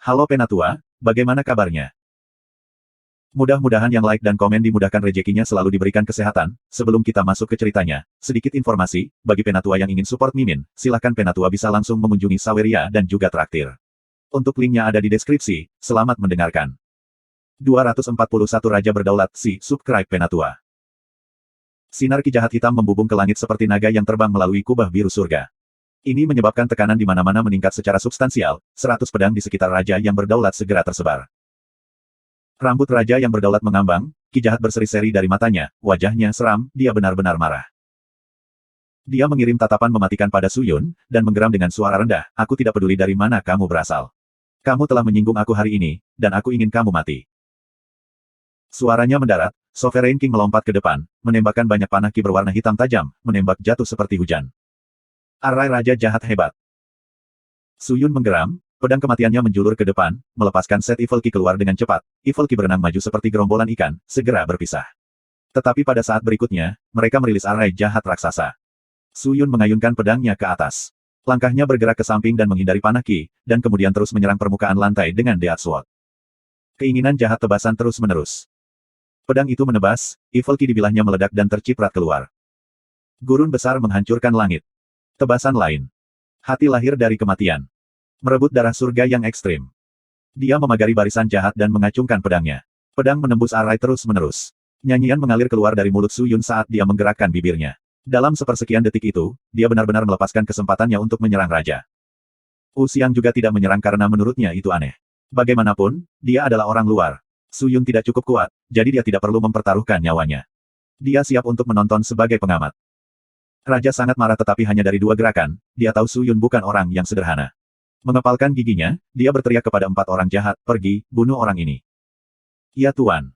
Halo Penatua, bagaimana kabarnya? Mudah-mudahan yang like dan komen dimudahkan rezekinya selalu diberikan kesehatan. Sebelum kita masuk ke ceritanya, sedikit informasi, bagi Penatua yang ingin support Mimin, silahkan Penatua bisa langsung mengunjungi Saweria dan juga traktir. Untuk linknya ada di deskripsi, selamat mendengarkan. 241 Raja Berdaulat, subscribe Penatua. Sinar ki jahat hitam membubung ke langit seperti naga yang terbang melalui kubah biru surga. Ini menyebabkan tekanan di mana-mana meningkat secara substansial, 100 pedang di sekitar raja yang berdaulat segera tersebar. Rambut raja yang berdaulat mengambang, ki jahat berseri-seri dari matanya, wajahnya seram, dia benar-benar marah. Dia mengirim tatapan mematikan pada Su Yun, dan menggeram dengan suara rendah, aku tidak peduli dari mana kamu berasal. Kamu telah menyinggung aku hari ini, dan aku ingin kamu mati. Suaranya mendarat, Sovereign King melompat ke depan, menembakkan banyak panah ki berwarna hitam tajam, menembak jatuh seperti hujan. Arai raja jahat hebat. Su Yun menggeram, pedang kematiannya menjulur ke depan, melepaskan set Evil Ki keluar dengan cepat. Evil Ki berenang maju seperti gerombolan ikan, segera berpisah. Tetapi pada saat berikutnya, mereka merilis arai jahat raksasa. Su Yun mengayunkan pedangnya ke atas. Langkahnya bergerak ke samping dan menghindari panah ki, dan kemudian terus menyerang permukaan lantai dengan Death Sword. Keinginan jahat tebasan terus-menerus. Pedang itu menebas, Evil Ki di bilahnya meledak dan terciprat keluar. Gurun besar menghancurkan langit. Tebasan lain. Hati lahir dari kematian. Merebut darah surga yang ekstrim. Dia memagari barisan jahat dan mengacungkan pedangnya. Pedang menembus arai terus-menerus. Nyanyian mengalir keluar dari mulut Su Yun saat dia menggerakkan bibirnya. Dalam sepersekian detik itu, dia benar-benar melepaskan kesempatannya untuk menyerang raja. Wu Xiang juga tidak menyerang karena menurutnya itu aneh. Bagaimanapun, dia adalah orang luar. Su Yun tidak cukup kuat, jadi dia tidak perlu mempertaruhkan nyawanya. Dia siap untuk menonton sebagai pengamat. Raja sangat marah tetapi hanya dari 2 gerakan, dia tahu Su Yun bukan orang yang sederhana. Mengepalkan giginya, dia berteriak kepada 4 orang jahat, pergi, bunuh orang ini. Ya Tuan.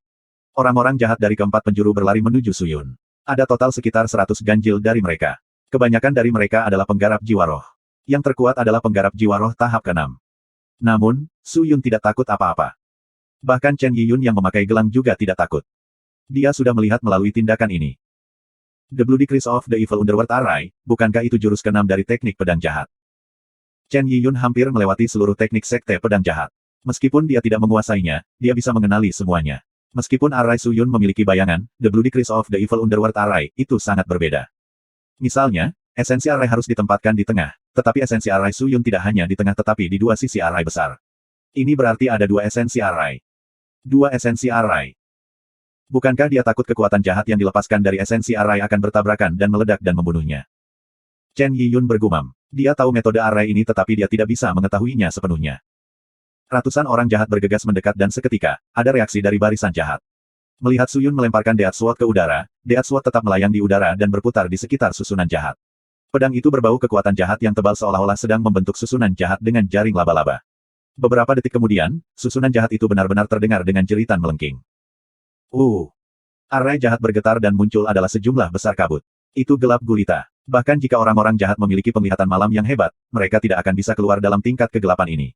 Orang-orang jahat dari keempat penjuru berlari menuju Su Yun. Ada total sekitar 100 ganjil dari mereka. Kebanyakan dari mereka adalah penggarap jiwa roh. Yang terkuat adalah penggarap jiwa roh tahap ke-6. Namun, Su Yun tidak takut apa-apa. Bahkan Chen Yiyun yang memakai gelang juga tidak takut. Dia sudah melihat melalui tindakan ini. The Bloody Curse of the Evil Underworld Arai, bukankah itu jurus ke-6 dari teknik pedang jahat? Chen Yiyun hampir melewati seluruh teknik sekte pedang jahat. Meskipun dia tidak menguasainya, dia bisa mengenali semuanya. Meskipun Arai Su Yun memiliki bayangan, The Bloody Curse of the Evil Underworld Arai, itu sangat berbeda. Misalnya, esensi Arai harus ditempatkan di tengah, tetapi esensi Arai Su Yun tidak hanya di tengah tetapi di 2 sisi Arai besar. Ini berarti ada 2 esensi Arai. 2 esensi Arai. Bukankah dia takut kekuatan jahat yang dilepaskan dari esensi Arai akan bertabrakan dan meledak dan membunuhnya? Chen Yiyun bergumam. Dia tahu metode Arai ini tetapi dia tidak bisa mengetahuinya sepenuhnya. Ratusan orang jahat bergegas mendekat dan seketika, ada reaksi dari barisan jahat. Melihat Su Yun melemparkan Death Sword ke udara, Death Sword tetap melayang di udara dan berputar di sekitar susunan jahat. Pedang itu berbau kekuatan jahat yang tebal seolah-olah sedang membentuk susunan jahat dengan jaring laba-laba. Beberapa detik kemudian, susunan jahat itu benar-benar terdengar dengan jeritan melengking. Arai jahat bergetar dan muncul adalah sejumlah besar kabut. Itu gelap gulita. Bahkan jika orang-orang jahat memiliki penglihatan malam yang hebat, mereka tidak akan bisa keluar dalam tingkat kegelapan ini.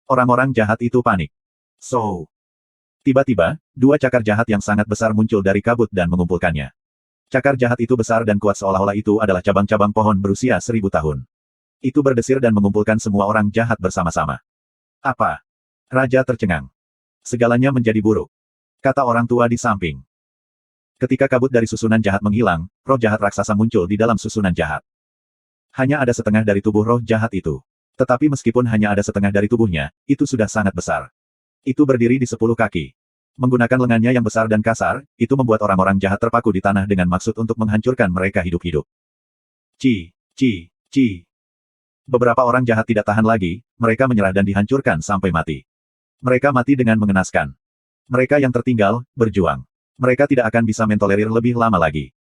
Orang-orang jahat itu panik. Tiba-tiba, 2 cakar jahat yang sangat besar muncul dari kabut dan mengumpulkannya. Cakar jahat itu besar dan kuat seolah-olah itu adalah cabang-cabang pohon berusia 1000 tahun. Itu berdesir dan mengumpulkan semua orang jahat bersama-sama. Apa? Raja tercengang. Segalanya menjadi buruk. Kata orang tua di samping. Ketika kabut dari susunan jahat menghilang, roh jahat raksasa muncul di dalam susunan jahat. Hanya ada setengah dari tubuh roh jahat itu. Tetapi meskipun hanya ada setengah dari tubuhnya, itu sudah sangat besar. Itu berdiri di 10 kaki. Menggunakan lengannya yang besar dan kasar, itu membuat orang-orang jahat terpaku di tanah dengan maksud untuk menghancurkan mereka hidup-hidup. Beberapa orang jahat tidak tahan lagi, mereka menyerah dan dihancurkan sampai mati. Mereka mati dengan mengenaskan. Mereka yang tertinggal, berjuang. Mereka tidak akan bisa mentolerir lebih lama lagi.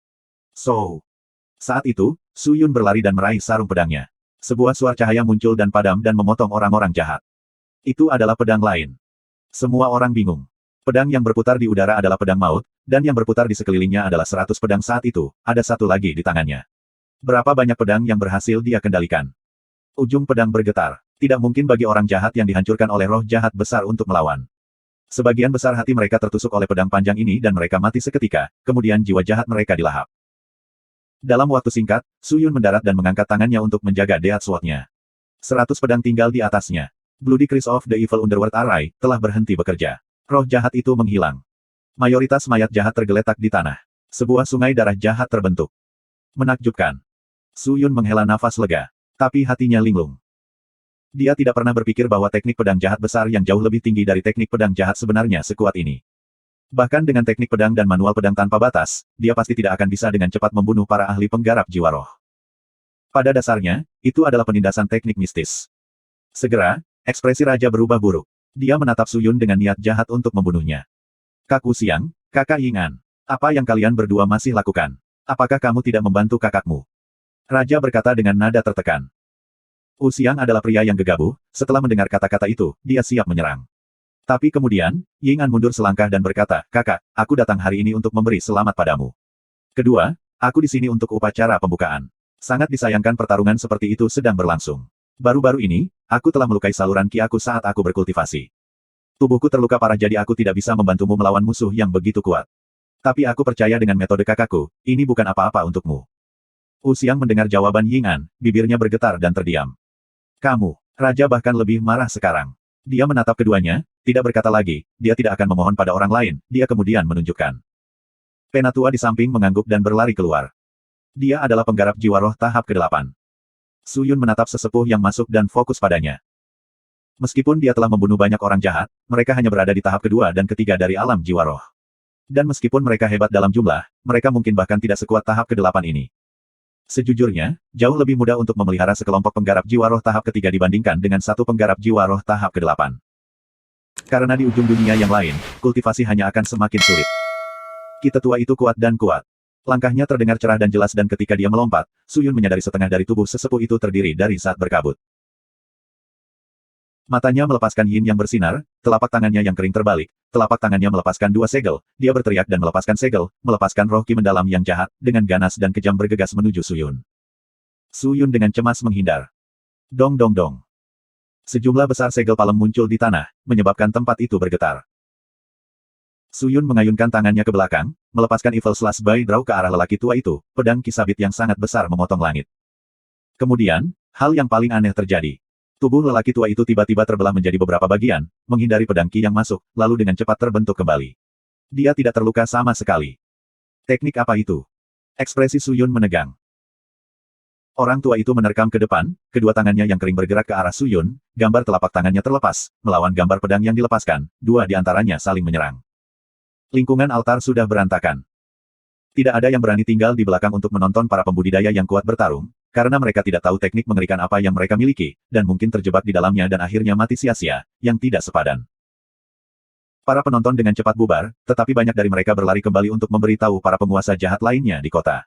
Saat itu, Su Yun berlari dan meraih sarung pedangnya. Sebuah suar cahaya muncul dan padam dan memotong orang-orang jahat. Itu adalah pedang lain. Semua orang bingung. Pedang yang berputar di udara adalah pedang maut, dan yang berputar di sekelilingnya adalah 100 pedang saat itu, ada satu lagi di tangannya. Berapa banyak pedang yang berhasil dia kendalikan? Ujung pedang bergetar. Tidak mungkin bagi orang jahat yang dihancurkan oleh roh jahat besar untuk melawan. Sebagian besar hati mereka tertusuk oleh pedang panjang ini dan mereka mati seketika, kemudian jiwa jahat mereka dilahap. Dalam waktu singkat, Su Yun mendarat dan mengangkat tangannya untuk menjaga Death Sword-nya. 100 pedang tinggal di atasnya. Bloody Curse of the Evil Underworld Array telah berhenti bekerja. Roh jahat itu menghilang. Mayoritas mayat jahat tergeletak di tanah. Sebuah sungai darah jahat terbentuk. Menakjubkan. Su Yun menghela nafas lega. Tapi hatinya linglung. Dia tidak pernah berpikir bahwa teknik pedang jahat besar yang jauh lebih tinggi dari teknik pedang jahat sebenarnya sekuat ini. Bahkan dengan teknik pedang dan manual pedang tanpa batas, dia pasti tidak akan bisa dengan cepat membunuh para ahli penggarap jiwa roh. Pada dasarnya, itu adalah penindasan teknik mistis. Segera, ekspresi raja berubah buruk. Dia menatap Su Yun dengan niat jahat untuk membunuhnya. Kak Wuxiang, kakak Ying-an, apa yang kalian berdua masih lakukan? Apakah kamu tidak membantu kakakmu? Raja berkata dengan nada tertekan. Wuxiang adalah pria yang gegabah, setelah mendengar kata-kata itu, dia siap menyerang. Tapi kemudian, Ying-an mundur selangkah dan berkata, kakak, aku datang hari ini untuk memberi selamat padamu. Kedua, aku di sini untuk upacara pembukaan. Sangat disayangkan pertarungan seperti itu sedang berlangsung. Baru-baru ini, aku telah melukai saluran ki aku saat aku berkultivasi. Tubuhku terluka parah jadi aku tidak bisa membantumu melawan musuh yang begitu kuat. Tapi aku percaya dengan metode kakakku, ini bukan apa-apa untukmu. Wuxiang mendengar jawaban Ying-an, bibirnya bergetar dan terdiam. Kamu, raja bahkan lebih marah sekarang. Dia menatap keduanya, tidak berkata lagi, dia tidak akan memohon pada orang lain, dia kemudian menunjukkan. Penatua di samping mengangguk dan berlari keluar. Dia adalah penggarap jiwa roh tahap ke-8. Su Yun menatap sesepuh yang masuk dan fokus padanya. Meskipun dia telah membunuh banyak orang jahat, mereka hanya berada di tahap kedua dan ketiga dari alam jiwa roh. Dan meskipun mereka hebat dalam jumlah, mereka mungkin bahkan tidak sekuat tahap ke-8 ini. Sejujurnya, jauh lebih mudah untuk memelihara sekelompok penggarap jiwa roh tahap ketiga dibandingkan dengan satu penggarap jiwa roh tahap ke-8. Karena di ujung dunia yang lain, kultivasi hanya akan semakin sulit. Ki tetua itu kuat dan kuat. Langkahnya terdengar cerah dan jelas dan ketika dia melompat, Su Yun menyadari setengah dari tubuh sesepuh itu terdiri dari zat berkabut. Matanya melepaskan yin yang bersinar, telapak tangannya yang kering terbalik, telapak tangannya melepaskan dua segel, dia berteriak dan melepaskan segel, melepaskan roh ki mendalam yang jahat, dengan ganas dan kejam bergegas menuju Su Yun. Su Yun dengan cemas menghindar. Dong dong dong. Sejumlah besar segel palem muncul di tanah, menyebabkan tempat itu bergetar. Su Yun mengayunkan tangannya ke belakang, melepaskan Evil Slash by Draw ke arah lelaki tua itu, pedang kisabit yang sangat besar memotong langit. Kemudian, hal yang paling aneh terjadi. Tubuh lelaki tua itu tiba-tiba terbelah menjadi beberapa bagian, menghindari pedang ki yang masuk, lalu dengan cepat terbentuk kembali. Dia tidak terluka sama sekali. Teknik apa itu? Ekspresi Su Yun menegang. Orang tua itu menerkam ke depan, kedua tangannya yang kering bergerak ke arah Su Yun, gambar telapak tangannya terlepas, melawan gambar pedang yang dilepaskan, dua di antaranya saling menyerang. Lingkungan altar sudah berantakan. Tidak ada yang berani tinggal di belakang untuk menonton para pembudidaya yang kuat bertarung, karena mereka tidak tahu teknik mengerikan apa yang mereka miliki, dan mungkin terjebak di dalamnya dan akhirnya mati sia-sia, yang tidak sepadan. Para penonton dengan cepat bubar, tetapi banyak dari mereka berlari kembali untuk memberitahu para penguasa jahat lainnya di kota.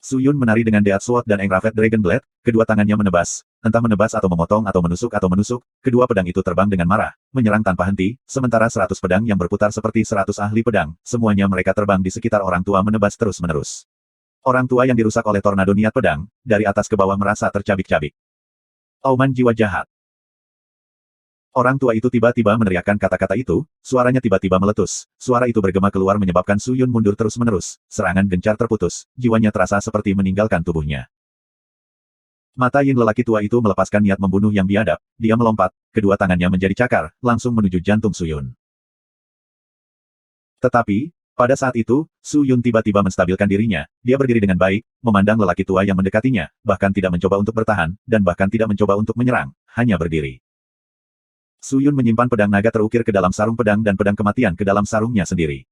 Su Yun menari dengan Death Sword dan Engrafted Dragon Blade, kedua tangannya menebas, entah menebas atau memotong atau menusuk, kedua pedang itu terbang dengan marah, menyerang tanpa henti, sementara 100 pedang yang berputar seperti 100 ahli pedang, semuanya mereka terbang di sekitar orang tua menebas terus-menerus. Orang tua yang dirusak oleh tornado niat pedang, dari atas ke bawah merasa tercabik-cabik. Auman jiwa jahat. Orang tua itu tiba-tiba meneriakkan kata-kata itu, suaranya tiba-tiba meletus, suara itu bergema keluar menyebabkan Su Yun mundur terus-menerus, serangan gencar terputus, jiwanya terasa seperti meninggalkan tubuhnya. Mata yin lelaki tua itu melepaskan niat membunuh yang biadab, dia melompat, kedua tangannya menjadi cakar, langsung menuju jantung Su Yun. Tetapi, pada saat itu, Su Yun tiba-tiba menstabilkan dirinya, dia berdiri dengan baik, memandang lelaki tua yang mendekatinya, bahkan tidak mencoba untuk bertahan, dan bahkan tidak mencoba untuk menyerang, hanya berdiri. Su Yun menyimpan pedang naga terukir ke dalam sarung pedang dan pedang kematian ke dalam sarungnya sendiri.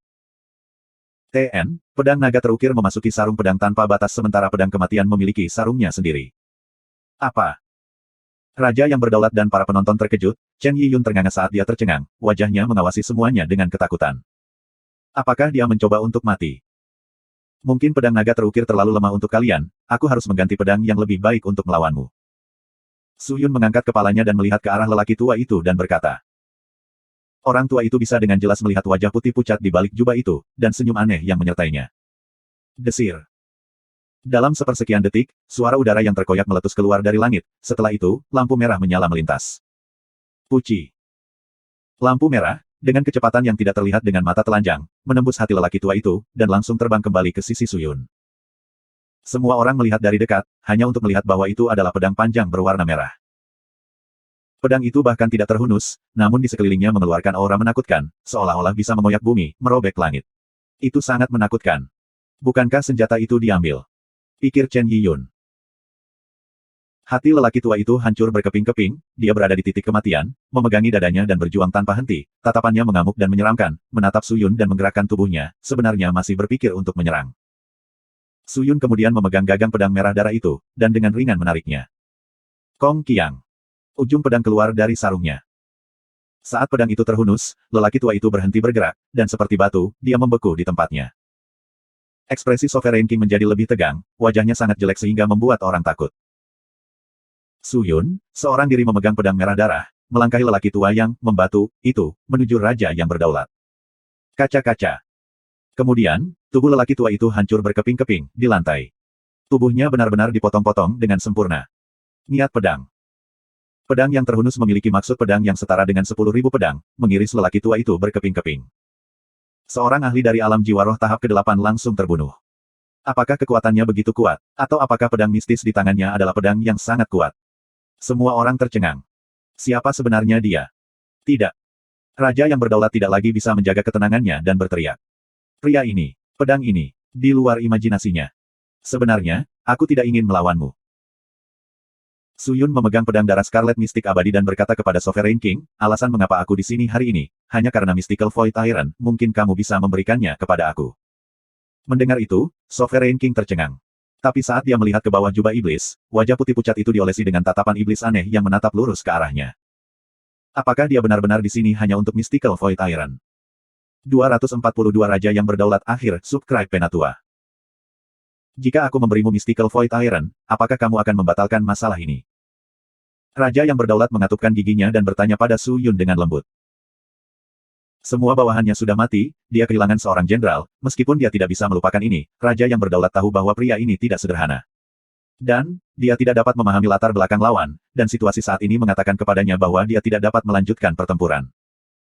TN, pedang naga terukir memasuki sarung pedang tanpa batas sementara pedang kematian memiliki sarungnya sendiri. Apa? Raja yang berdaulat dan para penonton terkejut, Chen Yiyun ternganga saat dia tercengang, wajahnya mengawasi semuanya dengan ketakutan. Apakah dia mencoba untuk mati? Mungkin pedang naga terukir terlalu lemah untuk kalian, aku harus mengganti pedang yang lebih baik untuk melawanmu. Su Yun mengangkat kepalanya dan melihat ke arah lelaki tua itu dan berkata. Orang tua itu bisa dengan jelas melihat wajah putih pucat di balik jubah itu, dan senyum aneh yang menyertainya. Desir. Dalam sepersekian detik, suara udara yang terkoyak meletus keluar dari langit, setelah itu, lampu merah menyala melintas. Puci. Lampu merah, dengan kecepatan yang tidak terlihat dengan mata telanjang, menembus hati lelaki tua itu, dan langsung terbang kembali ke sisi Su Yun. Semua orang melihat dari dekat, hanya untuk melihat bahwa itu adalah pedang panjang berwarna merah. Pedang itu bahkan tidak terhunus, namun di sekelilingnya mengeluarkan aura menakutkan, seolah-olah bisa mengoyak bumi, merobek langit. Itu sangat menakutkan. Bukankah senjata itu diambil? Pikir Chen Yiyun. Hati lelaki tua itu hancur berkeping-keping, dia berada di titik kematian, memegangi dadanya dan berjuang tanpa henti, tatapannya mengamuk dan menyeramkan, menatap Su Yun dan menggerakkan tubuhnya, sebenarnya masih berpikir untuk menyerang. Su Yun kemudian memegang gagang pedang merah darah itu, dan dengan ringan menariknya. Kong Qiang. Ujung pedang keluar dari sarungnya. Saat pedang itu terhunus, lelaki tua itu berhenti bergerak, dan seperti batu, dia membeku di tempatnya. Ekspresi Sovereign King menjadi lebih tegang, wajahnya sangat jelek sehingga membuat orang takut. Su Yun, seorang diri memegang pedang merah darah, melangkahi lelaki tua yang membatu itu menuju raja yang berdaulat. Kaca-kaca. Kemudian, tubuh lelaki tua itu hancur berkeping-keping di lantai. Tubuhnya benar-benar dipotong-potong dengan sempurna. Niat pedang. Pedang yang terhunus memiliki maksud pedang yang setara dengan 10.000 pedang, mengiris lelaki tua itu berkeping-keping. Seorang ahli dari alam jiwa roh tahap ke-8 langsung terbunuh. Apakah kekuatannya begitu kuat, atau apakah pedang mistis di tangannya adalah pedang yang sangat kuat? Semua orang tercengang. Siapa sebenarnya dia? Tidak. Raja yang berdaulat tidak lagi bisa menjaga ketenangannya dan berteriak. Pria ini, pedang ini, di luar imajinasinya. Sebenarnya, aku tidak ingin melawanmu. Su Yun memegang pedang darah Scarlet Mystic Abadi dan berkata kepada Sovereign King, alasan mengapa aku di sini hari ini, hanya karena Mystical Void Iron, mungkin kamu bisa memberikannya kepada aku. Mendengar itu, Sovereign King tercengang. Tapi saat dia melihat ke bawah jubah iblis, wajah putih pucat itu diolesi dengan tatapan iblis aneh yang menatap lurus ke arahnya. Apakah dia benar-benar di sini hanya untuk Mystical Void Iron? 242 Raja yang berdaulat akhir, subscribe Penatua. Jika aku memberimu Mystical Void Iron, apakah kamu akan membatalkan masalah ini? Raja yang berdaulat mengatupkan giginya dan bertanya pada Su Yun dengan lembut. Semua bawahannya sudah mati, dia kehilangan seorang jenderal, meskipun dia tidak bisa melupakan ini, Raja yang berdaulat tahu bahwa pria ini tidak sederhana. Dan, dia tidak dapat memahami latar belakang lawan, dan situasi saat ini mengatakan kepadanya bahwa dia tidak dapat melanjutkan pertempuran.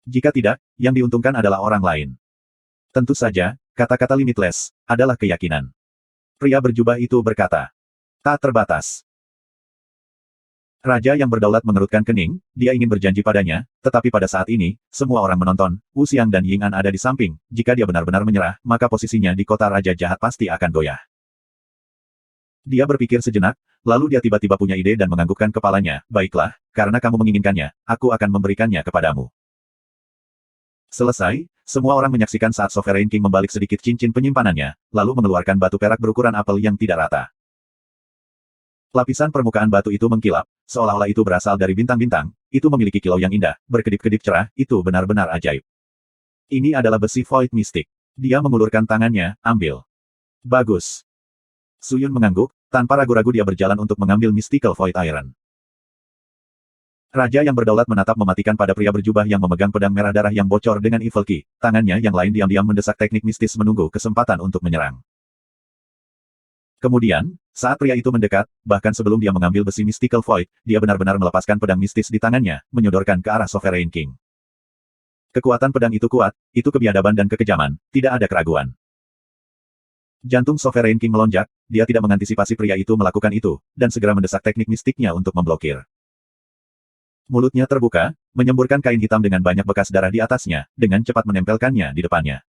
Jika tidak, yang diuntungkan adalah orang lain. Tentu saja, kata-kata limitless, adalah keyakinan. Pria berjubah itu berkata. Tak terbatas. Raja yang berdaulat mengerutkan kening, dia ingin berjanji padanya, tetapi pada saat ini, semua orang menonton, Wu Xiang dan Ying An ada di samping, jika dia benar-benar menyerah, maka posisinya di kota Raja Jahat pasti akan goyah. Dia berpikir sejenak, lalu dia tiba-tiba punya ide dan menganggukkan kepalanya, baiklah, karena kamu menginginkannya, aku akan memberikannya kepadamu. Selesai, semua orang menyaksikan saat Sovereign King membalik sedikit cincin penyimpanannya, lalu mengeluarkan batu perak berukuran apel yang tidak rata. Lapisan permukaan batu itu mengkilap, seolah-olah itu berasal dari bintang-bintang, itu memiliki kilau yang indah, berkedip-kedip cerah, itu benar-benar ajaib. Ini adalah besi Void Mystic. Dia mengulurkan tangannya, ambil. Bagus. Su Yun mengangguk, tanpa ragu-ragu dia berjalan untuk mengambil Mystical Void Iron. Raja yang berdaulat menatap mematikan pada pria berjubah yang memegang pedang merah darah yang bocor dengan Evil Key, tangannya yang lain diam-diam mendesak teknik mistis menunggu kesempatan untuk menyerang. Kemudian, saat pria itu mendekat, bahkan sebelum dia mengambil besi Mystical Void, dia benar-benar melepaskan pedang mistis di tangannya, menyodorkan ke arah Sovereign King. Kekuatan pedang itu kuat, itu kebiadaban dan kekejaman, tidak ada keraguan. Jantung Sovereign King melonjak, dia tidak mengantisipasi pria itu melakukan itu, dan segera mendesak teknik mistiknya untuk memblokir. Mulutnya terbuka, menyemburkan kain hitam dengan banyak bekas darah di atasnya, dengan cepat menempelkannya di depannya.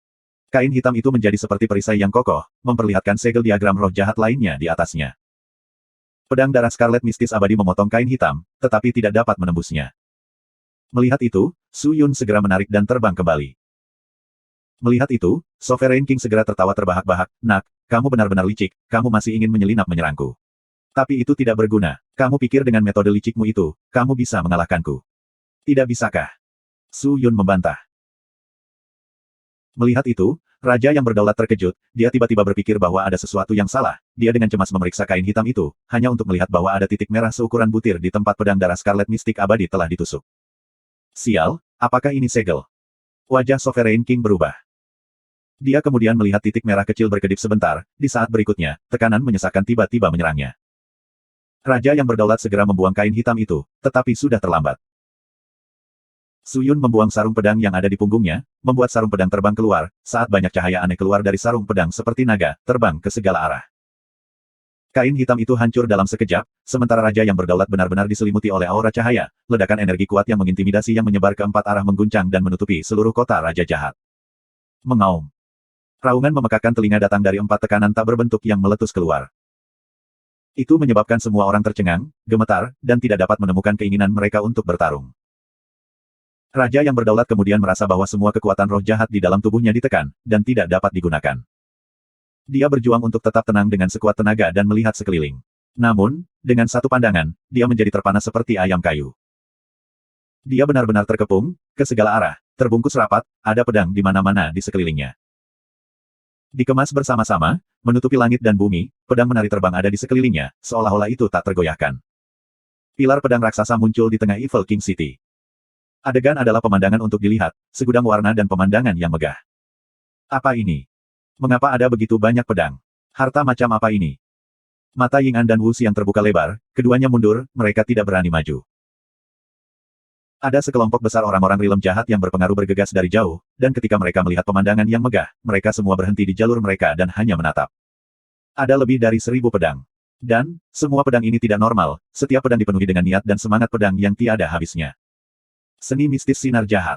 Kain hitam itu menjadi seperti perisai yang kokoh, memperlihatkan segel diagram roh jahat lainnya di atasnya. Pedang darah Scarlet Mistis Abadi memotong kain hitam, tetapi tidak dapat menembusnya. Melihat itu, Su Yun segera menarik dan terbang kembali. Melihat itu, Sovereign King segera tertawa terbahak-bahak, "Nak, kamu benar-benar licik, kamu masih ingin menyelinap menyerangku. Tapi itu tidak berguna, kamu pikir dengan metode licikmu itu, kamu bisa mengalahkanku. Tidak bisakah?" Su Yun membantah. Melihat itu, Raja yang berdaulat terkejut, dia tiba-tiba berpikir bahwa ada sesuatu yang salah, dia dengan cemas memeriksa kain hitam itu, hanya untuk melihat bahwa ada titik merah seukuran butir di tempat pedang darah Scarlet Mystic Abadi telah ditusuk. Sial, apakah ini segel? Wajah Sovereign King berubah. Dia kemudian melihat titik merah kecil berkedip sebentar, di saat berikutnya, tekanan menyesakkan tiba-tiba menyerangnya. Raja yang berdaulat segera membuang kain hitam itu, tetapi sudah terlambat. Su Yun membuang sarung pedang yang ada di punggungnya, membuat sarung pedang terbang keluar, saat banyak cahaya aneh keluar dari sarung pedang seperti naga, terbang ke segala arah. Kain hitam itu hancur dalam sekejap, sementara raja yang berdaulat benar-benar diselimuti oleh aura cahaya, ledakan energi kuat yang mengintimidasi yang menyebar ke empat arah mengguncang dan menutupi seluruh kota raja jahat. Mengaum. Raungan memekakkan telinga datang dari empat tekanan tak berbentuk yang meletus keluar. Itu menyebabkan semua orang tercengang, gemetar, dan tidak dapat menemukan keinginan mereka untuk bertarung. Raja yang berdaulat kemudian merasa bahwa semua kekuatan roh jahat di dalam tubuhnya ditekan, dan tidak dapat digunakan. Dia berjuang untuk tetap tenang dengan sekuat tenaga dan melihat sekeliling. Namun, dengan satu pandangan, dia menjadi terpana seperti ayam kayu. Dia benar-benar terkepung, ke segala arah, terbungkus rapat, ada pedang di mana-mana di sekelilingnya. Dikemas bersama-sama, menutupi langit dan bumi, pedang menari terbang ada di sekelilingnya, seolah-olah itu tak tergoyahkan. Pilar pedang raksasa muncul di tengah Evil King City. Adegan adalah pemandangan untuk dilihat, segudang warna dan pemandangan yang megah. Apa ini? Mengapa ada begitu banyak pedang? Harta macam apa ini? Mata Ying An dan Wu Xiang terbuka lebar, keduanya mundur, mereka tidak berani maju. Ada sekelompok besar orang-orang rilem jahat yang berpengaruh bergegas dari jauh, dan ketika mereka melihat pemandangan yang megah, mereka semua berhenti di jalur mereka dan hanya menatap. Ada lebih dari 1000 pedang. Dan, semua pedang ini tidak normal, setiap pedang dipenuhi dengan niat dan semangat pedang yang tiada habisnya. Seni mistis sinar jahat.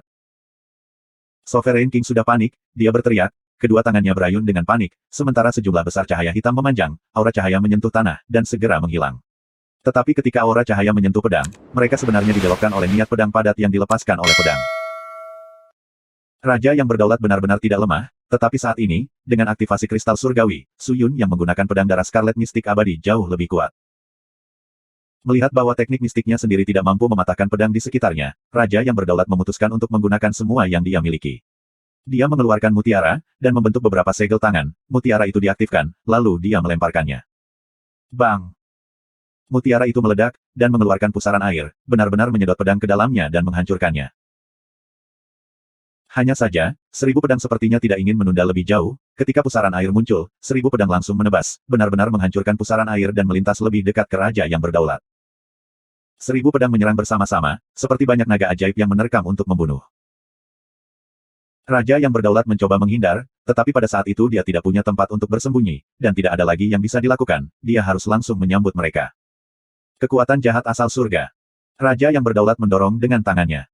Sovereign King sudah panik, dia berteriak, kedua tangannya berayun dengan panik, sementara sejumlah besar cahaya hitam memanjang, aura cahaya menyentuh tanah, dan segera menghilang. Tetapi ketika aura cahaya menyentuh pedang, mereka sebenarnya dibelokkan oleh niat pedang padat yang dilepaskan oleh pedang. Raja yang berdaulat benar-benar tidak lemah, tetapi saat ini, dengan aktivasi kristal surgawi, Su Yun yang menggunakan pedang darah Scarlet Mistik abadi jauh lebih kuat. Melihat bahwa teknik mistiknya sendiri tidak mampu mematahkan pedang di sekitarnya, Raja yang berdaulat memutuskan untuk menggunakan semua yang dia miliki. Dia mengeluarkan mutiara, dan membentuk beberapa segel tangan, mutiara itu diaktifkan, lalu dia melemparkannya. Bang! Mutiara itu meledak, dan mengeluarkan pusaran air, benar-benar menyedot pedang ke dalamnya dan menghancurkannya. Hanya saja, 1000 pedang sepertinya tidak ingin menunda lebih jauh, ketika pusaran air muncul, 1000 pedang langsung menebas, benar-benar menghancurkan pusaran air dan melintas lebih dekat ke raja yang berdaulat. 1000 pedang menyerang bersama-sama, seperti banyak naga ajaib yang menerkam untuk membunuh. Raja yang berdaulat mencoba menghindar, tetapi pada saat itu dia tidak punya tempat untuk bersembunyi, dan tidak ada lagi yang bisa dilakukan, dia harus langsung menyambut mereka. Kekuatan jahat asal surga. Raja yang berdaulat mendorong dengan tangannya.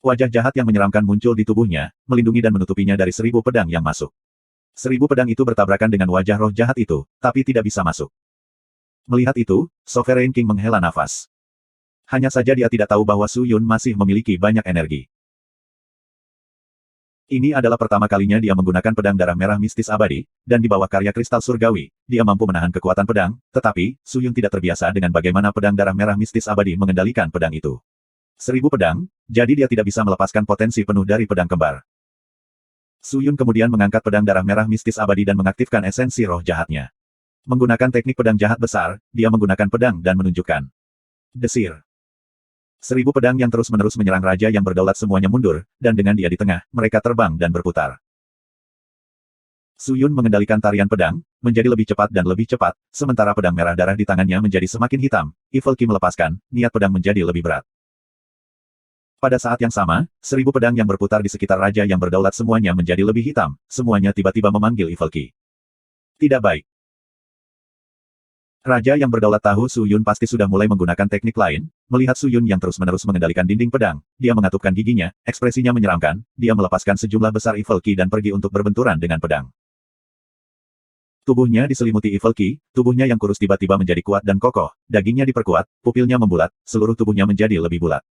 Wajah jahat yang menyeramkan muncul di tubuhnya, melindungi dan menutupinya dari 1000 pedang yang masuk. 1000 pedang itu bertabrakan dengan wajah roh jahat itu, tapi tidak bisa masuk. Melihat itu, Sovereign King menghela nafas. Hanya saja dia tidak tahu bahwa Su Yun masih memiliki banyak energi. Ini adalah pertama kalinya dia menggunakan pedang darah merah mistis abadi, dan di bawah karya kristal surgawi, dia mampu menahan kekuatan pedang, tetapi, Su Yun tidak terbiasa dengan bagaimana pedang darah merah mistis abadi mengendalikan pedang itu. 1000 pedang, jadi dia tidak bisa melepaskan potensi penuh dari pedang kembar. Su Yun kemudian mengangkat pedang darah merah mistis abadi dan mengaktifkan esensi roh jahatnya. Menggunakan teknik pedang jahat besar, dia menggunakan pedang dan menunjukkan. Desir. 1000 pedang yang terus-menerus menyerang raja yang berdaulat semuanya mundur, dan dengan dia di tengah, mereka terbang dan berputar. Su Yun mengendalikan tarian pedang, menjadi lebih cepat dan lebih cepat, sementara pedang merah darah di tangannya menjadi semakin hitam, Evil King melepaskan, niat pedang menjadi lebih berat. Pada saat yang sama, 1000 pedang yang berputar di sekitar raja yang berdaulat semuanya menjadi lebih hitam, semuanya tiba-tiba memanggil Evil King. Tidak baik. Raja yang berdaulat tahu Su Yun pasti sudah mulai menggunakan teknik lain, melihat Su Yun yang terus-menerus mengendalikan dinding pedang, dia mengatupkan giginya, ekspresinya menyeramkan, dia melepaskan sejumlah besar Evil Ki dan pergi untuk berbenturan dengan pedang. Tubuhnya diselimuti Evil Ki, tubuhnya yang kurus tiba-tiba menjadi kuat dan kokoh, dagingnya diperkuat, pupilnya membulat, seluruh tubuhnya menjadi lebih bulat.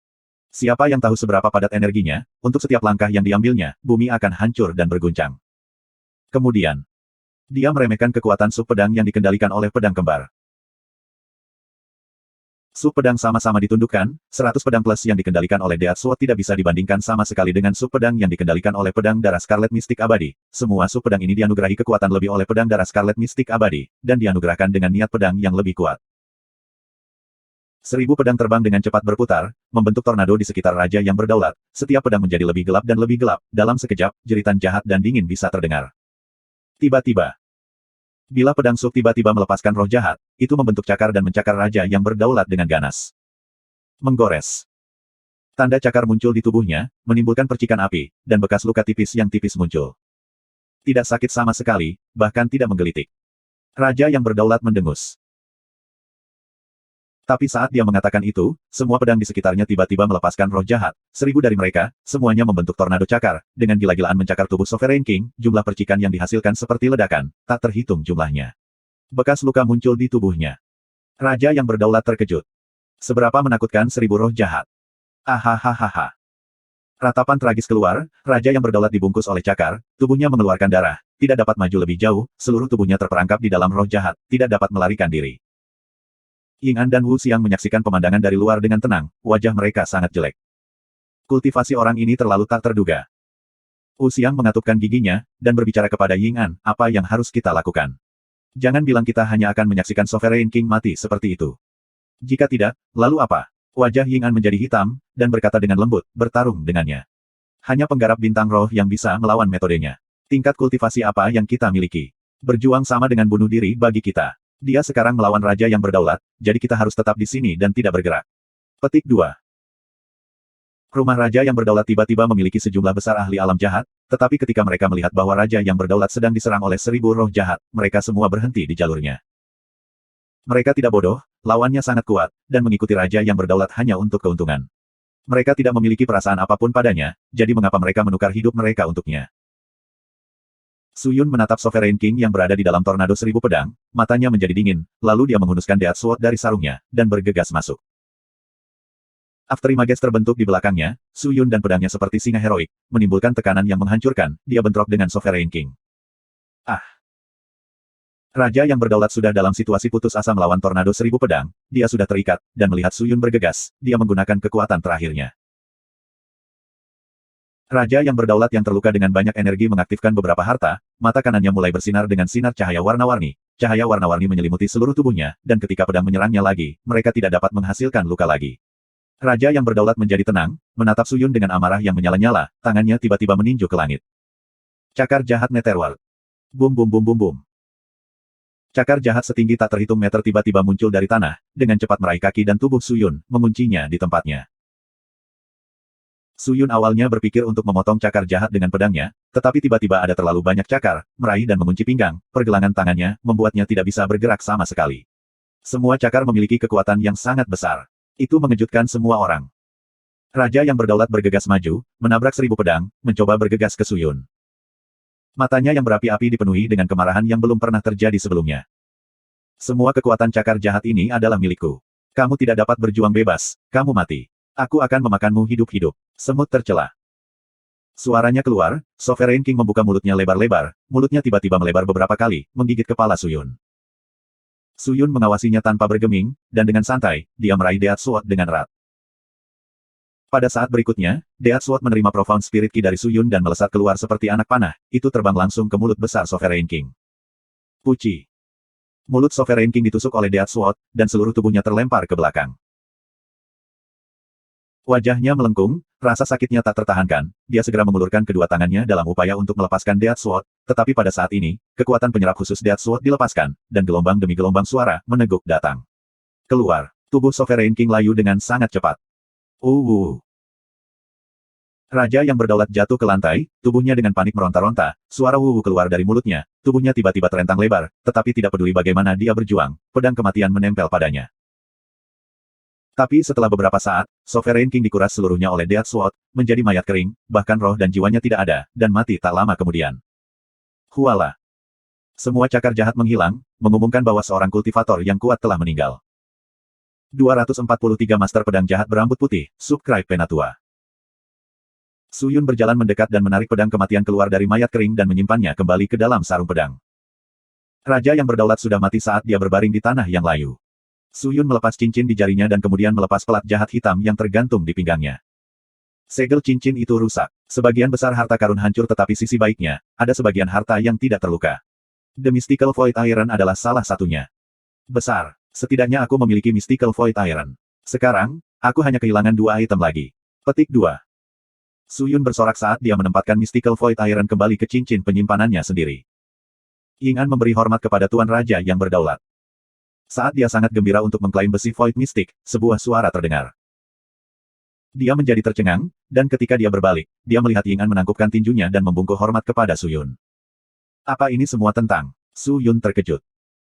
Siapa yang tahu seberapa padat energinya, untuk setiap langkah yang diambilnya, bumi akan hancur dan berguncang. Kemudian, dia meremehkan kekuatan sub pedang yang dikendalikan oleh pedang kembar. Sub pedang sama-sama ditundukkan, 100 pedang plus yang dikendalikan oleh Death Sword tidak bisa dibandingkan sama sekali dengan sub pedang yang dikendalikan oleh pedang darah Scarlet Mistik abadi. Semua sub pedang ini dianugerahi kekuatan lebih oleh pedang darah Scarlet Mistik abadi, dan dianugerahkan dengan niat pedang yang lebih kuat. 1000 pedang terbang dengan cepat berputar, membentuk tornado di sekitar raja yang berdaulat, setiap pedang menjadi lebih gelap dan lebih gelap, dalam sekejap, jeritan jahat dan dingin bisa terdengar. Tiba-tiba, bila pedang sub tiba-tiba melepaskan roh jahat, itu membentuk cakar dan mencakar raja yang berdaulat dengan ganas. Menggores. Tanda cakar muncul di tubuhnya, menimbulkan percikan api, dan bekas luka tipis yang tipis muncul. Tidak sakit sama sekali, bahkan tidak menggelitik. Raja yang berdaulat mendengus. Tapi saat dia mengatakan itu, semua pedang di sekitarnya tiba-tiba melepaskan roh jahat. 1000 dari mereka, semuanya membentuk tornado cakar, dengan gila-gilaan mencakar tubuh Sovereign King, jumlah percikan yang dihasilkan seperti ledakan, tak terhitung jumlahnya. Bekas luka muncul di tubuhnya. Raja yang berdaulat terkejut. Seberapa menakutkan 1000 roh jahat. Ahahaha. Ratapan tragis keluar, raja yang berdaulat dibungkus oleh cakar, tubuhnya mengeluarkan darah, tidak dapat maju lebih jauh, seluruh tubuhnya terperangkap di dalam roh jahat, tidak dapat melarikan diri. Ying An dan Wu Xiang menyaksikan pemandangan dari luar dengan tenang, wajah mereka sangat jelek. Kultivasi orang ini terlalu tak terduga. Wu Xiang mengatupkan giginya, dan berbicara kepada Ying An, apa yang harus kita lakukan? Jangan bilang kita hanya akan menyaksikan Sovereign King mati seperti itu. Jika tidak, lalu apa? Wajah Ying An menjadi hitam, dan berkata dengan lembut, bertarung dengannya. Hanya penggarap bintang roh yang bisa melawan metodenya. Tingkat kultivasi apa yang kita miliki? Berjuang sama dengan bunuh diri bagi kita. Dia sekarang melawan raja yang berdaulat, jadi kita harus tetap di sini dan tidak bergerak. Petik 2. Rumah raja yang berdaulat tiba-tiba memiliki sejumlah besar ahli alam jahat, tetapi ketika mereka melihat bahwa raja yang berdaulat sedang diserang oleh 1000 roh jahat, mereka semua berhenti di jalurnya. Mereka tidak bodoh, lawannya sangat kuat, dan mengikuti raja yang berdaulat hanya untuk keuntungan. Mereka tidak memiliki perasaan apapun padanya, jadi mengapa mereka menukar hidup mereka untuknya? Su Yun menatap Sovereign King yang berada di dalam tornado 1000 pedang, matanya menjadi dingin, lalu dia menghunuskan Death Sword dari sarungnya, dan bergegas masuk. Afterimages terbentuk di belakangnya, Su Yun dan pedangnya seperti singa heroik, menimbulkan tekanan yang menghancurkan, dia bentrok dengan Sovereign King. Ah! Raja yang berdaulat sudah dalam situasi putus asa melawan tornado 1000 pedang, dia sudah terikat, dan melihat Su Yun bergegas, dia menggunakan kekuatan terakhirnya. Raja yang berdaulat yang terluka dengan banyak energi mengaktifkan beberapa harta, mata kanannya mulai bersinar dengan sinar cahaya warna-warni. Cahaya warna-warni menyelimuti seluruh tubuhnya, dan ketika pedang menyerangnya lagi, mereka tidak dapat menghasilkan luka lagi. Raja yang berdaulat menjadi tenang, menatap Su Yun dengan amarah yang menyala-nyala, tangannya tiba-tiba meninju ke langit. Cakar jahat Netherworld. Bum bum bum bum bum. Cakar jahat setinggi tak terhitung meter tiba-tiba muncul dari tanah, dengan cepat meraih kaki dan tubuh Su Yun, menguncinya di tempatnya. Su Yun awalnya berpikir untuk memotong cakar jahat dengan pedangnya, tetapi tiba-tiba ada terlalu banyak cakar, meraih dan mengunci pinggang, pergelangan tangannya, membuatnya tidak bisa bergerak sama sekali. Semua cakar memiliki kekuatan yang sangat besar. Itu mengejutkan semua orang. Raja yang berdaulat bergegas maju, menabrak 1000 pedang, mencoba bergegas ke Su Yun. Matanya yang berapi-api dipenuhi dengan kemarahan yang belum pernah terjadi sebelumnya. Semua kekuatan cakar jahat ini adalah milikku. Kamu tidak dapat berjuang bebas, kamu mati. Aku akan memakanmu hidup-hidup. Semut tercela. Suaranya keluar, Sovereign King membuka mulutnya lebar-lebar, mulutnya tiba-tiba melebar beberapa kali, menggigit kepala Su Yun. Su Yun mengawasinya tanpa bergeming, dan dengan santai, dia meraih Death Sword dengan erat. Pada saat berikutnya, Death Sword menerima Profound Spirit Ki dari Su Yun dan melesat keluar seperti anak panah, itu terbang langsung ke mulut besar Sovereign King. Puci. Mulut Sovereign King ditusuk oleh Death Sword, dan seluruh tubuhnya terlempar ke belakang. Wajahnya melengkung, rasa sakitnya tak tertahankan, dia segera mengulurkan kedua tangannya dalam upaya untuk melepaskan Death Sword, tetapi pada saat ini, kekuatan penyerap khusus Death Sword dilepaskan, dan gelombang demi gelombang suara, meneguk datang. Keluar, tubuh Sovereign King layu dengan sangat cepat. Raja yang berdaulat jatuh ke lantai, tubuhnya dengan panik meronta-ronta, suara wuwu keluar dari mulutnya, tubuhnya tiba-tiba terentang lebar, tetapi tidak peduli bagaimana dia berjuang, pedang kematian menempel padanya. Tapi setelah beberapa saat, Sovereign King dikuras seluruhnya oleh Death Sword, menjadi mayat kering, bahkan roh dan jiwanya tidak ada, dan mati tak lama kemudian. Huala. Semua cakar jahat menghilang, mengumumkan bahwa seorang kultivator yang kuat telah meninggal. 243 Master Pedang Jahat Berambut Putih, Subscribe Penatua. Su Yun berjalan mendekat dan menarik pedang kematian keluar dari mayat kering dan menyimpannya kembali ke dalam sarung pedang. Raja yang berdaulat sudah mati saat dia berbaring di tanah yang layu. Su Yun melepas cincin di jarinya dan kemudian melepas pelat jahat hitam yang tergantung di pinggangnya. Segel cincin itu rusak. Sebagian besar harta karun hancur tetapi sisi baiknya, ada sebagian harta yang tidak terluka. The Mystical Void Iron adalah salah satunya. Besar. Setidaknya aku memiliki Mystical Void Iron. Sekarang, aku hanya kehilangan 2 item lagi. Petik 2. Su Yun bersorak saat dia menempatkan Mystical Void Iron kembali ke cincin penyimpanannya sendiri. Ying An memberi hormat kepada Tuan Raja yang berdaulat. Saat dia sangat gembira untuk mengklaim besi Void Mystic, sebuah suara terdengar. Dia menjadi tercengang, dan ketika dia berbalik, dia melihat Ying An menangkupkan tinjunya dan membungkuk hormat kepada Su Yun. Apa ini semua tentang? Su Yun terkejut.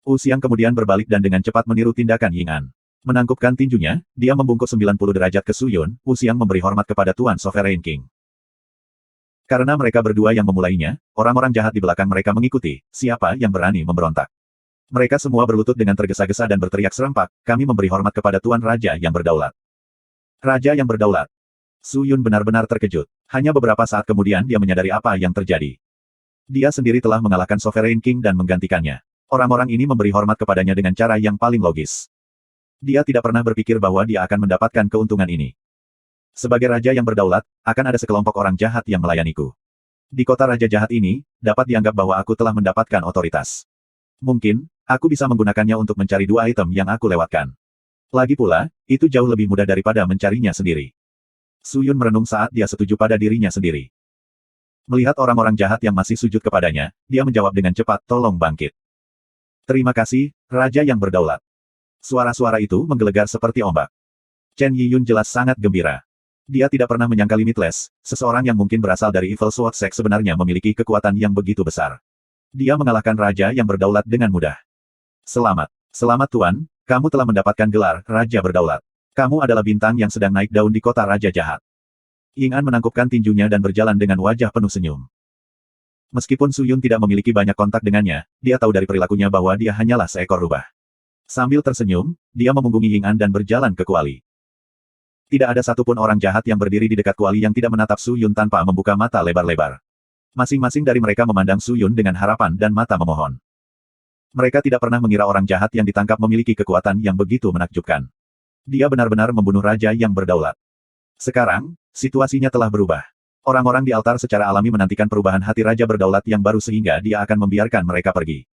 Wu Xiang kemudian berbalik dan dengan cepat meniru tindakan Ying An. Menangkupkan tinjunya, dia membungkuk 90 derajat ke Su Yun, Wu Xiang memberi hormat kepada Tuan Sovereign King. Karena mereka berdua yang memulainya, orang-orang jahat di belakang mereka mengikuti, siapa yang berani memberontak. Mereka semua berlutut dengan tergesa-gesa dan berteriak serempak, kami memberi hormat kepada Tuan Raja yang berdaulat. Raja yang berdaulat. Su Yun benar-benar terkejut. Hanya beberapa saat kemudian dia menyadari apa yang terjadi. Dia sendiri telah mengalahkan Sovereign King dan menggantikannya. Orang-orang ini memberi hormat kepadanya dengan cara yang paling logis. Dia tidak pernah berpikir bahwa dia akan mendapatkan keuntungan ini. Sebagai raja yang berdaulat, akan ada sekelompok orang jahat yang melayaniku. Di kota raja jahat ini, dapat dianggap bahwa aku telah mendapatkan otoritas. Mungkin, aku bisa menggunakannya untuk mencari 2 item yang aku lewatkan. Lagi pula, itu jauh lebih mudah daripada mencarinya sendiri. Su Yun merenung saat dia setuju pada dirinya sendiri. Melihat orang-orang jahat yang masih sujud kepadanya, dia menjawab dengan cepat, tolong bangkit. Terima kasih, Raja yang berdaulat. Suara-suara itu menggelegar seperti ombak. Chen Yiyun jelas sangat gembira. Dia tidak pernah menyangka Limitless, seseorang yang mungkin berasal dari Evil Sword Sect sebenarnya memiliki kekuatan yang begitu besar. Dia mengalahkan raja yang berdaulat dengan mudah. Selamat. Selamat Tuan, kamu telah mendapatkan gelar Raja Berdaulat. Kamu adalah bintang yang sedang naik daun di kota Raja Jahat. Ying An menangkupkan tinjunya dan berjalan dengan wajah penuh senyum. Meskipun Su Yun tidak memiliki banyak kontak dengannya, dia tahu dari perilakunya bahwa dia hanyalah seekor rubah. Sambil tersenyum, dia memunggungi Ying An dan berjalan ke kuali. Tidak ada satupun orang jahat yang berdiri di dekat kuali yang tidak menatap Su Yun tanpa membuka mata lebar-lebar. Masing-masing dari mereka memandang Su Yun dengan harapan dan mata memohon. Mereka tidak pernah mengira orang jahat yang ditangkap memiliki kekuatan yang begitu menakjubkan. Dia benar-benar membunuh raja yang berdaulat. Sekarang, situasinya telah berubah. Orang-orang di altar secara alami menantikan perubahan hati raja berdaulat yang baru sehingga dia akan membiarkan mereka pergi.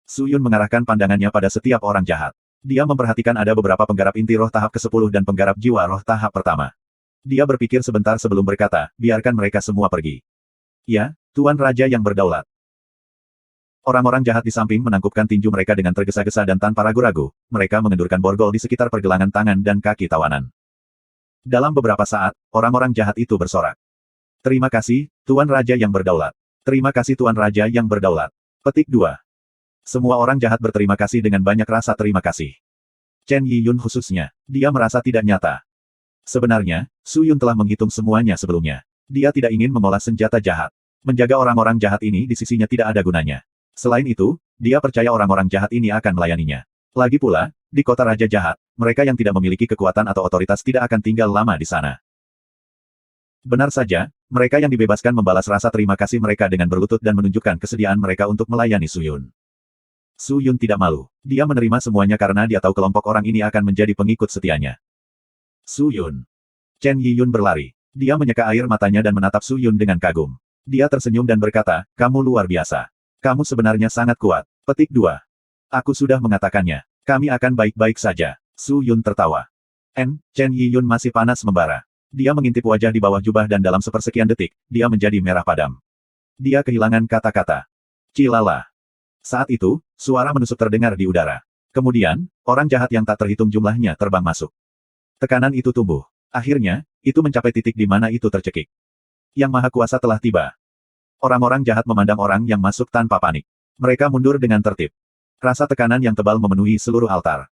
Su Yun mengarahkan pandangannya pada setiap orang jahat. Dia memperhatikan ada beberapa penggarap inti roh tahap ke-10 dan penggarap jiwa roh tahap pertama. Dia berpikir sebentar sebelum berkata, biarkan mereka semua pergi. Ya, Tuan Raja yang berdaulat. Orang-orang jahat di samping menangkupkan tinju mereka dengan tergesa-gesa dan tanpa ragu-ragu, mereka mengendurkan borgol di sekitar pergelangan tangan dan kaki tawanan. Dalam beberapa saat, orang-orang jahat itu bersorak. Terima kasih, Tuan Raja yang berdaulat. Terima kasih Tuan Raja yang berdaulat. Petik 2. Semua orang jahat berterima kasih dengan banyak rasa terima kasih. Chen Yiyun khususnya, dia merasa tidak nyata. Sebenarnya, Su Yun telah menghitung semuanya sebelumnya. Dia tidak ingin mengolah senjata jahat. Menjaga orang-orang jahat ini di sisinya tidak ada gunanya. Selain itu, dia percaya orang-orang jahat ini akan melayaninya. Lagi pula, di kota Raja Jahat, mereka yang tidak memiliki kekuatan atau otoritas tidak akan tinggal lama di sana. Benar saja, mereka yang dibebaskan membalas rasa terima kasih mereka dengan berlutut dan menunjukkan kesediaan mereka untuk melayani Su Yun. Su Yun tidak malu. Dia menerima semuanya karena dia tahu kelompok orang ini akan menjadi pengikut setianya. Su Yun. Chen Yiyun berlari. Dia menyeka air matanya dan menatap Su Yun dengan kagum. Dia tersenyum dan berkata, kamu luar biasa. Kamu sebenarnya sangat kuat. Petik 2. Aku sudah mengatakannya. Kami akan baik-baik saja. Su Yun tertawa. Chen Yiyun masih panas membara. Dia mengintip wajah di bawah jubah dan dalam sepersekian detik, dia menjadi merah padam. Dia kehilangan kata-kata. Cilala. Saat itu, suara menusuk terdengar di udara. Kemudian, orang jahat yang tak terhitung jumlahnya terbang masuk. Tekanan itu tumbuh. Akhirnya, itu mencapai titik di mana itu tercekik. Yang Maha Kuasa telah tiba. Orang-orang jahat memandang orang yang masuk tanpa panik. Mereka mundur dengan tertib. Rasa tekanan yang tebal memenuhi seluruh altar.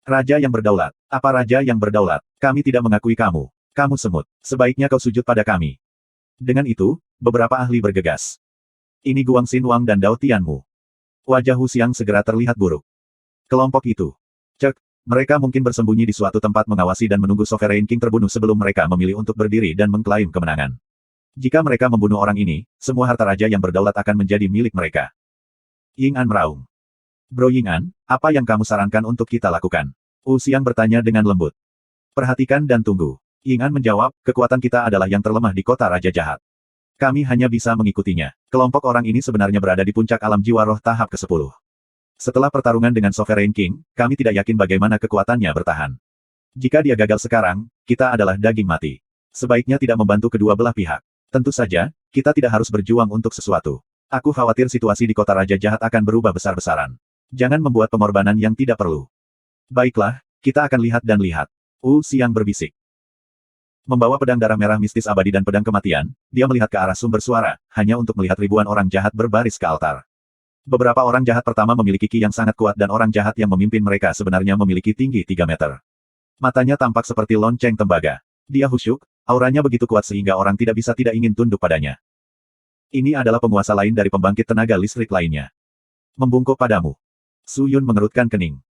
Raja yang berdaulat. Apa raja yang berdaulat? Kami tidak mengakui kamu. Kamu semut. Sebaiknya kau sujud pada kami. Dengan itu, beberapa ahli bergegas. Ini Guang Xin Wang dan Dao Tianmu. Wajah Wu Xiang segera terlihat buruk. Kelompok itu. Cek, mereka mungkin bersembunyi di suatu tempat mengawasi dan menunggu Sovereign King terbunuh sebelum mereka memilih untuk berdiri dan mengklaim kemenangan. Jika mereka membunuh orang ini, semua harta raja yang berdaulat akan menjadi milik mereka. Ying An meraung. Bro Ying An, apa yang kamu sarankan untuk kita lakukan? Wu Xiang bertanya dengan lembut. Perhatikan dan tunggu. Ying An menjawab, kekuatan kita adalah yang terlemah di kota Raja Jahat. Kami hanya bisa mengikutinya. Kelompok orang ini sebenarnya berada di puncak alam jiwa roh tahap ke-10. Setelah pertarungan dengan Sovereign King, kami tidak yakin bagaimana kekuatannya bertahan. Jika dia gagal sekarang, kita adalah daging mati. Sebaiknya tidak membantu kedua belah pihak. Tentu saja, kita tidak harus berjuang untuk sesuatu. Aku khawatir situasi di kota Raja Jahat akan berubah besar-besaran. Jangan membuat pengorbanan yang tidak perlu. Baiklah, kita akan lihat dan lihat. Wu Xiang berbisik. Membawa pedang darah merah mistis abadi dan pedang kematian, dia melihat ke arah sumber suara, hanya untuk melihat ribuan orang jahat berbaris ke altar. Beberapa orang jahat pertama memiliki ki yang sangat kuat dan orang jahat yang memimpin mereka sebenarnya memiliki tinggi 3 meter. Matanya tampak seperti lonceng tembaga. Dia khusyuk, auranya begitu kuat sehingga orang tidak bisa tidak ingin tunduk padanya. Ini adalah penguasa lain dari pembangkit tenaga listrik lainnya. Membungkuk padamu. Su Yun mengerutkan kening.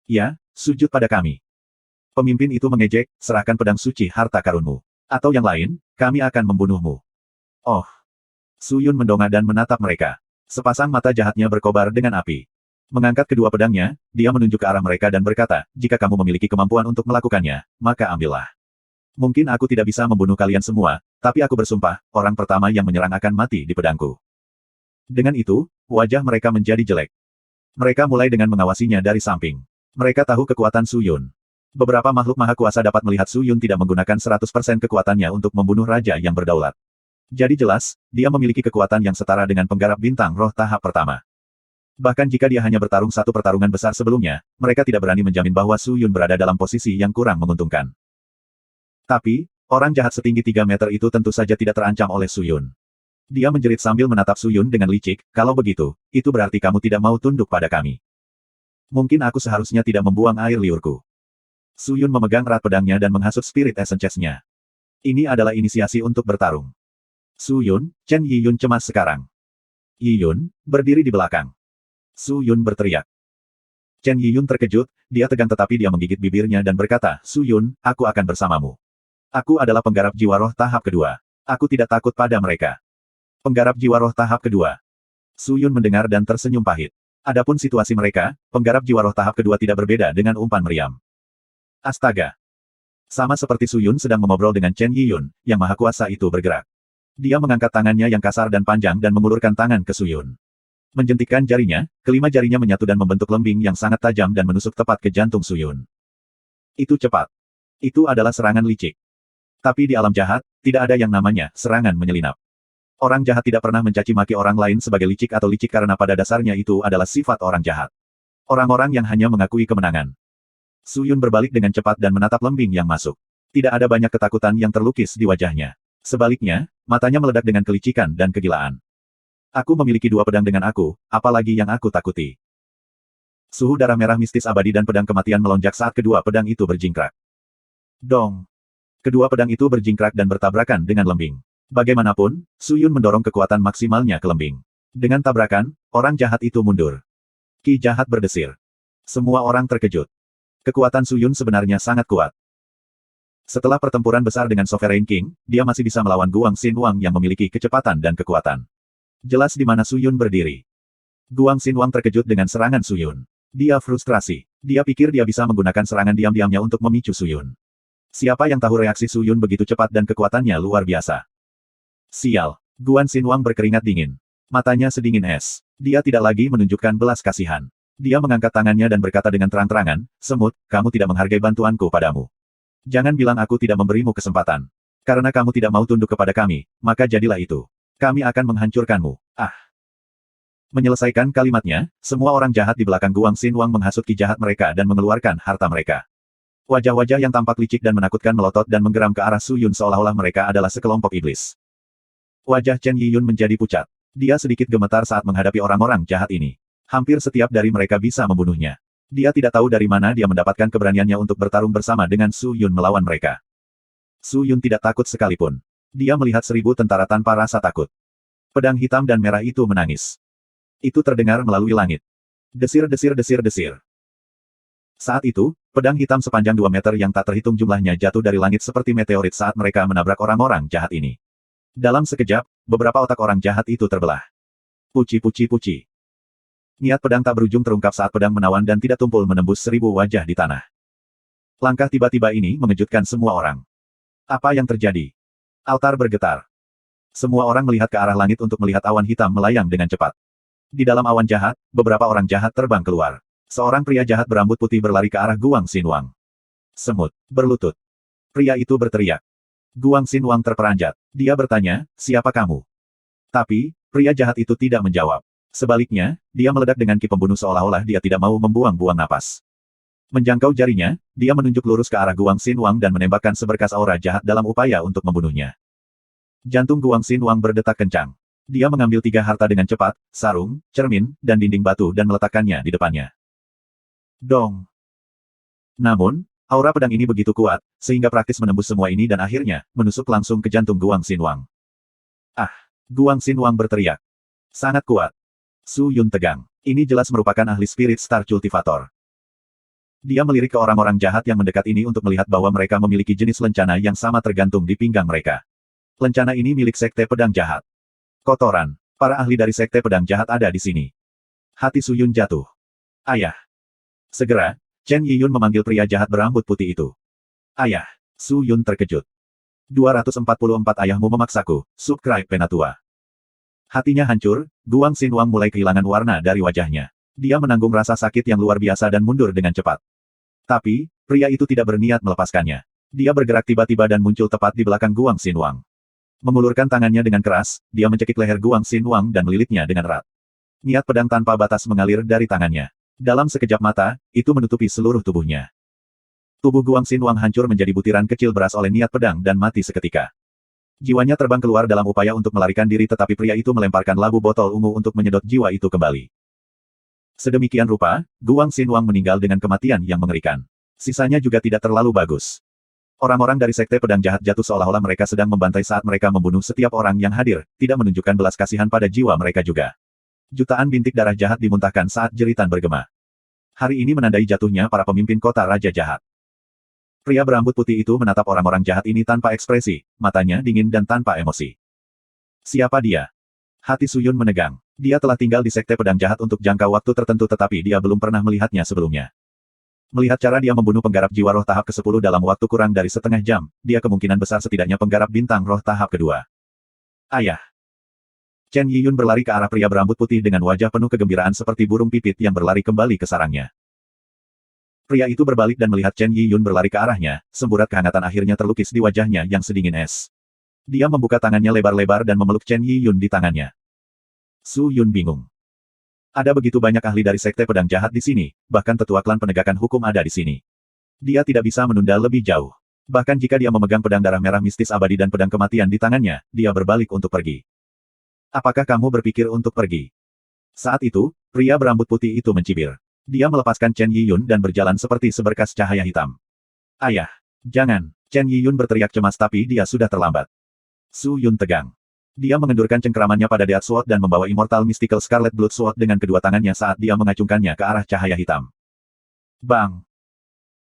Ya, sujud pada kami. Pemimpin itu mengejek, serahkan pedang suci harta karunmu. Atau yang lain, kami akan membunuhmu. Oh. Su Yun mendongak dan menatap mereka. Sepasang mata jahatnya berkobar dengan api. Mengangkat kedua pedangnya, dia menunjuk ke arah mereka dan berkata, jika kamu memiliki kemampuan untuk melakukannya, maka ambillah. Mungkin aku tidak bisa membunuh kalian semua, tapi aku bersumpah, orang pertama yang menyerang akan mati di pedangku. Dengan itu, wajah mereka menjadi jelek. Mereka mulai dengan mengawasinya dari samping. Mereka tahu kekuatan Su Yun. Beberapa makhluk maha kuasa dapat melihat Su Yun tidak menggunakan 100% kekuatannya untuk membunuh raja yang berdaulat. Jadi jelas, dia memiliki kekuatan yang setara dengan penggarap bintang roh tahap pertama. Bahkan jika dia hanya bertarung satu pertarungan besar sebelumnya, mereka tidak berani menjamin bahwa Su Yun berada dalam posisi yang kurang menguntungkan. Tapi, orang jahat setinggi 3 meter itu tentu saja tidak terancam oleh Su Yun. Dia menjerit sambil menatap Su Yun dengan licik, kalau begitu, itu berarti kamu tidak mau tunduk pada kami. Mungkin aku seharusnya tidak membuang air liurku. Su Yun memegang erat pedangnya dan menghasut spirit essence-nya. Ini adalah inisiasi untuk bertarung. Su Yun, Chen Yiyun cemas sekarang. Yiyun, berdiri di belakang. Su Yun berteriak. Chen Yiyun terkejut, dia tegang tetapi dia menggigit bibirnya dan berkata, Su Yun, aku akan bersamamu. Aku adalah penggarap jiwa roh tahap kedua. Aku tidak takut pada mereka. Penggarap jiwa roh tahap kedua. Su Yun mendengar dan tersenyum pahit. Adapun situasi mereka, penggarap jiwa roh tahap kedua tidak berbeda dengan umpan meriam. Astaga. Sama seperti Su Yun sedang mengobrol dengan Chen Yiyun, yang maha kuasa itu bergerak. Dia mengangkat tangannya yang kasar dan panjang dan mengulurkan tangan ke Su Yun. Menjentikkan jarinya, kelima jarinya menyatu dan membentuk lembing yang sangat tajam dan menusuk tepat ke jantung Su Yun. Itu cepat. Itu adalah serangan licik. Tapi di alam jahat, tidak ada yang namanya serangan menyelinap. Orang jahat tidak pernah mencaci maki orang lain sebagai licik atau licik karena pada dasarnya itu adalah sifat orang jahat. Orang-orang yang hanya mengakui kemenangan. Su Yun berbalik dengan cepat dan menatap lembing yang masuk. Tidak ada banyak ketakutan yang terlukis di wajahnya. Sebaliknya, matanya meledak dengan kelicikan dan kegilaan. Aku memiliki 2 pedang dengan aku, apalagi yang aku takuti. Suhu darah merah mistis abadi dan pedang kematian melonjak saat kedua pedang itu berjingkrak. Dong! Kedua pedang itu berjingkrak dan bertabrakan dengan lembing. Bagaimanapun, Su Yun mendorong kekuatan maksimalnya ke lembing. Dengan tabrakan, orang jahat itu mundur. Ki jahat berdesir. Semua orang terkejut. Kekuatan Su Yun sebenarnya sangat kuat. Setelah pertempuran besar dengan Sovereign King, dia masih bisa melawan Guang Xinwang yang memiliki kecepatan dan kekuatan. Jelas di mana Su Yun berdiri. Guang Xinwang terkejut dengan serangan Su Yun. Dia frustrasi. Dia pikir dia bisa menggunakan serangan diam-diamnya untuk memicu Su Yun. Siapa yang tahu reaksi Su Yun begitu cepat dan kekuatannya luar biasa. Sial. Guan Xinwang berkeringat dingin. Matanya sedingin es. Dia tidak lagi menunjukkan belas kasihan. Dia mengangkat tangannya dan berkata dengan terang-terangan, Semut, kamu tidak menghargai bantuanku padamu. Jangan bilang aku tidak memberimu kesempatan. Karena kamu tidak mau tunduk kepada kami, maka jadilah itu. Kami akan menghancurkanmu. Ah. Menyelesaikan kalimatnya, semua orang jahat di belakang Guang Xinwang menghasut ki jahat mereka dan mengeluarkan harta mereka. Wajah-wajah yang tampak licik dan menakutkan melotot dan menggeram ke arah Su Yun seolah-olah mereka adalah sekelompok iblis. Wajah Chen Yiyun menjadi pucat. Dia sedikit gemetar saat menghadapi orang-orang jahat ini. Hampir setiap dari mereka bisa membunuhnya. Dia tidak tahu dari mana dia mendapatkan keberaniannya untuk bertarung bersama dengan Su Yun melawan mereka. Su Yun tidak takut sekalipun. Dia melihat 1000 tentara tanpa rasa takut. Pedang hitam dan merah itu menangis. Itu terdengar melalui langit. Desir desir desir desir. Saat itu, pedang hitam sepanjang 2 meter yang tak terhitung jumlahnya jatuh dari langit seperti meteorit saat mereka menabrak orang-orang jahat ini. Dalam sekejap, beberapa otak orang jahat itu terbelah. Puci puci puci. Niat pedang tak berujung terungkap saat pedang menawan dan tidak tumpul menembus 1000 wajah di tanah. Langkah tiba-tiba ini mengejutkan semua orang. Apa yang terjadi? Altar bergetar. Semua orang melihat ke arah langit untuk melihat awan hitam melayang dengan cepat. Di dalam awan jahat, beberapa orang jahat terbang keluar. Seorang pria jahat berambut putih berlari ke arah Guang Xinwang. Semut, berlutut. Pria itu berteriak. Guang Xinwang terperanjat. Dia bertanya, siapa kamu? Tapi, pria jahat itu tidak menjawab. Sebaliknya, dia meledak dengan ki pembunuh seolah-olah dia tidak mau membuang-buang napas. Menjangkau jarinya, dia menunjuk lurus ke arah Guang Xinwang dan menembakkan seberkas aura jahat dalam upaya untuk membunuhnya. Jantung Guang Xinwang berdetak kencang. Dia mengambil 3 harta dengan cepat, sarung, cermin, dan dinding batu dan meletakkannya di depannya. Dong. Namun, aura pedang ini begitu kuat, sehingga praktis menembus semua ini dan akhirnya, menusuk langsung ke jantung Guang Xinwang. Ah! Guang Xinwang berteriak. Sangat kuat. Su Yun tegang. Ini jelas merupakan ahli Spirit Star Cultivator. Dia melirik ke orang-orang jahat yang mendekat ini untuk melihat bahwa mereka memiliki jenis lencana yang sama tergantung di pinggang mereka. Lencana ini milik Sekte Pedang Jahat. Kotoran. Para ahli dari Sekte Pedang Jahat ada di sini. Hati Su Yun jatuh. Ayah. Segera, Chen Yiyun memanggil pria jahat berambut putih itu. Ayah. Su Yun terkejut. 244 ayahmu memaksaku, subscribe Penatua. Hatinya hancur, Guang Xinwang mulai kehilangan warna dari wajahnya. Dia menanggung rasa sakit yang luar biasa dan mundur dengan cepat. Tapi, pria itu tidak berniat melepaskannya. Dia bergerak tiba-tiba dan muncul tepat di belakang Guang Xinwang. Mengulurkan tangannya dengan keras, dia mencekik leher Guang Xinwang dan melilitnya dengan erat. Niat pedang tanpa batas mengalir dari tangannya. Dalam sekejap mata, itu menutupi seluruh tubuhnya. Tubuh Guang Xinwang hancur menjadi butiran kecil beras oleh niat pedang dan mati seketika. Jiwanya terbang keluar dalam upaya untuk melarikan diri tetapi pria itu melemparkan labu botol ungu untuk menyedot jiwa itu kembali. Sedemikian rupa, Guang Xinwang meninggal dengan kematian yang mengerikan. Sisanya juga tidak terlalu bagus. Orang-orang dari Sekte Pedang Jahat jatuh seolah-olah mereka sedang membantai saat mereka membunuh setiap orang yang hadir, tidak menunjukkan belas kasihan pada jiwa mereka juga. Jutaan bintik darah jahat dimuntahkan saat jeritan bergema. Hari ini menandai jatuhnya para pemimpin kota Raja Jahat. Pria berambut putih itu menatap orang-orang jahat ini tanpa ekspresi, matanya dingin dan tanpa emosi. Siapa dia? Hati Su Yun menegang. Dia telah tinggal di Sekte Pedang Jahat untuk jangka waktu tertentu tetapi dia belum pernah melihatnya sebelumnya. Melihat cara dia membunuh penggarap jiwa roh tahap ke-10 dalam waktu kurang dari setengah jam, dia kemungkinan besar setidaknya penggarap bintang roh tahap kedua. Ayah! Chen Yiyun berlari ke arah pria berambut putih dengan wajah penuh kegembiraan seperti burung pipit yang berlari kembali ke sarangnya. Pria itu berbalik dan melihat Chen Yiyun berlari ke arahnya, semburat kehangatan akhirnya terlukis di wajahnya yang sedingin es. Dia membuka tangannya lebar-lebar dan memeluk Chen Yiyun di tangannya. Su Yun bingung. Ada begitu banyak ahli dari Sekte Pedang Jahat di sini, bahkan tetua klan penegakan hukum ada di sini. Dia tidak bisa menunda lebih jauh. Bahkan jika dia memegang pedang darah merah mistis abadi dan pedang kematian di tangannya, dia berbalik untuk pergi. Apakah kamu berpikir untuk pergi? Saat itu, pria berambut putih itu mencibir. Dia melepaskan Chen Yiyun dan berjalan seperti seberkas cahaya hitam. Ayah! Jangan! Chen Yiyun berteriak cemas tapi dia sudah terlambat. Su Yun tegang. Dia mengendurkan cengkramannya pada Death Sword dan membawa Immortal Mystical Scarlet Blood Sword dengan kedua tangannya saat dia mengacungkannya ke arah cahaya hitam. Bang!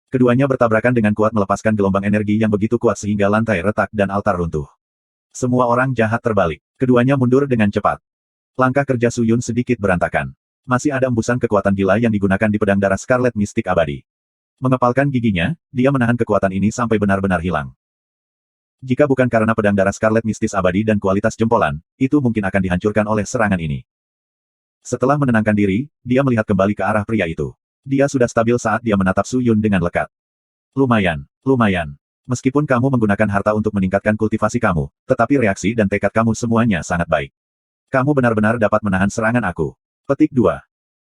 Keduanya bertabrakan dengan kuat melepaskan gelombang energi yang begitu kuat sehingga lantai retak dan altar runtuh. Semua orang jahat terbalik. Keduanya mundur dengan cepat. Langkah kerja Su Yun sedikit berantakan. Masih ada embusan kekuatan gila yang digunakan di pedang darah Scarlet Mystic abadi. Mengepalkan giginya, dia menahan kekuatan ini sampai benar-benar hilang. Jika bukan karena pedang darah Scarlet Mistis abadi dan kualitas jempolan, itu mungkin akan dihancurkan oleh serangan ini. Setelah menenangkan diri, dia melihat kembali ke arah pria itu. Dia sudah stabil saat dia menatap Su Yun dengan lekat. Lumayan, lumayan. Meskipun kamu menggunakan harta untuk meningkatkan kultivasi kamu, tetapi reaksi dan tekad kamu semuanya sangat baik. Kamu benar-benar dapat menahan serangan aku. Petik 2.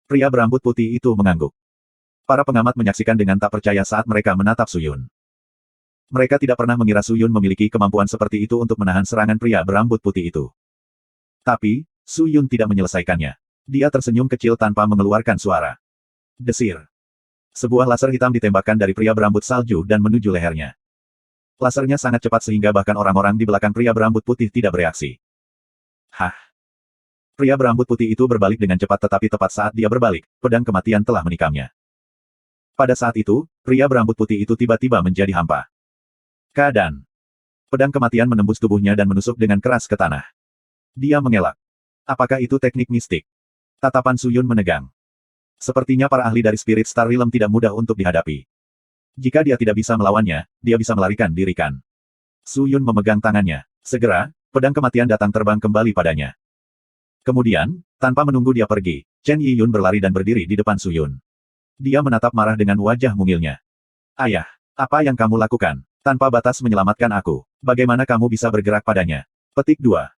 Pria berambut putih itu mengangguk. Para pengamat menyaksikan dengan tak percaya saat mereka menatap Su Yun. Mereka tidak pernah mengira Su Yun memiliki kemampuan seperti itu untuk menahan serangan pria berambut putih itu. Tapi, Su Yun tidak menyelesaikannya. Dia tersenyum kecil tanpa mengeluarkan suara. Desir. Sebuah laser hitam ditembakkan dari pria berambut salju dan menuju lehernya. Lasernya sangat cepat sehingga bahkan orang-orang di belakang pria berambut putih tidak bereaksi. Hah! Pria berambut putih itu berbalik dengan cepat tetapi tepat saat dia berbalik, pedang kematian telah menikamnya. Pada saat itu, pria berambut putih itu tiba-tiba menjadi hampa. Keadaan. Pedang kematian menembus tubuhnya dan menusuk dengan keras ke tanah. Dia mengelak. Apakah itu teknik mistik? Tatapan Su Yun menegang. Sepertinya para ahli dari Spirit Star Realm tidak mudah untuk dihadapi. Jika dia tidak bisa melawannya, dia bisa melarikan diri kan. Su Yun memegang tangannya. Segera, pedang kematian datang terbang kembali padanya. Kemudian, tanpa menunggu dia pergi, Chen Yiyun berlari dan berdiri di depan Su Yun. Dia menatap marah dengan wajah mungilnya. Ayah, apa yang kamu lakukan? Tanpa batas menyelamatkan aku. Bagaimana kamu bisa bergerak padanya? Petik 2.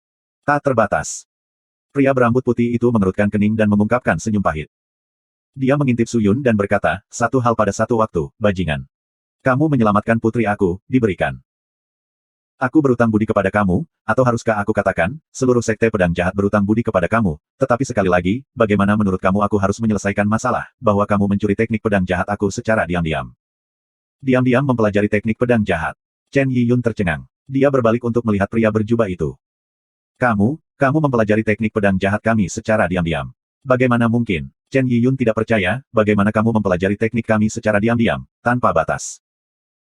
Tak terbatas. Pria berambut putih itu mengerutkan kening dan mengungkapkan senyum pahit. Dia mengintip Su Yun dan berkata, satu hal pada satu waktu, bajingan. Kamu menyelamatkan putri aku, diberikan. Aku berutang budi kepada kamu, atau haruskah aku katakan, seluruh sekte pedang jahat berutang budi kepada kamu, tetapi sekali lagi, bagaimana menurut kamu aku harus menyelesaikan masalah, bahwa kamu mencuri teknik pedang jahat aku secara diam-diam? Diam-diam mempelajari teknik pedang jahat. Chen Yiyun tercengang. Dia berbalik untuk melihat pria berjubah itu. Kamu mempelajari teknik pedang jahat kami secara diam-diam. Bagaimana mungkin? Chen Yiyun tidak percaya, bagaimana kamu mempelajari teknik kami secara diam-diam, tanpa batas.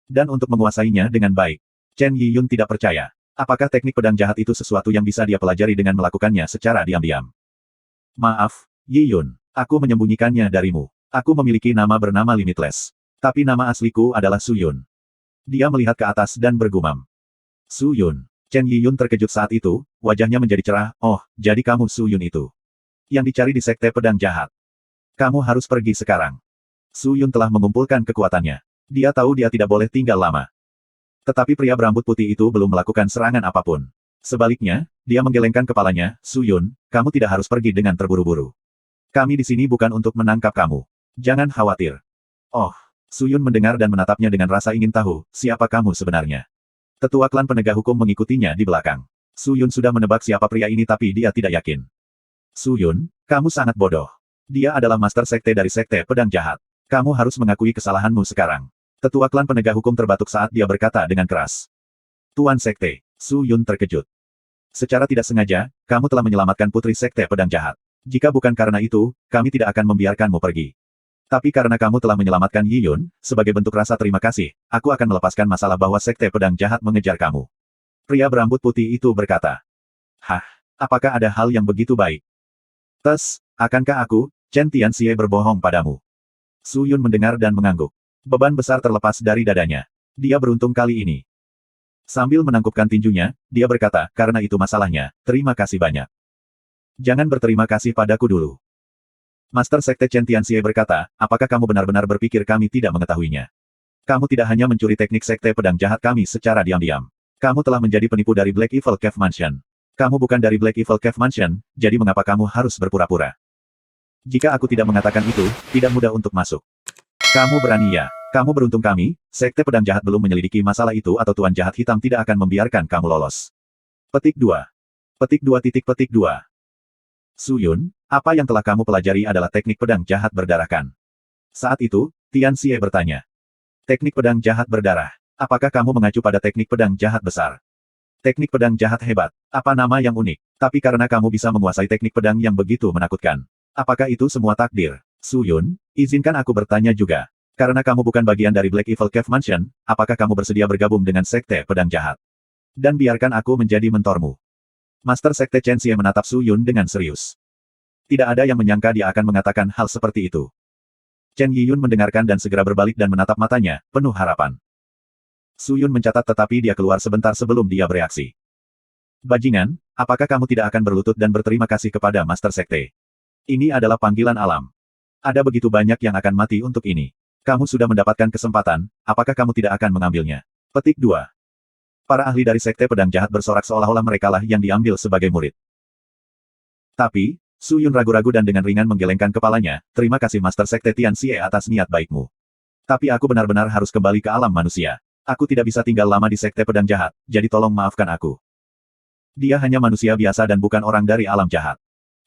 Dan untuk menguasainya dengan baik. Chen Yiyun tidak percaya. Apakah teknik pedang jahat itu sesuatu yang bisa dia pelajari dengan melakukannya secara diam-diam? Maaf, Yiyun. Aku menyembunyikannya darimu. Aku memiliki nama bernama Limitless. Tapi nama asliku adalah Su Yun. Dia melihat ke atas dan bergumam. Su Yun. Chen Yiyun terkejut saat itu, wajahnya menjadi cerah. Oh, jadi kamu Su Yun itu. Yang dicari di sekte pedang jahat. Kamu harus pergi sekarang. Su Yun telah mengumpulkan kekuatannya. Dia tahu dia tidak boleh tinggal lama. Tetapi pria berambut putih itu belum melakukan serangan apapun. Sebaliknya, dia menggelengkan kepalanya, Su Yun, kamu tidak harus pergi dengan terburu-buru. Kami di sini bukan untuk menangkap kamu. Jangan khawatir. Oh, Su Yun mendengar dan menatapnya dengan rasa ingin tahu, siapa kamu sebenarnya? Tetua klan penegak hukum mengikutinya di belakang. Su Yun sudah menebak siapa pria ini tapi dia tidak yakin. Su Yun, kamu sangat bodoh. Dia adalah master sekte dari sekte pedang jahat. Kamu harus mengakui kesalahanmu sekarang. Tetua klan penegak hukum terbatuk saat dia berkata dengan keras. Tuan sekte, Su Yun terkejut. Secara tidak sengaja, kamu telah menyelamatkan putri sekte pedang jahat. Jika bukan karena itu, kami tidak akan membiarkanmu pergi. Tapi karena kamu telah menyelamatkan Yi Yun, sebagai bentuk rasa terima kasih, aku akan melepaskan masalah bahwa sekte pedang jahat mengejar kamu. Pria berambut putih itu berkata. Hah, apakah ada hal yang begitu baik? Akankah aku, Chen Tianxie berbohong padamu? Su Yun mendengar dan mengangguk. Beban besar terlepas dari dadanya. Dia beruntung kali ini. Sambil menangkupkan tinjunya, dia berkata, karena itu masalahnya, terima kasih banyak. Jangan berterima kasih padaku dulu. Master Sekte Chen Tianxie berkata, apakah kamu benar-benar berpikir kami tidak mengetahuinya? Kamu tidak hanya mencuri teknik sekte pedang jahat kami secara diam-diam. Kamu telah menjadi penipu dari Black Evil Cave Mansion. Kamu bukan dari Black Evil Cave Mansion, jadi mengapa kamu harus berpura-pura? Jika aku tidak mengatakan itu, tidak mudah untuk masuk. Kamu berani ya? Kamu beruntung kami, sekte pedang jahat belum menyelidiki masalah itu atau Tuan Jahat Hitam tidak akan membiarkan kamu lolos. Petik 2. Petik 2. Su Yun, apa yang telah kamu pelajari adalah teknik pedang jahat berdarahkan. Saat itu, Tianxie bertanya. Teknik pedang jahat berdarah. Apakah kamu mengacu pada teknik pedang jahat besar? Teknik pedang jahat hebat. Apa nama yang unik? Tapi karena kamu bisa menguasai teknik pedang yang begitu menakutkan. Apakah itu semua takdir? Su Yun, izinkan aku bertanya juga. Karena kamu bukan bagian dari Black Evil Cave Mansion, apakah kamu bersedia bergabung dengan sekte pedang jahat? Dan biarkan aku menjadi mentormu. Master Sekte Chen Xie menatap Su Yun dengan serius. Tidak ada yang menyangka dia akan mengatakan hal seperti itu. Chen Yiyun mendengarkan dan segera berbalik dan menatap matanya, penuh harapan. Su Yun mencatat tetapi dia keluar sebentar sebelum dia bereaksi. Bajingan, apakah kamu tidak akan berlutut dan berterima kasih kepada Master Sekte? Ini adalah panggilan alam. Ada begitu banyak yang akan mati untuk ini. Kamu sudah mendapatkan kesempatan, apakah kamu tidak akan mengambilnya? Petik 2. Para ahli dari sekte pedang jahat bersorak seolah-olah merekalah yang diambil sebagai murid. Tapi, Su Yun ragu-ragu dan dengan ringan menggelengkan kepalanya, terima kasih Master Sekte Tianxie atas niat baikmu. Tapi aku benar-benar harus kembali ke alam manusia. Aku tidak bisa tinggal lama di sekte pedang jahat, jadi tolong maafkan aku. Dia hanya manusia biasa dan bukan orang dari alam jahat.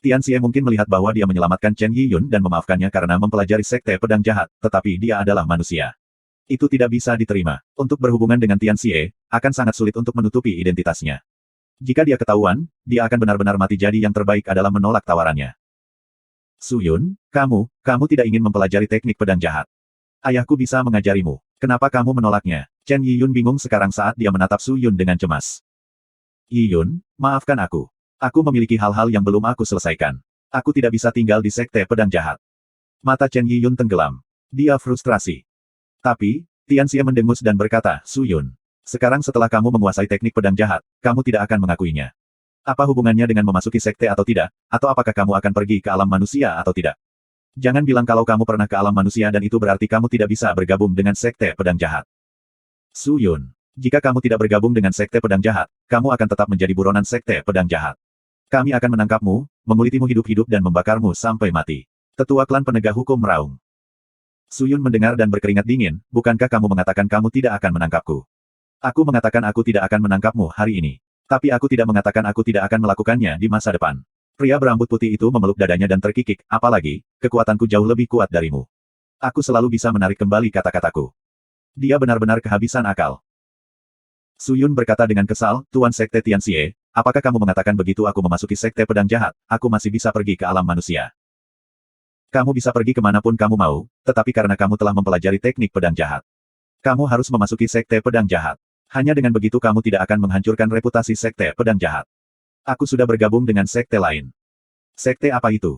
Tianxie mungkin melihat bahwa dia menyelamatkan Chen Yiyun dan memaafkannya karena mempelajari sekte pedang jahat, tetapi dia adalah manusia. Itu tidak bisa diterima. Untuk berhubungan dengan Tianxie, akan sangat sulit untuk menutupi identitasnya. Jika dia ketahuan, dia akan benar-benar mati jadi yang terbaik adalah menolak tawarannya. Su Yun, kamu tidak ingin mempelajari teknik pedang jahat. Ayahku bisa mengajarimu. Kenapa kamu menolaknya? Chen Yiyun bingung sekarang saat dia menatap Su Yun dengan cemas. Yiyun, maafkan aku. Aku memiliki hal-hal yang belum aku selesaikan. Aku tidak bisa tinggal di sekte pedang jahat. Mata Chen Yiyun tenggelam. Dia frustrasi. Tapi, Tianxie mendengus dan berkata, Su Yun. Sekarang setelah kamu menguasai teknik pedang jahat, kamu tidak akan mengakuinya. Apa hubungannya dengan memasuki sekte atau tidak, atau apakah kamu akan pergi ke alam manusia atau tidak? Jangan bilang kalau kamu pernah ke alam manusia dan itu berarti kamu tidak bisa bergabung dengan sekte pedang jahat. Su Yun. Jika kamu tidak bergabung dengan sekte pedang jahat, kamu akan tetap menjadi buronan sekte pedang jahat. Kami akan menangkapmu, mengulitimu hidup-hidup dan membakarmu sampai mati. Tetua klan penegak hukum meraung. Su Yun mendengar dan berkeringat dingin, bukankah kamu mengatakan kamu tidak akan menangkapku? Aku mengatakan aku tidak akan menangkapmu hari ini. Tapi aku tidak mengatakan aku tidak akan melakukannya di masa depan. Pria berambut putih itu memeluk dadanya dan terkikik, apalagi, kekuatanku jauh lebih kuat darimu. Aku selalu bisa menarik kembali kata-kataku. Dia benar-benar kehabisan akal. Su Yun berkata dengan kesal, Tuan Sekte Tianxie, apakah kamu mengatakan begitu aku memasuki Sekte Pedang Jahat, aku masih bisa pergi ke alam manusia? Kamu bisa pergi kemanapun kamu mau, tetapi karena kamu telah mempelajari teknik pedang jahat. Kamu harus memasuki Sekte Pedang Jahat. Hanya dengan begitu kamu tidak akan menghancurkan reputasi Sekte Pedang Jahat. Aku sudah bergabung dengan sekte lain. Sekte apa itu?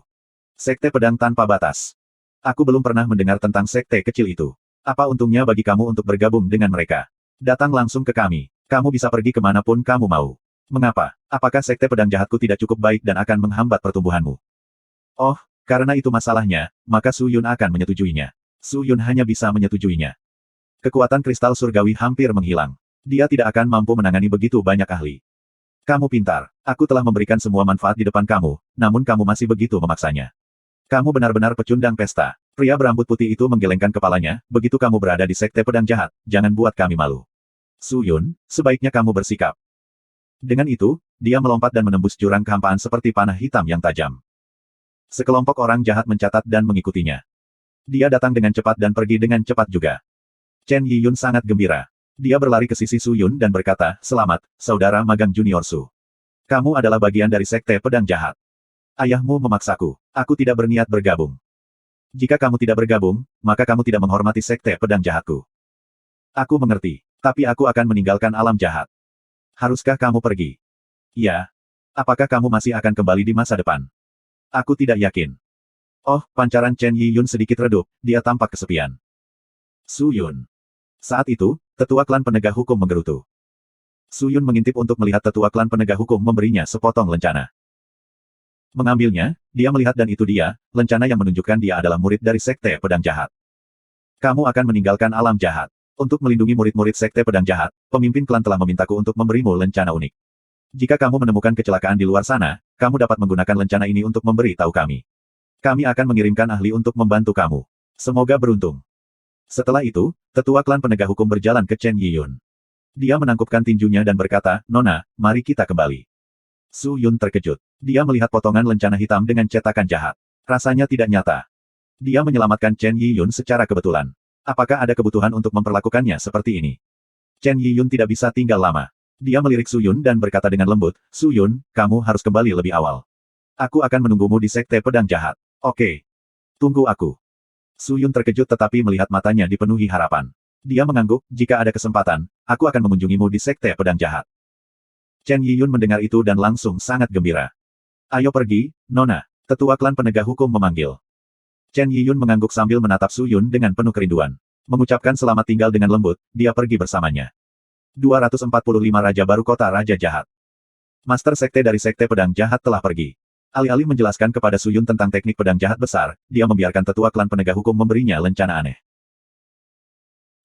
Sekte Pedang Tanpa Batas. Aku belum pernah mendengar tentang sekte kecil itu. Apa untungnya bagi kamu untuk bergabung dengan mereka? Datang langsung ke kami. Kamu bisa pergi kemanapun kamu mau. Mengapa? Apakah Sekte Pedang Jahatku tidak cukup baik dan akan menghambat pertumbuhanmu? Oh, karena itu masalahnya, maka Su Yun akan menyetujuinya. Su Yun hanya bisa menyetujuinya. Kekuatan kristal surgawi hampir menghilang. Dia tidak akan mampu menangani begitu banyak ahli. Kamu pintar. Aku telah memberikan semua manfaat di depan kamu, namun kamu masih begitu memaksanya. Kamu benar-benar pecundang pesta. Pria berambut putih itu menggelengkan kepalanya, begitu kamu berada di Sekte Pedang Jahat, jangan buat kami malu. Su Yun, sebaiknya kamu bersikap. Dengan itu, dia melompat dan menembus jurang kehampaan seperti panah hitam yang tajam. Sekelompok orang jahat mencatat dan mengikutinya. Dia datang dengan cepat dan pergi dengan cepat juga. Chen Yiyun sangat gembira. Dia berlari ke sisi Su Yun dan berkata, selamat, saudara magang junior Su. Kamu adalah bagian dari Sekte Pedang Jahat. Ayahmu memaksaku. Aku tidak berniat bergabung. Jika kamu tidak bergabung, maka kamu tidak menghormati Sekte Pedang Jahatku. Aku mengerti, tapi aku akan meninggalkan alam jahat. Haruskah kamu pergi? Ya. Apakah kamu masih akan kembali di masa depan? Aku tidak yakin. Oh, pancaran Chen Yiyun sedikit redup, dia tampak kesepian. Su Yun. Saat itu, tetua klan penegak hukum menggerutu. Su Yun mengintip untuk melihat tetua klan penegak hukum memberinya sepotong lencana. Mengambilnya, dia melihat dan itu dia, lencana yang menunjukkan dia adalah murid dari Sekte Pedang Jahat. Kamu akan meninggalkan alam jahat. Untuk melindungi murid-murid Sekte Pedang Jahat, pemimpin klan telah memintaku untuk memberimu lencana unik. Jika kamu menemukan kecelakaan di luar sana, kamu dapat menggunakan lencana ini untuk memberi tahu kami. Kami akan mengirimkan ahli untuk membantu kamu. Semoga beruntung. Setelah itu, tetua klan penegak hukum berjalan ke Chen Yiyun. Dia menangkupkan tinjunya dan berkata, Nona, mari kita kembali. Su Yun terkejut. Dia melihat potongan lencana hitam dengan cetakan jahat. Rasanya tidak nyata. Dia menyelamatkan Chen Yiyun secara kebetulan. Apakah ada kebutuhan untuk memperlakukannya seperti ini? Chen Yiyun tidak bisa tinggal lama. Dia melirik Su Yun dan berkata dengan lembut, Su Yun, kamu harus kembali lebih awal. Aku akan menunggumu di Sekte Pedang Jahat. Oke. Tunggu aku. Su Yun terkejut tetapi melihat matanya dipenuhi harapan. Dia mengangguk, jika ada kesempatan, aku akan mengunjungimu di Sekte Pedang Jahat. Chen Yiyun mendengar itu dan langsung sangat gembira. Ayo pergi, Nona. Tetua klan penegak hukum memanggil. Chen Yiyun mengangguk sambil menatap Su Yun dengan penuh kerinduan. Mengucapkan selamat tinggal dengan lembut, dia pergi bersamanya. 245 Raja Baru Kota Raja Jahat. Master Sekte dari Sekte Pedang Jahat telah pergi. Alih-alih menjelaskan kepada Su Yun tentang teknik pedang jahat besar, dia membiarkan tetua klan penegak hukum memberinya lencana aneh.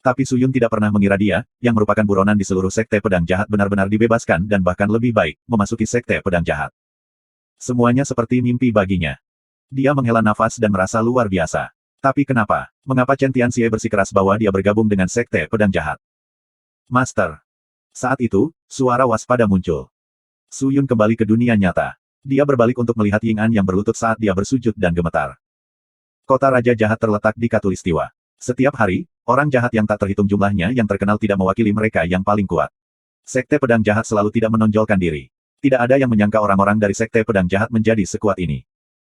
Tapi Su Yun tidak pernah mengira dia, yang merupakan buronan di seluruh Sekte Pedang Jahat benar-benar dibebaskan dan bahkan lebih baik, memasuki Sekte Pedang Jahat. Semuanya seperti mimpi baginya. Dia menghela nafas dan merasa luar biasa. Tapi kenapa? Mengapa Chen Tianxie bersikeras bahwa dia bergabung dengan Sekte Pedang Jahat? Master. Saat itu, suara waspada muncul. Su Yun kembali ke dunia nyata. Dia berbalik untuk melihat Ying An yang berlutut saat dia bersujud dan gemetar. Kota Raja Jahat terletak di Katulistiwa. Setiap hari, orang jahat yang tak terhitung jumlahnya yang terkenal tidak mewakili mereka yang paling kuat. Sekte Pedang Jahat selalu tidak menonjolkan diri. Tidak ada yang menyangka orang-orang dari Sekte Pedang Jahat menjadi sekuat ini.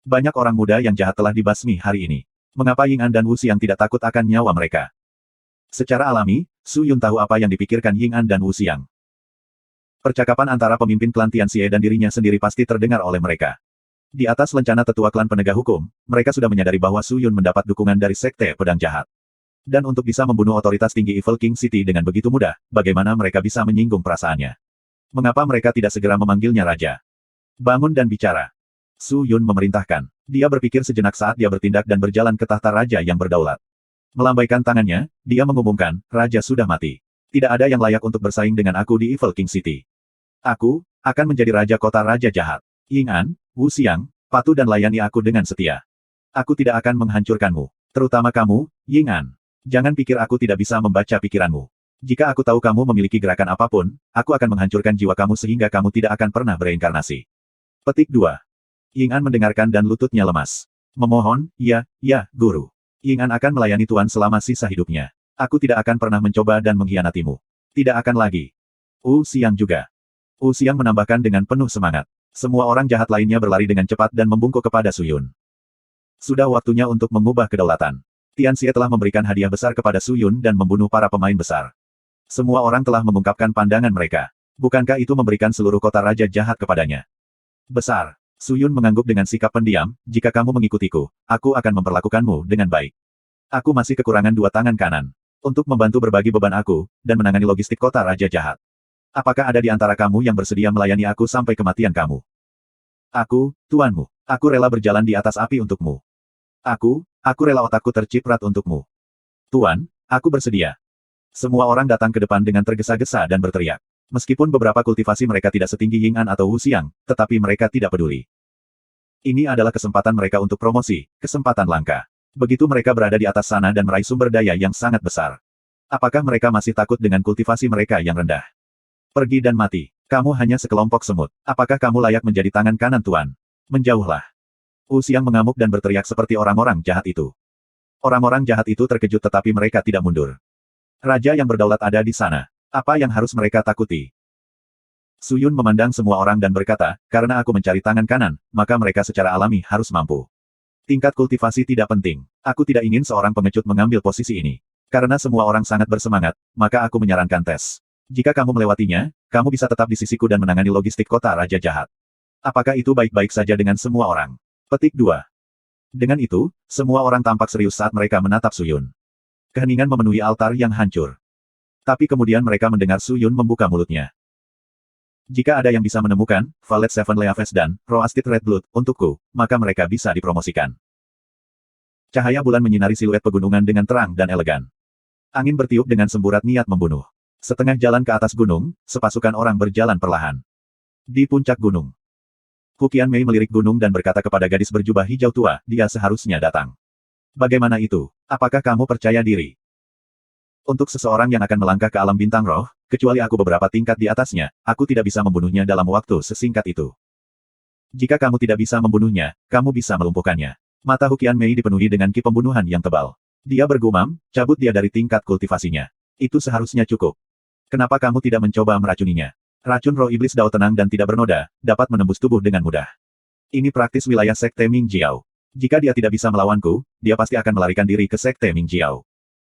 Banyak orang muda yang jahat telah dibasmi hari ini. Mengapa Ying An dan Wu Xiang tidak takut akan nyawa mereka? Secara alami, Su Yun tahu apa yang dipikirkan Ying An dan Wu Xiang. Percakapan antara pemimpin klan Tianxie dan dirinya sendiri pasti terdengar oleh mereka. Di atas lencana tetua klan penegak hukum, mereka sudah menyadari bahwa Su Yun mendapat dukungan dari Sekte Pedang Jahat. Dan untuk bisa membunuh otoritas tinggi Evil King City dengan begitu mudah, bagaimana mereka bisa menyinggung perasaannya? Mengapa mereka tidak segera memanggilnya raja? Bangun dan bicara. Su Yun memerintahkan. Dia berpikir sejenak saat dia bertindak dan berjalan ke tahta raja yang berdaulat. Melambaikan tangannya, dia mengumumkan, raja sudah mati. Tidak ada yang layak untuk bersaing dengan aku di Evil King City. Aku akan menjadi raja kota Raja Jahat. Ying An, Wu Xiang, patuh dan layani aku dengan setia. Aku tidak akan menghancurkanmu. Terutama kamu, Ying An. Jangan pikir aku tidak bisa membaca pikiranmu. Jika aku tahu kamu memiliki gerakan apapun, aku akan menghancurkan jiwa kamu sehingga kamu tidak akan pernah bereinkarnasi. Petik 2. Ying-an mendengarkan dan lututnya lemas. Memohon, ya, guru. Ying-an akan melayani Tuan selama sisa hidupnya. Aku tidak akan pernah mencoba dan mengkhianatimu. Tidak akan lagi. Xiang juga. Xiang menambahkan dengan penuh semangat. Semua orang jahat lainnya berlari dengan cepat dan membungkuk kepada Su Yun. Sudah waktunya untuk mengubah kedaulatan. Tian Xie telah memberikan hadiah besar kepada Su Yun dan membunuh para pemain besar. Semua orang telah mengungkapkan pandangan mereka. Bukankah itu memberikan seluruh kota raja jahat kepadanya? Besar. Su Yun mengangguk dengan sikap pendiam, jika kamu mengikutiku, aku akan memperlakukanmu dengan baik. Aku masih kekurangan 2 tangan kanan. Untuk membantu berbagi beban aku, dan menangani logistik kota raja jahat. Apakah ada di antara kamu yang bersedia melayani aku sampai kematian kamu? Aku, tuanmu. Aku rela berjalan di atas api untukmu. Aku rela otakku terciprat untukmu. Tuan, aku bersedia. Semua orang datang ke depan dengan tergesa-gesa dan berteriak. Meskipun beberapa kultivasi mereka tidak setinggi Ying-an atau Xiang, tetapi mereka tidak peduli. Ini adalah kesempatan mereka untuk promosi, kesempatan langka. Begitu mereka berada di atas sana dan meraih sumber daya yang sangat besar. Apakah mereka masih takut dengan kultivasi mereka yang rendah? Pergi dan mati. Kamu hanya sekelompok semut. Apakah kamu layak menjadi tangan kanan Tuan? Menjauhlah. Xiang mengamuk dan berteriak seperti orang-orang jahat itu. Orang-orang jahat itu terkejut tetapi mereka tidak mundur. Raja yang berdaulat ada di sana. Apa yang harus mereka takuti? Su Yun memandang semua orang dan berkata, karena aku mencari tangan kanan, maka mereka secara alami harus mampu. Tingkat kultivasi tidak penting. Aku tidak ingin seorang pengecut mengambil posisi ini. Karena semua orang sangat bersemangat, maka aku menyarankan tes. Jika kamu melewatinya, kamu bisa tetap di sisiku dan menangani logistik kota raja jahat. Apakah itu baik-baik saja dengan semua orang? Petik 2. Dengan itu, semua orang tampak serius saat mereka menatap Su Yun. Keheningan memenuhi altar yang hancur. Tapi kemudian mereka mendengar Su Yun membuka mulutnya. Jika ada yang bisa menemukan Valet Seven Leaves dan Roasted Red Blood untukku, maka mereka bisa dipromosikan. Cahaya bulan menyinari siluet pegunungan dengan terang dan elegan. Angin bertiup dengan semburat niat membunuh. Setengah jalan ke atas gunung, sepasukan orang berjalan perlahan. Di puncak gunung, Hu Qianmei melirik gunung dan berkata kepada gadis berjubah hijau tua, dia seharusnya datang. Bagaimana itu? Apakah kamu percaya diri? Untuk seseorang yang akan melangkah ke alam bintang roh, kecuali aku beberapa tingkat di atasnya, aku tidak bisa membunuhnya dalam waktu sesingkat itu. Jika kamu tidak bisa membunuhnya, kamu bisa melumpuhkannya. Mata Hu Qianmei dipenuhi dengan ki pembunuhan yang tebal. Dia bergumam, cabut dia dari tingkat kultivasinya. Itu seharusnya cukup. Kenapa kamu tidak mencoba meracuninya? Racun roh iblis Dao tenang dan tidak bernoda, dapat menembus tubuh dengan mudah. Ini praktis wilayah Sekte Ming Jiao. Jika dia tidak bisa melawanku, dia pasti akan melarikan diri ke Sekte Ming Jiao.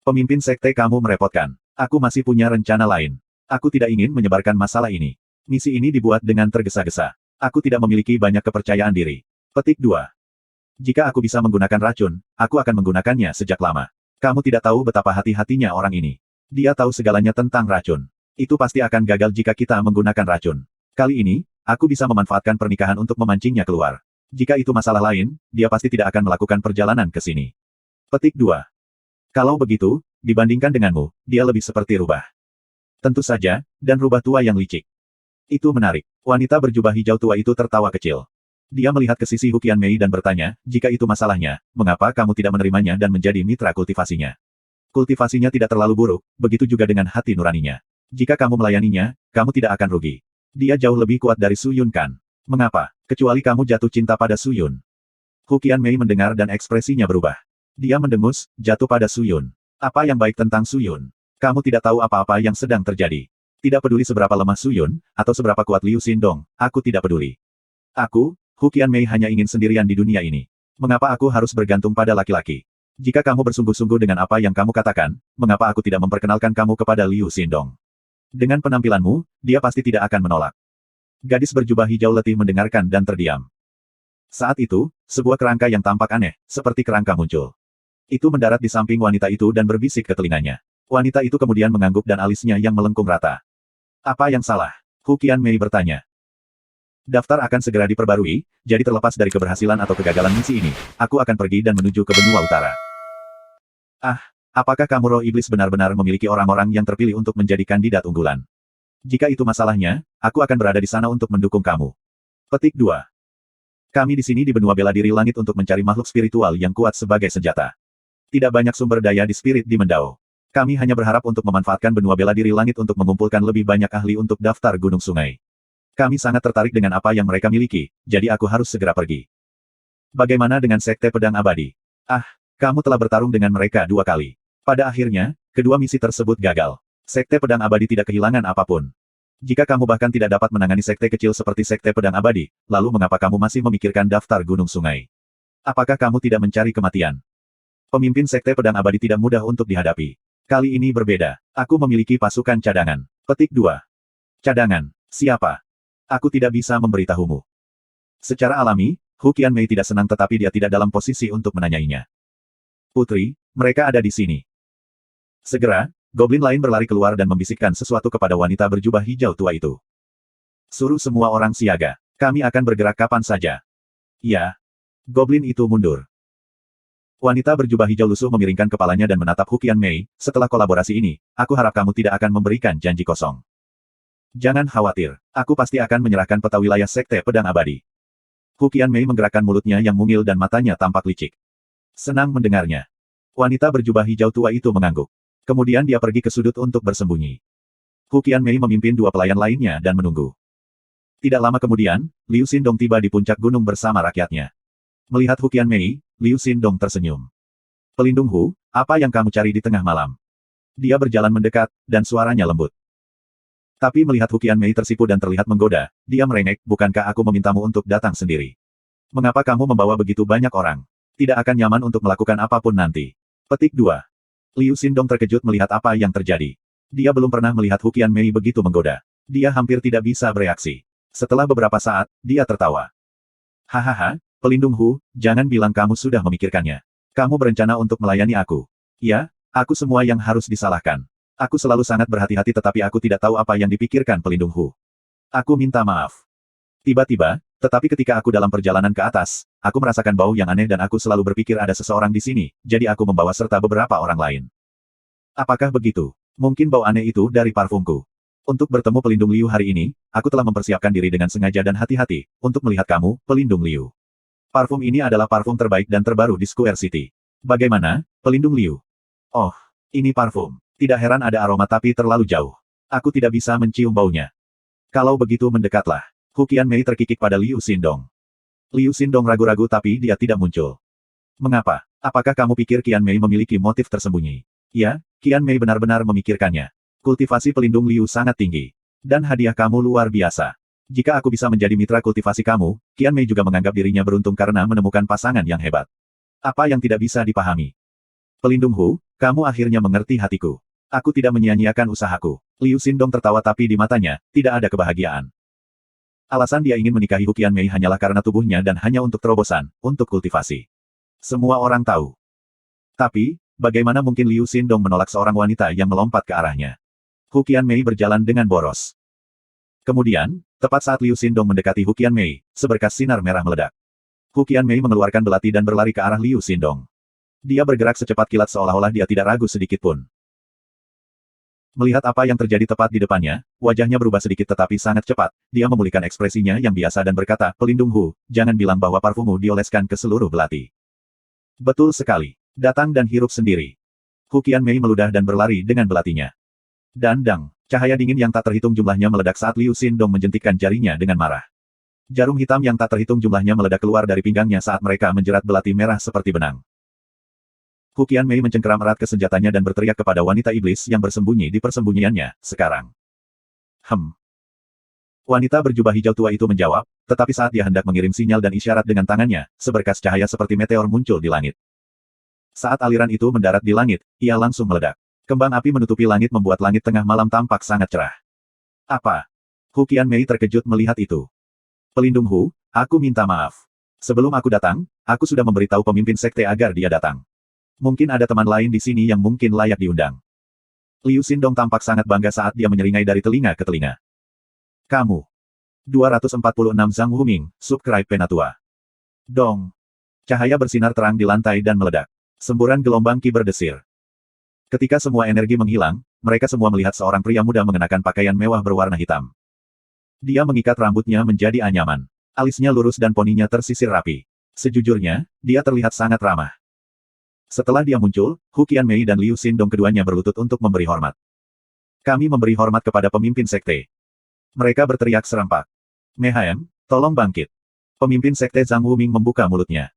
Pemimpin sekte kamu merepotkan. Aku masih punya rencana lain. Aku tidak ingin menyebarkan masalah ini. Misi ini dibuat dengan tergesa-gesa. Aku tidak memiliki banyak kepercayaan diri. Petik 2. Jika aku bisa menggunakan racun, aku akan menggunakannya sejak lama. Kamu tidak tahu betapa hati-hatinya orang ini. Dia tahu segalanya tentang racun. Itu pasti akan gagal jika kita menggunakan racun. Kali ini, aku bisa memanfaatkan pernikahan untuk memancingnya keluar. Jika itu masalah lain, dia pasti tidak akan melakukan perjalanan ke sini. Petik 2. Kalau begitu, dibandingkan denganmu, dia lebih seperti rubah. Tentu saja, dan rubah tua yang licik. Itu menarik. Wanita berjubah hijau tua itu tertawa kecil. Dia melihat ke sisi Hu Qianmei dan bertanya, jika itu masalahnya, mengapa kamu tidak menerimanya dan menjadi mitra kultivasinya? Kultivasinya tidak terlalu buruk, begitu juga dengan hati nuraninya. Jika kamu melayaninya, kamu tidak akan rugi. Dia jauh lebih kuat dari Su Yun kan? Mengapa? Kecuali kamu jatuh cinta pada Su Yun. Hu Qianmei mendengar dan ekspresinya berubah. Dia mendengus, jatuh pada Su Yun. Apa yang baik tentang Su Yun? Kamu tidak tahu apa-apa yang sedang terjadi. Tidak peduli seberapa lemah Su Yun, atau seberapa kuat Liu Xindong, aku tidak peduli. Aku, Hu Qianmei hanya ingin sendirian di dunia ini. Mengapa aku harus bergantung pada laki-laki? Jika kamu bersungguh-sungguh dengan apa yang kamu katakan, mengapa aku tidak memperkenalkan kamu kepada Liu Xindong? Dengan penampilanmu, dia pasti tidak akan menolak. Gadis berjubah hijau letih mendengarkan dan terdiam. Saat itu, sebuah kerangka yang tampak aneh, seperti kerangka muncul. Itu mendarat di samping wanita itu dan berbisik ke telinganya. Wanita itu kemudian mengangguk dan alisnya yang melengkung rata. Apa yang salah? Hu Qianmei bertanya. Daftar akan segera diperbarui, jadi terlepas dari keberhasilan atau kegagalan misi ini, aku akan pergi dan menuju ke benua utara. Ah, apakah kamu roh iblis benar-benar memiliki orang-orang yang terpilih untuk menjadi kandidat unggulan? Jika itu masalahnya, aku akan berada di sana untuk mendukung kamu. Petik 2. Kami di sini di benua bela diri langit untuk mencari makhluk spiritual yang kuat sebagai senjata. Tidak banyak sumber daya di spirit di Mendao. Kami hanya berharap untuk memanfaatkan benua bela diri langit untuk mengumpulkan lebih banyak ahli untuk daftar Gunung Sungai. Kami sangat tertarik dengan apa yang mereka miliki, jadi aku harus segera pergi. Bagaimana dengan Sekte Pedang Abadi? Ah, kamu telah bertarung dengan mereka 2 kali. Pada akhirnya, kedua misi tersebut gagal. Sekte Pedang Abadi tidak kehilangan apapun. Jika kamu bahkan tidak dapat menangani sekte kecil seperti Sekte Pedang Abadi, lalu mengapa kamu masih memikirkan daftar Gunung Sungai? Apakah kamu tidak mencari kematian? Pemimpin Sekte Pedang Abadi tidak mudah untuk dihadapi. Kali ini berbeda. Aku memiliki pasukan cadangan. Petik 2. Cadangan. Siapa? Aku tidak bisa memberitahumu. Secara alami, Hu Qianmei tidak senang tetapi dia tidak dalam posisi untuk menanyainya. Putri, mereka ada di sini. Segera, goblin lain berlari keluar dan membisikkan sesuatu kepada wanita berjubah hijau tua itu. Suruh semua orang siaga. Kami akan bergerak kapan saja. Ya. Goblin itu mundur. Wanita berjubah hijau lusuh memiringkan kepalanya dan menatap Hu Qianmei. Setelah kolaborasi ini, aku harap kamu tidak akan memberikan janji kosong. Jangan khawatir, aku pasti akan menyerahkan peta wilayah Sekte Pedang Abadi. Hu Qianmei menggerakkan mulutnya yang mungil dan matanya tampak licik. Senang mendengarnya. Wanita berjubah hijau tua itu mengangguk. Kemudian dia pergi ke sudut untuk bersembunyi. Hu Qianmei memimpin 2 pelayan lainnya dan menunggu. Tidak lama kemudian, Liu Xindong tiba di puncak gunung bersama rakyatnya. Melihat Hu Qianmei, Liu Xindong tersenyum. Pelindung Hu, apa yang kamu cari di tengah malam? Dia berjalan mendekat, dan suaranya lembut. Tapi melihat Hu Qianmei tersipu dan terlihat menggoda, dia merengek, bukankah aku memintamu untuk datang sendiri? Mengapa kamu membawa begitu banyak orang? Tidak akan nyaman untuk melakukan apapun nanti. Petik 2. Liu Xindong terkejut melihat apa yang terjadi. Dia belum pernah melihat Hu Qianmei begitu menggoda. Dia hampir tidak bisa bereaksi. Setelah beberapa saat, dia tertawa. Hahaha, pelindung Hu, jangan bilang kamu sudah memikirkannya. Kamu berencana untuk melayani aku. Ya, aku semua yang harus disalahkan. Aku selalu sangat berhati-hati tetapi aku tidak tahu apa yang dipikirkan pelindung Hu. Aku minta maaf. Tiba-tiba, tetapi ketika aku dalam perjalanan ke atas, aku merasakan bau yang aneh dan aku selalu berpikir ada seseorang di sini, jadi aku membawa serta beberapa orang lain. Apakah begitu? Mungkin bau aneh itu dari parfumku. Untuk bertemu pelindung Liu hari ini, aku telah mempersiapkan diri dengan sengaja dan hati-hati, untuk melihat kamu, pelindung Liu. Parfum ini adalah parfum terbaik dan terbaru di Square City. Bagaimana, pelindung Liu? Oh, ini parfum. Tidak heran ada aroma tapi terlalu jauh. Aku tidak bisa mencium baunya. Kalau begitu mendekatlah. Hu Qianmei terkikik pada Liu Xindong. Liu Xindong ragu-ragu tapi dia tidak muncul. Mengapa? Apakah kamu pikir Qianmei memiliki motif tersembunyi? Ya, Qianmei benar-benar memikirkannya. Kultivasi pelindung Liu sangat tinggi. Dan hadiah kamu luar biasa. Jika aku bisa menjadi mitra kultivasi kamu, Qianmei juga menganggap dirinya beruntung karena menemukan pasangan yang hebat. Apa yang tidak bisa dipahami? Pelindung Hu, kamu akhirnya mengerti hatiku. Aku tidak menyia-nyiakan usahaku. Liu Xindong tertawa tapi di matanya, tidak ada kebahagiaan. Alasan dia ingin menikahi Hu Qianmei hanyalah karena tubuhnya dan hanya untuk terobosan, untuk kultivasi. Semua orang tahu. Tapi, bagaimana mungkin Liu Xindong menolak seorang wanita yang melompat ke arahnya? Hu Qianmei berjalan dengan boros. Kemudian, tepat saat Liu Xindong mendekati Hu Qianmei, seberkas sinar merah meledak. Hu Qianmei mengeluarkan belati dan berlari ke arah Liu Xindong. Dia bergerak secepat kilat seolah-olah dia tidak ragu sedikit pun. Melihat apa yang terjadi tepat di depannya, wajahnya berubah sedikit tetapi sangat cepat, dia memulihkan ekspresinya yang biasa dan berkata, pelindung Hu, jangan bilang bahwa parfummu dioleskan ke seluruh belati. Betul sekali. Datang dan hirup sendiri. Hu Qianmei meludah dan berlari dengan belatinya. Dandang. Cahaya dingin yang tak terhitung jumlahnya meledak saat Liu Xindong menjentikkan jarinya dengan marah. Jarum hitam yang tak terhitung jumlahnya meledak keluar dari pinggangnya saat mereka menjerat belati merah seperti benang. Hu Qianmei mencengkeram erat ke senjatanya dan berteriak kepada wanita iblis yang bersembunyi di persembunyiannya, sekarang. Wanita berjubah hijau tua itu menjawab, tetapi saat dia hendak mengirim sinyal dan isyarat dengan tangannya, seberkas cahaya seperti meteor muncul di langit. Saat aliran itu mendarat di langit, ia langsung meledak. Kembang api menutupi langit membuat langit tengah malam tampak sangat cerah. Apa? Hu Qianmei terkejut melihat itu. Pelindung Hu, aku minta maaf. Sebelum aku datang, aku sudah memberitahu pemimpin sekte agar dia datang. Mungkin ada teman lain di sini yang mungkin layak diundang. Liu Xindong tampak sangat bangga saat dia menyeringai dari telinga ke telinga. Kamu. 246 Zhang Wuming, Subscribe Penatua. Dong. Cahaya bersinar terang di lantai dan meledak. Semburan gelombang ki berdesir. Ketika semua energi menghilang, mereka semua melihat seorang pria muda mengenakan pakaian mewah berwarna hitam. Dia mengikat rambutnya menjadi anyaman. Alisnya lurus dan poninya tersisir rapi. Sejujurnya, dia terlihat sangat ramah. Setelah dia muncul, Hu Qianmei dan Liu Xindong keduanya berlutut untuk memberi hormat. Kami memberi hormat kepada pemimpin sekte. Mereka berteriak serempak. Mehaem, tolong bangkit. Pemimpin sekte Zhang Wuming membuka mulutnya.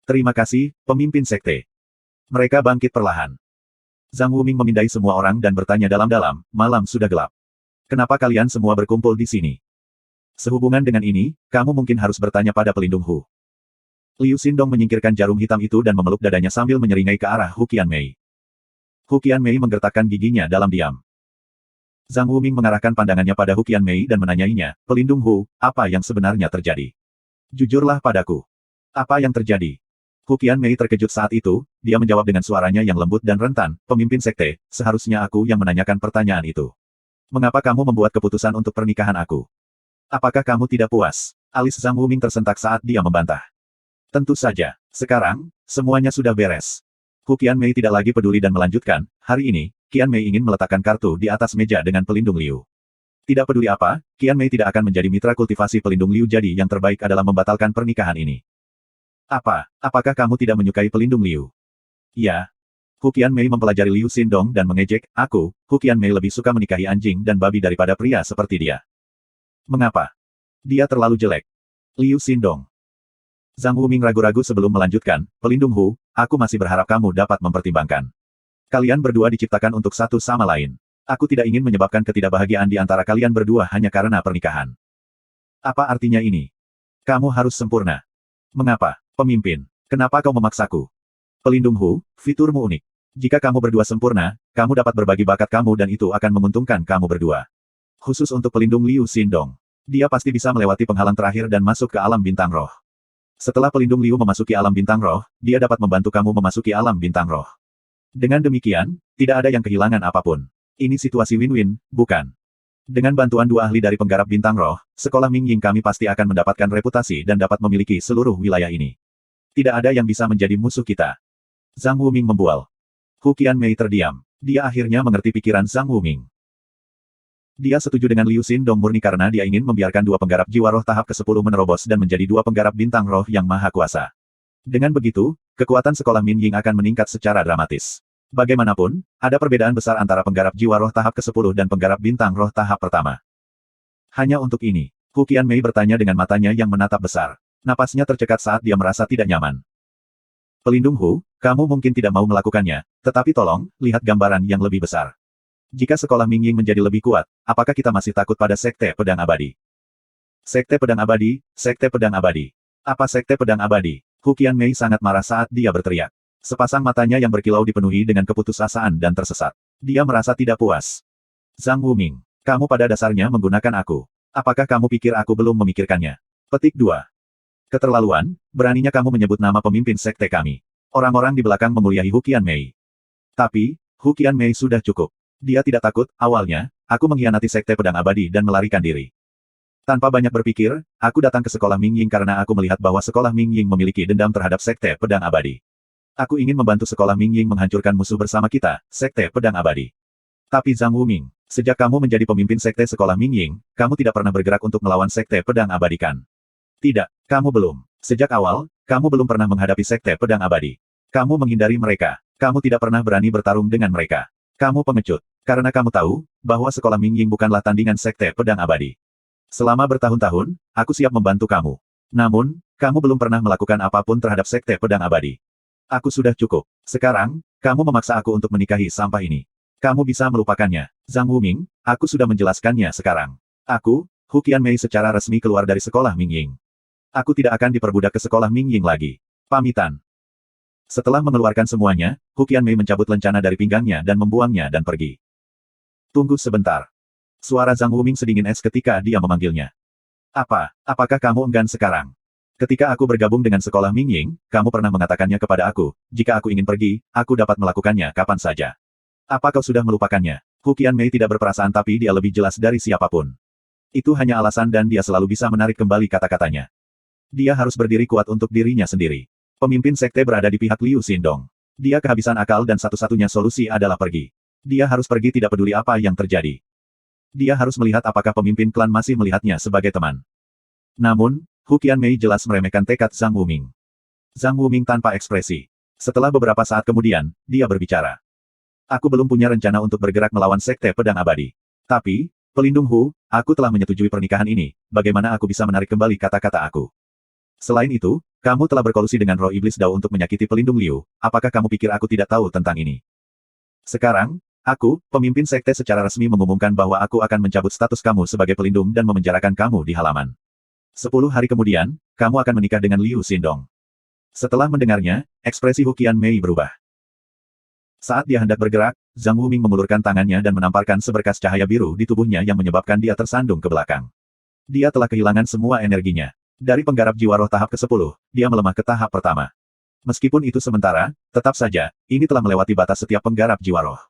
Terima kasih, pemimpin sekte. Mereka bangkit perlahan. Zhang Wuming memindai semua orang dan bertanya dalam-dalam, malam sudah gelap. Kenapa kalian semua berkumpul di sini? Sehubungan dengan ini, kamu mungkin harus bertanya pada pelindung Hu. Liu Xindong menyingkirkan jarum hitam itu dan memeluk dadanya sambil menyeringai ke arah Hu Qianmei. Hu Qianmei menggertakkan giginya dalam diam. Zhang Wuming mengarahkan pandangannya pada Hu Qianmei dan menanyainya, pelindung Hu, apa yang sebenarnya terjadi? Jujurlah padaku. Apa yang terjadi? Hu Qianmei terkejut saat itu, dia menjawab dengan suaranya yang lembut dan rentan, pemimpin sekte, seharusnya aku yang menanyakan pertanyaan itu. Mengapa kamu membuat keputusan untuk pernikahan aku? Apakah kamu tidak puas? Alis Zhang Wuming tersentak saat dia membantah. Tentu saja. Sekarang, semuanya sudah beres. Hu Qianmei tidak lagi peduli dan melanjutkan, hari ini, Qianmei ingin meletakkan kartu di atas meja dengan pelindung Liu. Tidak peduli apa, Qianmei tidak akan menjadi mitra kultivasi pelindung Liu, jadi yang terbaik adalah membatalkan pernikahan ini. Apakah kamu tidak menyukai pelindung Liu? Ya. Hu Qianmei mempelajari Liu Xindong dan mengejek, Hu Qianmei lebih suka menikahi anjing dan babi daripada pria seperti dia. Mengapa? Dia terlalu jelek. Liu Xindong. Zhang Wuming ragu-ragu sebelum melanjutkan, pelindung Hu, aku masih berharap kamu dapat mempertimbangkan. Kalian berdua diciptakan untuk satu sama lain. Aku tidak ingin menyebabkan ketidakbahagiaan di antara kalian berdua hanya karena pernikahan. Apa artinya ini? Kamu harus sempurna. Mengapa, pemimpin? Kenapa kau memaksaku? Pelindung Hu, fiturmu unik. Jika kamu berdua sempurna, kamu dapat berbagi bakat kamu dan itu akan menguntungkan kamu berdua. Khusus untuk pelindung Liu Xindong. Dia pasti bisa melewati penghalang terakhir dan masuk ke alam bintang roh. Setelah pelindung Liu memasuki alam bintang roh, dia dapat membantu kamu memasuki alam bintang roh. Dengan demikian, tidak ada yang kehilangan apapun. Ini situasi win-win, bukan? Dengan bantuan dua ahli dari penggarap bintang roh, sekolah Ming Ying kami pasti akan mendapatkan reputasi dan dapat memiliki seluruh wilayah ini. Tidak ada yang bisa menjadi musuh kita. Zhang Wuming membual. Hu Qianmei terdiam. Dia akhirnya mengerti pikiran Zhang Wuming. Dia setuju dengan Liu Xindong murni karena dia ingin membiarkan dua penggarap jiwa roh tahap ke-10 menerobos dan menjadi dua penggarap bintang roh yang maha kuasa. Dengan begitu, kekuatan sekolah Min Ying akan meningkat secara dramatis. Bagaimanapun, ada perbedaan besar antara penggarap jiwa roh tahap ke-10 dan penggarap bintang roh tahap pertama. Hanya untuk ini, Hu Qianmei bertanya dengan matanya yang menatap besar. Napasnya tercekat saat dia merasa tidak nyaman. Pelindung Hu, kamu mungkin tidak mau melakukannya, tetapi tolong, lihat gambaran yang lebih besar. Jika sekolah Ming Ying menjadi lebih kuat, apakah kita masih takut pada Sekte Pedang Abadi? Sekte Pedang Abadi, Sekte Pedang Abadi. Apa Sekte Pedang Abadi? Hu Qianmei sangat marah saat dia berteriak. Sepasang matanya yang berkilau dipenuhi dengan keputusasaan dan tersesat. Dia merasa tidak puas. Zhang Wuming, kamu pada dasarnya menggunakan aku. Apakah kamu pikir aku belum memikirkannya? Petik 2. Keterlaluan, beraninya kamu menyebut nama pemimpin sekte kami. Orang-orang di belakang memuliahi Hu Qianmei. Tapi, Hu Qianmei sudah cukup. Dia tidak takut, awalnya, aku mengkhianati Sekte Pedang Abadi dan melarikan diri. Tanpa banyak berpikir, aku datang ke sekolah Ming Ying karena aku melihat bahwa sekolah Ming Ying memiliki dendam terhadap Sekte Pedang Abadi. Aku ingin membantu sekolah Ming Ying menghancurkan musuh bersama kita, Sekte Pedang Abadi. Tapi Zhang Wuming, sejak kamu menjadi pemimpin Sekte sekolah Ming Ying, kamu tidak pernah bergerak untuk melawan Sekte Pedang Abadi kan? Tidak, kamu belum. Sejak awal, kamu belum pernah menghadapi Sekte Pedang Abadi. Kamu menghindari mereka. Kamu tidak pernah berani bertarung dengan mereka. Kamu pengecut. Karena kamu tahu, bahwa sekolah Ming Ying bukanlah tandingan Sekte Pedang Abadi. Selama bertahun-tahun, aku siap membantu kamu. Namun, kamu belum pernah melakukan apapun terhadap Sekte Pedang Abadi. Aku sudah cukup. Sekarang, kamu memaksa aku untuk menikahi sampah ini. Kamu bisa melupakannya. Zhang Wuming, aku sudah menjelaskannya sekarang. Aku, Hu Qianmei secara resmi keluar dari sekolah Ming Ying. Aku tidak akan diperbudak ke sekolah Ming Ying lagi. Pamitan. Setelah mengeluarkan semuanya, Hu Qianmei mencabut lencana dari pinggangnya dan membuangnya dan pergi. Tunggu sebentar. Suara Zhang Wuming sedingin es ketika dia memanggilnya. Apakah kamu enggan sekarang? Ketika aku bergabung dengan sekolah Ming Ying, kamu pernah mengatakannya kepada aku, jika aku ingin pergi, aku dapat melakukannya kapan saja. Apa kau sudah melupakannya? Hu Qianmei tidak berperasaan tapi dia lebih jelas dari siapapun. Itu hanya alasan dan dia selalu bisa menarik kembali kata-katanya. Dia harus berdiri kuat untuk dirinya sendiri. Pemimpin sekte berada di pihak Liu Xindong. Dia kehabisan akal dan satu-satunya solusi adalah pergi. Dia harus pergi tidak peduli apa yang terjadi. Dia harus melihat apakah pemimpin klan masih melihatnya sebagai teman. Namun, Hu Qianmei jelas meremehkan tekad Zhang Wuming. Zhang Wuming tanpa ekspresi. Setelah beberapa saat kemudian, dia berbicara. Aku belum punya rencana untuk bergerak melawan Sekte Pedang Abadi. Tapi, Pelindung Hu, aku telah menyetujui pernikahan ini, bagaimana aku bisa menarik kembali kata-kata aku? Selain itu, kamu telah berkolusi dengan roh iblis Dao untuk menyakiti Pelindung Liu, apakah kamu pikir aku tidak tahu tentang ini? Sekarang, aku, pemimpin sekte secara resmi mengumumkan bahwa aku akan mencabut status kamu sebagai pelindung dan memenjarakan kamu di halaman. 10 hari kemudian, kamu akan menikah dengan Liu Xindong. Setelah mendengarnya, ekspresi Hu Qianmei berubah. Saat dia hendak bergerak, Zhang Wuming mengulurkan tangannya dan menamparkan seberkas cahaya biru di tubuhnya yang menyebabkan dia tersandung ke belakang. Dia telah kehilangan semua energinya. Dari penggarap jiwa roh tahap ke-10, dia melemah ke tahap pertama. Meskipun itu sementara, tetap saja, ini telah melewati batas setiap penggarap jiwa roh.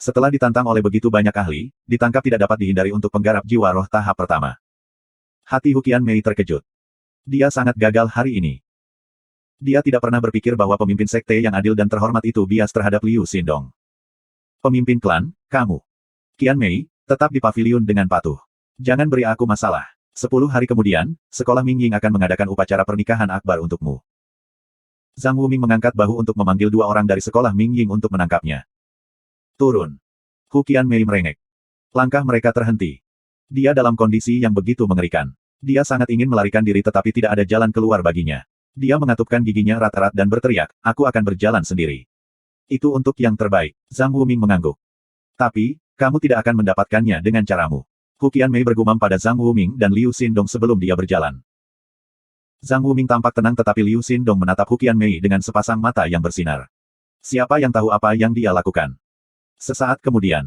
Setelah ditantang oleh begitu banyak ahli, ditangkap tidak dapat dihindari untuk penggarap jiwa roh tahap pertama. Hati Hu Qianmei terkejut. Dia sangat gagal hari ini. Dia tidak pernah berpikir bahwa pemimpin sekte yang adil dan terhormat itu bias terhadap Liu Xindong. Pemimpin klan, kamu. Qianmei, tetap di paviliun dengan patuh. Jangan beri aku masalah. 10 hari kemudian, sekolah Mingying akan mengadakan upacara pernikahan akbar untukmu. Zhang Wuming mengangkat bahu untuk memanggil 2 orang dari sekolah Mingying untuk menangkapnya. Turun. Hu Qianmei merengek. Langkah mereka terhenti. Dia dalam kondisi yang begitu mengerikan. Dia sangat ingin melarikan diri tetapi tidak ada jalan keluar baginya. Dia mengatupkan giginya erat-erat dan berteriak, aku akan berjalan sendiri. Itu untuk yang terbaik. Zhang Wuming mengangguk. Tapi, kamu tidak akan mendapatkannya dengan caramu. Hu Qianmei bergumam pada Zhang Wuming dan Liu Xindong sebelum dia berjalan. Zhang Wuming tampak tenang tetapi Liu Xindong menatap Hu Qianmei dengan sepasang mata yang bersinar. Siapa yang tahu apa yang dia lakukan? Sesaat kemudian.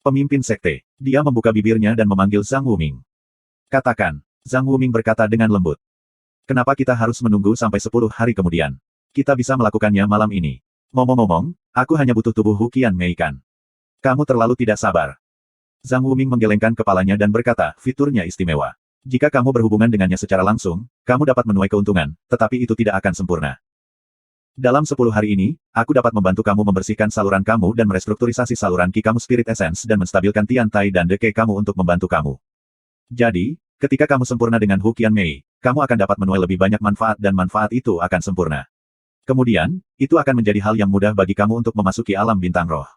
Pemimpin sekte. Dia membuka bibirnya dan memanggil Zhang Wuming. Katakan. Zhang Wuming berkata dengan lembut. Kenapa kita harus menunggu sampai 10 hari kemudian? Kita bisa melakukannya malam ini. Ngomong-ngomong, aku hanya butuh tubuh Hu Qianmei kan. Kamu terlalu tidak sabar. Zhang Wuming menggelengkan kepalanya dan berkata, fiturnya istimewa. Jika kamu berhubungan dengannya secara langsung, kamu dapat menuai keuntungan, tetapi itu tidak akan sempurna. Dalam 10 hari ini, aku dapat membantu kamu membersihkan saluran kamu dan merestrukturisasi saluran Qi kamu Spirit Essence dan menstabilkan Tian Tai dan Decay kamu untuk membantu kamu. Jadi, ketika kamu sempurna dengan Hu Qianmei, kamu akan dapat menuai lebih banyak manfaat dan manfaat itu akan sempurna. Kemudian, itu akan menjadi hal yang mudah bagi kamu untuk memasuki alam bintang roh.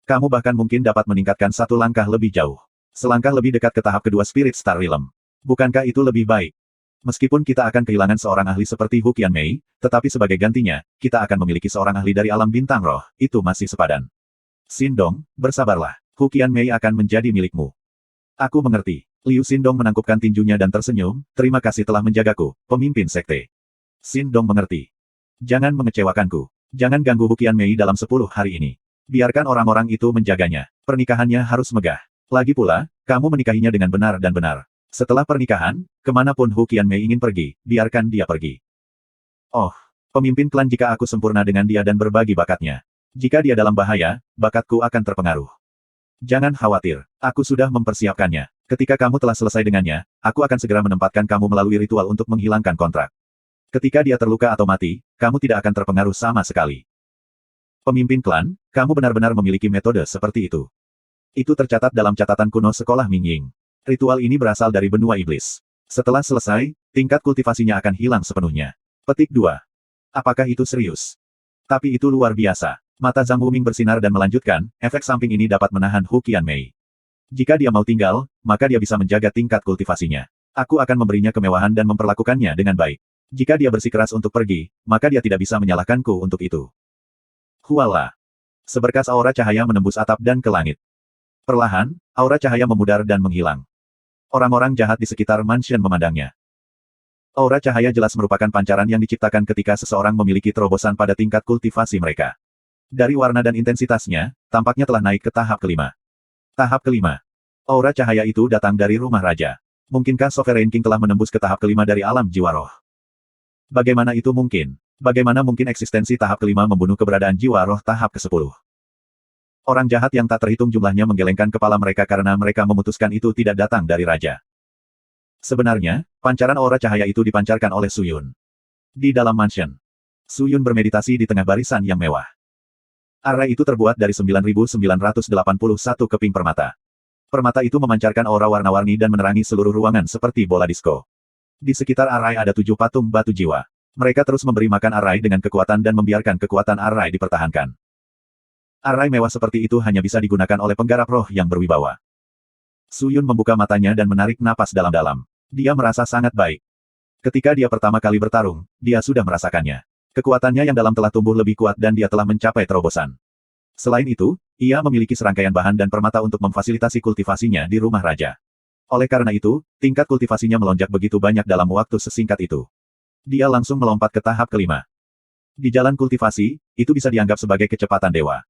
Kamu bahkan mungkin dapat meningkatkan 1 langkah lebih jauh. Selangkah lebih dekat ke tahap kedua Spirit Star Realm. Bukankah itu lebih baik? Meskipun kita akan kehilangan seorang ahli seperti Hu Qianmei, tetapi sebagai gantinya, kita akan memiliki seorang ahli dari alam bintang roh, itu masih sepadan. Xindong, bersabarlah. Hu Qianmei akan menjadi milikmu. Aku mengerti. Liu Xindong menangkupkan tinjunya dan tersenyum, terima kasih telah menjagaku, pemimpin sekte. Xindong mengerti. Jangan mengecewakanku. Jangan ganggu Hu Qianmei dalam 10 hari ini. Biarkan orang-orang itu menjaganya. Pernikahannya harus megah. Lagi pula, kamu menikahinya dengan benar dan benar. Setelah pernikahan, kemanapun Hu Qianmei ingin pergi, biarkan dia pergi. Oh, pemimpin klan jika aku sempurna dengan dia dan berbagi bakatnya. Jika dia dalam bahaya, bakatku akan terpengaruh. Jangan khawatir, aku sudah mempersiapkannya. Ketika kamu telah selesai dengannya, aku akan segera menempatkan kamu melalui ritual untuk menghilangkan kontrak. Ketika dia terluka atau mati, kamu tidak akan terpengaruh sama sekali. Pemimpin klan, kamu benar-benar memiliki metode seperti itu. Itu tercatat dalam catatan kuno sekolah Mingying. Ritual ini berasal dari benua iblis. Setelah selesai, tingkat kultivasinya akan hilang sepenuhnya. Petik 2. Apakah itu serius? Tapi itu luar biasa. Mata Zhang Wuming bersinar dan melanjutkan, efek samping ini dapat menahan Hu Qianmei. Jika dia mau tinggal, maka dia bisa menjaga tingkat kultivasinya. Aku akan memberinya kemewahan dan memperlakukannya dengan baik. Jika dia bersikeras untuk pergi, maka dia tidak bisa menyalahkanku untuk itu. Huala. Seberkas aura cahaya menembus atap dan ke langit. Perlahan, aura cahaya memudar dan menghilang. Orang-orang jahat di sekitar mansion memandangnya. Aura cahaya jelas merupakan pancaran yang diciptakan ketika seseorang memiliki terobosan pada tingkat kultivasi mereka. Dari warna dan intensitasnya, tampaknya telah naik ke tahap kelima. Tahap kelima. Aura cahaya itu datang dari rumah raja. Mungkinkah Sovereign King telah menembus ke tahap kelima dari alam jiwa roh? Bagaimana itu mungkin? Bagaimana mungkin eksistensi tahap kelima membunuh keberadaan jiwa roh tahap ke-10? Orang jahat yang tak terhitung jumlahnya menggelengkan kepala mereka karena mereka memutuskan itu tidak datang dari raja. Sebenarnya, pancaran aura cahaya itu dipancarkan oleh Suyun. Di dalam mansion, Suyun bermeditasi di tengah barisan yang mewah. Array itu terbuat dari 9.981 keping permata. Permata itu memancarkan aura warna-warni dan menerangi seluruh ruangan seperti bola disko. Di sekitar array ada 7 patung batu jiwa. Mereka terus memberi makan arai dengan kekuatan dan membiarkan kekuatan arai dipertahankan. Arai mewah seperti itu hanya bisa digunakan oleh penggarap roh yang berwibawa. Su Yun membuka matanya dan menarik napas dalam-dalam. Dia merasa sangat baik. Ketika dia pertama kali bertarung, dia sudah merasakannya. Kekuatannya yang dalam telah tumbuh lebih kuat dan dia telah mencapai terobosan. Selain itu, ia memiliki serangkaian bahan dan permata untuk memfasilitasi kultivasinya di rumah raja. Oleh karena itu, tingkat kultivasinya melonjak begitu banyak dalam waktu sesingkat itu. Dia langsung melompat ke tahap kelima. Di jalan kultivasi, itu bisa dianggap sebagai kecepatan dewa.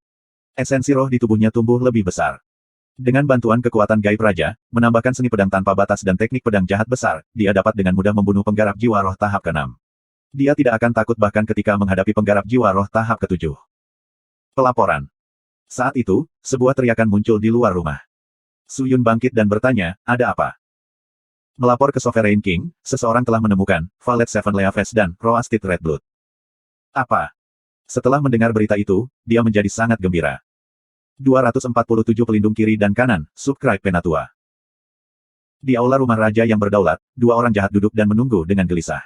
Esensi roh di tubuhnya tumbuh lebih besar. Dengan bantuan kekuatan gaib raja, menambahkan seni pedang tanpa batas dan teknik pedang jahat besar, dia dapat dengan mudah membunuh penggarap jiwa roh tahap ke-6. Dia tidak akan takut bahkan ketika menghadapi penggarap jiwa roh tahap ke-7. Pelaporan. Saat itu, sebuah teriakan muncul di luar rumah. Su Yun bangkit dan bertanya, ada apa? Melapor ke Sovereign King, seseorang telah menemukan Valet Seven Leaves dan Roasted Red Blood. Apa? Setelah mendengar berita itu, dia menjadi sangat gembira. 247 pelindung kiri dan kanan, subscribe Penatua. Di aula rumah raja yang berdaulat, dua orang jahat duduk dan menunggu dengan gelisah.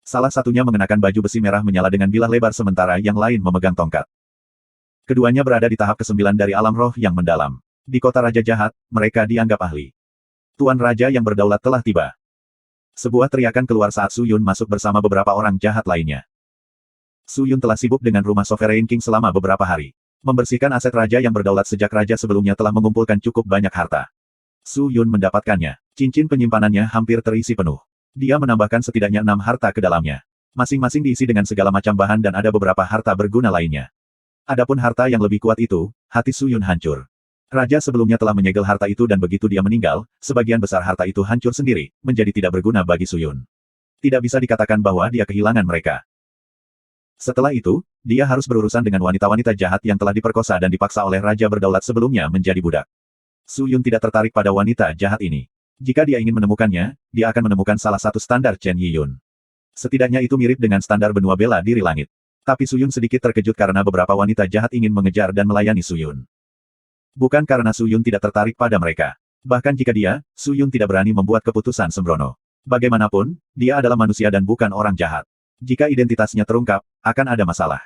Salah satunya mengenakan baju besi merah menyala dengan bilah lebar sementara yang lain memegang tongkat. Keduanya berada di tahap ke-9 dari alam roh yang mendalam. Di kota raja jahat, mereka dianggap ahli. Tuan raja yang berdaulat telah tiba. Sebuah teriakan keluar saat Su Yun masuk bersama beberapa orang jahat lainnya. Su Yun telah sibuk dengan rumah Sovereign King selama beberapa hari. Membersihkan aset raja yang berdaulat sejak raja sebelumnya telah mengumpulkan cukup banyak harta. Su Yun mendapatkannya. Cincin penyimpanannya hampir terisi penuh. Dia menambahkan setidaknya 6 harta ke dalamnya. Masing-masing diisi dengan segala macam bahan dan ada beberapa harta berguna lainnya. Adapun harta yang lebih kuat itu, hati Su Yun hancur. Raja sebelumnya telah menyegel harta itu dan begitu dia meninggal, sebagian besar harta itu hancur sendiri, menjadi tidak berguna bagi Su Yun. Tidak bisa dikatakan bahwa dia kehilangan mereka. Setelah itu, dia harus berurusan dengan wanita-wanita jahat yang telah diperkosa dan dipaksa oleh raja berdaulat sebelumnya menjadi budak. Su Yun tidak tertarik pada wanita jahat ini. Jika dia ingin menemukannya, dia akan menemukan salah satu standar Chen Yiyun. Setidaknya itu mirip dengan standar benua bela diri langit. Tapi Su Yun sedikit terkejut karena beberapa wanita jahat ingin mengejar dan melayani Su Yun. Bukan karena Su Yun tidak tertarik pada mereka. Bahkan jika Su Yun tidak berani membuat keputusan sembrono. Bagaimanapun, dia adalah manusia dan bukan orang jahat. Jika identitasnya terungkap, akan ada masalah.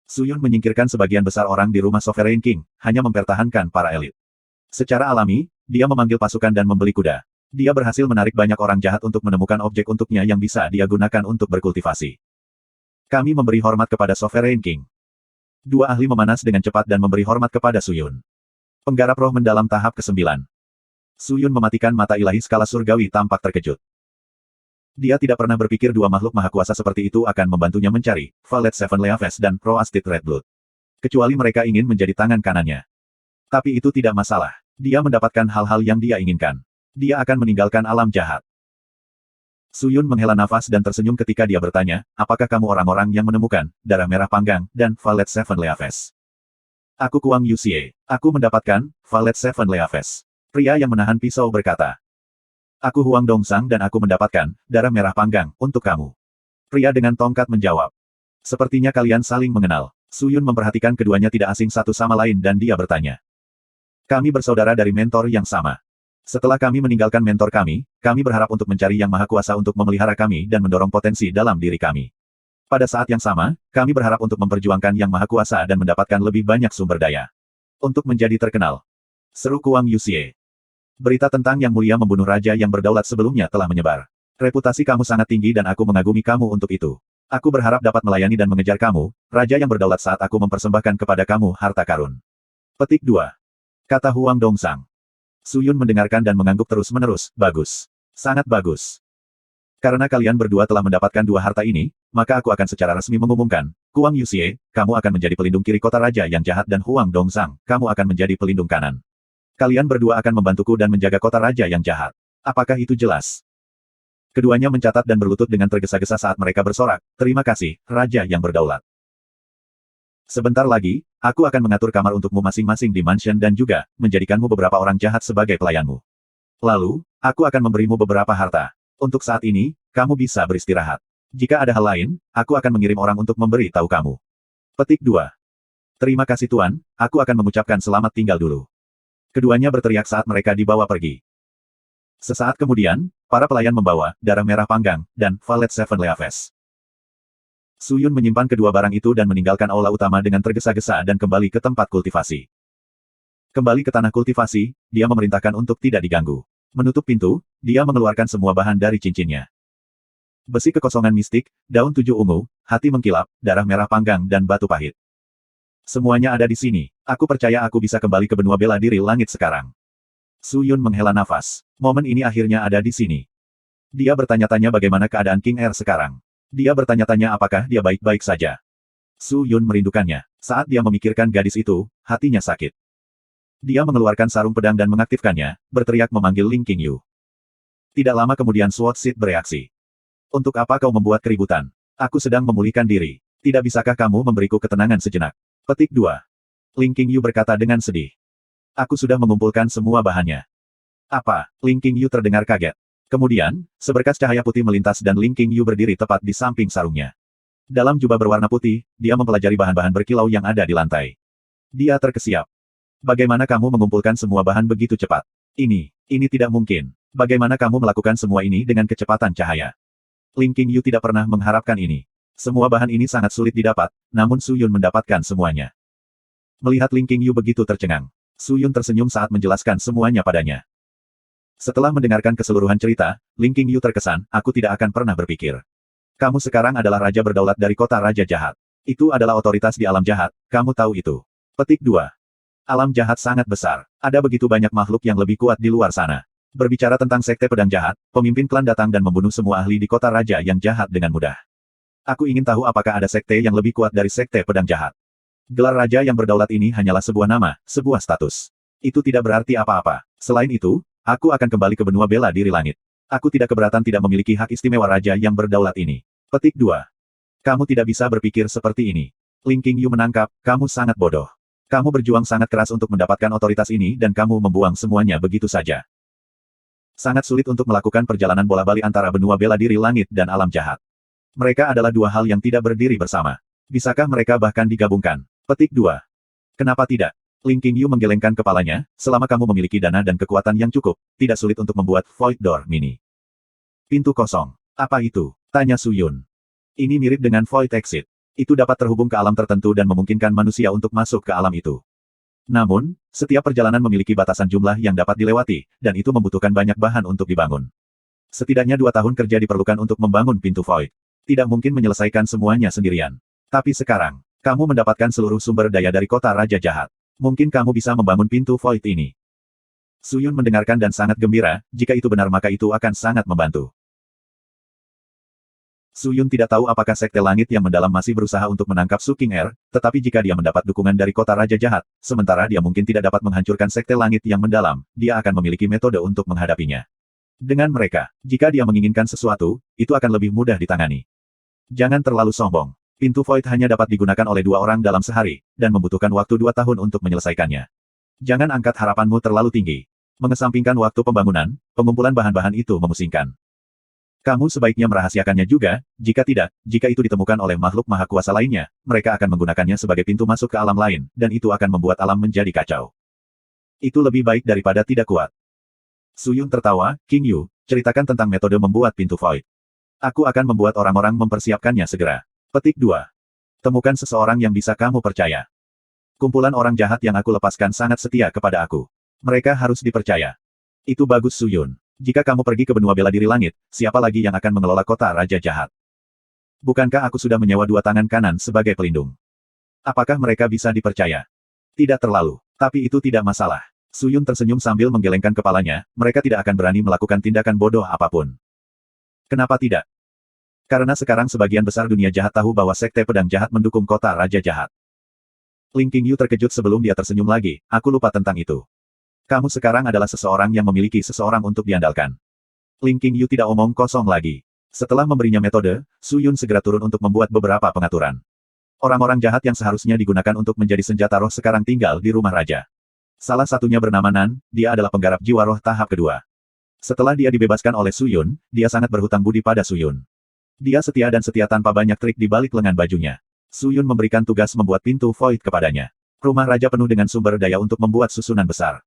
Su Yun menyingkirkan sebagian besar orang di rumah Sovereign King, hanya mempertahankan para elit. Secara alami, dia memanggil pasukan dan membeli kuda. Dia berhasil menarik banyak orang jahat untuk menemukan objek untuknya yang bisa dia gunakan untuk berkultivasi. Kami memberi hormat kepada Sovereign King. Dua ahli memanas dengan cepat dan memberi hormat kepada Su Yun. Penggarap roh mendalam tahap ke-9. Su Yun mematikan mata ilahi skala surgawi tampak terkejut. Dia tidak pernah berpikir dua makhluk maha kuasa seperti itu akan membantunya mencari Valet Seven Leaves dan Roasted Red Blood. Kecuali mereka ingin menjadi tangan kanannya. Tapi itu tidak masalah. Dia mendapatkan hal-hal yang dia inginkan. Dia akan meninggalkan alam jahat. Su Yun menghela nafas dan tersenyum ketika dia bertanya, apakah kamu orang-orang yang menemukan darah merah panggang dan Valet Seven Leaves? Aku Kuang Yuxie. Aku mendapatkan Valet Seven Leaves. Pria yang menahan pisau berkata. Aku Huang Dongsang dan aku mendapatkan darah merah panggang untuk kamu. Pria dengan tongkat menjawab. Sepertinya kalian saling mengenal. Su Yun memperhatikan keduanya tidak asing satu sama lain dan dia bertanya. Kami bersaudara dari mentor yang sama. Setelah kami meninggalkan mentor kami berharap untuk mencari yang maha kuasa untuk memelihara kami dan mendorong potensi dalam diri kami. Pada saat yang sama, kami berharap untuk memperjuangkan yang maha kuasa dan mendapatkan lebih banyak sumber daya. Untuk menjadi terkenal. Seru Kuang Yuxie. Berita tentang Yang Mulia membunuh raja yang berdaulat sebelumnya telah menyebar. Reputasi kamu sangat tinggi dan aku mengagumi kamu untuk itu. Aku berharap dapat melayani dan mengejar kamu, raja yang berdaulat saat aku mempersembahkan kepada kamu harta karun. Petik 2. Kata Huang Dongsang. Su Yun mendengarkan dan mengangguk terus-menerus, bagus. Sangat bagus. Karena kalian berdua telah mendapatkan dua harta ini, maka aku akan secara resmi mengumumkan, Kuang Yuxie, kamu akan menjadi pelindung kiri kota raja yang jahat dan Huang Dongsang, kamu akan menjadi pelindung kanan. Kalian berdua akan membantuku dan menjaga kota raja yang jahat. Apakah itu jelas? Keduanya mencatat dan berlutut dengan tergesa-gesa saat mereka bersorak, terima kasih, raja yang berdaulat. Sebentar lagi, aku akan mengatur kamar untukmu masing-masing di mansion dan juga, menjadikanmu beberapa orang jahat sebagai pelayanmu. Lalu, aku akan memberimu beberapa harta. Untuk saat ini, kamu bisa beristirahat. Jika ada hal lain, aku akan mengirim orang untuk memberi tahu kamu. Petik 2. Terima kasih Tuan, aku akan mengucapkan selamat tinggal dulu. Keduanya berteriak saat mereka dibawa pergi. Sesaat kemudian, para pelayan membawa darah merah panggang dan Valet Seven Leaves. Su Yun menyimpan kedua barang itu dan meninggalkan aula utama dengan tergesa-gesa dan kembali ke tempat kultivasi. Kembali ke tanah kultivasi, dia memerintahkan untuk tidak diganggu. Menutup pintu, dia mengeluarkan semua bahan dari cincinnya. Besi kekosongan mistik, daun tujuh ungu, hati mengkilap, darah merah panggang dan batu pahit. Semuanya ada di sini. Aku percaya aku bisa kembali ke benua bela diri langit sekarang. Su Yun menghela nafas. Momen ini akhirnya ada di sini. Dia bertanya-tanya bagaimana keadaan King Er sekarang. Dia bertanya-tanya apakah dia baik-baik saja. Su Yun merindukannya. Saat dia memikirkan gadis itu, hatinya sakit. Dia mengeluarkan sarung pedang dan mengaktifkannya, berteriak memanggil Ling Qingyu. Tidak lama kemudian Sword Seed bereaksi. Untuk apa kau membuat keributan? Aku sedang memulihkan diri. Tidak bisakah kamu memberiku ketenangan sejenak? Petik 2. Ling Qingyu berkata dengan sedih. Aku sudah mengumpulkan semua bahannya. Apa? Ling Qingyu terdengar kaget. Kemudian, seberkas cahaya putih melintas dan Ling Qingyu berdiri tepat di samping sarungnya. Dalam jubah berwarna putih, dia mempelajari bahan-bahan berkilau yang ada di lantai. Dia terkesiap. Bagaimana kamu mengumpulkan semua bahan begitu cepat? Ini tidak mungkin. Bagaimana kamu melakukan semua ini dengan kecepatan cahaya? Ling Qingyu tidak pernah mengharapkan ini. Semua bahan ini sangat sulit didapat, namun Su Yun mendapatkan semuanya. Melihat Ling Qingyu begitu tercengang, Su Yun tersenyum saat menjelaskan semuanya padanya. Setelah mendengarkan keseluruhan cerita, Ling Qingyu terkesan, aku tidak akan pernah berpikir. Kamu sekarang adalah raja berdaulat dari kota raja jahat. Itu adalah otoritas di alam jahat, kamu tahu itu. Petik 2. Alam jahat sangat besar. Ada begitu banyak makhluk yang lebih kuat di luar sana. Berbicara tentang sekte pedang jahat, pemimpin klan datang dan membunuh semua ahli di kota raja yang jahat dengan mudah. Aku ingin tahu apakah ada sekte yang lebih kuat dari sekte pedang jahat. Gelar raja yang berdaulat ini hanyalah sebuah nama, sebuah status. Itu tidak berarti apa-apa. Selain itu, aku akan kembali ke benua bela diri langit. Aku tidak keberatan tidak memiliki hak istimewa raja yang berdaulat ini. Petik 2. Kamu tidak bisa berpikir seperti ini. Ling Qingyu menangkap, kamu sangat bodoh. Kamu berjuang sangat keras untuk mendapatkan otoritas ini dan kamu membuang semuanya begitu saja. Sangat sulit untuk melakukan perjalanan bola-balik antara benua bela diri langit dan alam jahat. Mereka adalah dua hal yang tidak berdiri bersama. Bisakah mereka bahkan digabungkan? Petik 2. Kenapa tidak? Ling Qingyu menggelengkan kepalanya, selama kamu memiliki dana dan kekuatan yang cukup, tidak sulit untuk membuat Void Door Mini. Pintu kosong. Apa itu? Tanya Su Yun. Ini mirip dengan Void Exit. Itu dapat terhubung ke alam tertentu dan memungkinkan manusia untuk masuk ke alam itu. Namun, setiap perjalanan memiliki batasan jumlah yang dapat dilewati, dan itu membutuhkan banyak bahan untuk dibangun. Setidaknya 2 tahun kerja diperlukan untuk membangun pintu Void. Tidak mungkin menyelesaikan semuanya sendirian. Tapi sekarang, kamu mendapatkan seluruh sumber daya dari kota raja jahat. Mungkin kamu bisa membangun pintu Void ini. Su Yun mendengarkan dan sangat gembira, jika itu benar maka itu akan sangat membantu. Su Yun tidak tahu apakah Sekte Langit yang mendalam masih berusaha untuk menangkap Su King Er, tetapi jika dia mendapat dukungan dari kota raja jahat, sementara dia mungkin tidak dapat menghancurkan Sekte Langit yang mendalam, dia akan memiliki metode untuk menghadapinya. Dengan mereka, jika dia menginginkan sesuatu, itu akan lebih mudah ditangani. Jangan terlalu sombong. Pintu Void hanya dapat digunakan oleh 2 orang dalam sehari, dan membutuhkan waktu 2 tahun untuk menyelesaikannya. Jangan angkat harapanmu terlalu tinggi. Mengesampingkan waktu pembangunan, pengumpulan bahan-bahan itu memusingkan. Kamu sebaiknya merahasiakannya juga, jika tidak, jika itu ditemukan oleh makhluk maha kuasa lainnya, mereka akan menggunakannya sebagai pintu masuk ke alam lain, dan itu akan membuat alam menjadi kacau. Itu lebih baik daripada tidak kuat. Su Yun tertawa, King Yu, ceritakan tentang metode membuat pintu Void. Aku akan membuat orang-orang mempersiapkannya segera. Petik 2. Temukan seseorang yang bisa kamu percaya. Kumpulan orang jahat yang aku lepaskan sangat setia kepada aku. Mereka harus dipercaya. Itu bagus Su Yun. Jika kamu pergi ke benua bela diri langit, siapa lagi yang akan mengelola kota raja jahat? Bukankah aku sudah menyewa 2 tangan kanan sebagai pelindung? Apakah mereka bisa dipercaya? Tidak terlalu. Tapi itu tidak masalah. Su Yun tersenyum sambil menggelengkan kepalanya, mereka tidak akan berani melakukan tindakan bodoh apapun. Kenapa tidak? Karena sekarang sebagian besar dunia jahat tahu bahwa Sekte Pedang Jahat mendukung kota raja jahat. Ling Qingyu terkejut sebelum dia tersenyum lagi, aku lupa tentang itu. Kamu sekarang adalah seseorang yang memiliki seseorang untuk diandalkan. Ling Qingyu tidak omong kosong lagi. Setelah memberinya metode, Su Yun segera turun untuk membuat beberapa pengaturan. Orang-orang jahat yang seharusnya digunakan untuk menjadi senjata roh sekarang tinggal di rumah raja. Salah satunya bernama Nan, dia adalah penggarap jiwa roh tahap kedua. Setelah dia dibebaskan oleh Su Yun, dia sangat berhutang budi pada Su Yun. Dia setia dan setia tanpa banyak trik di balik lengan bajunya. Su Yun memberikan tugas membuat pintu Void kepadanya. Rumah raja penuh dengan sumber daya untuk membuat susunan besar.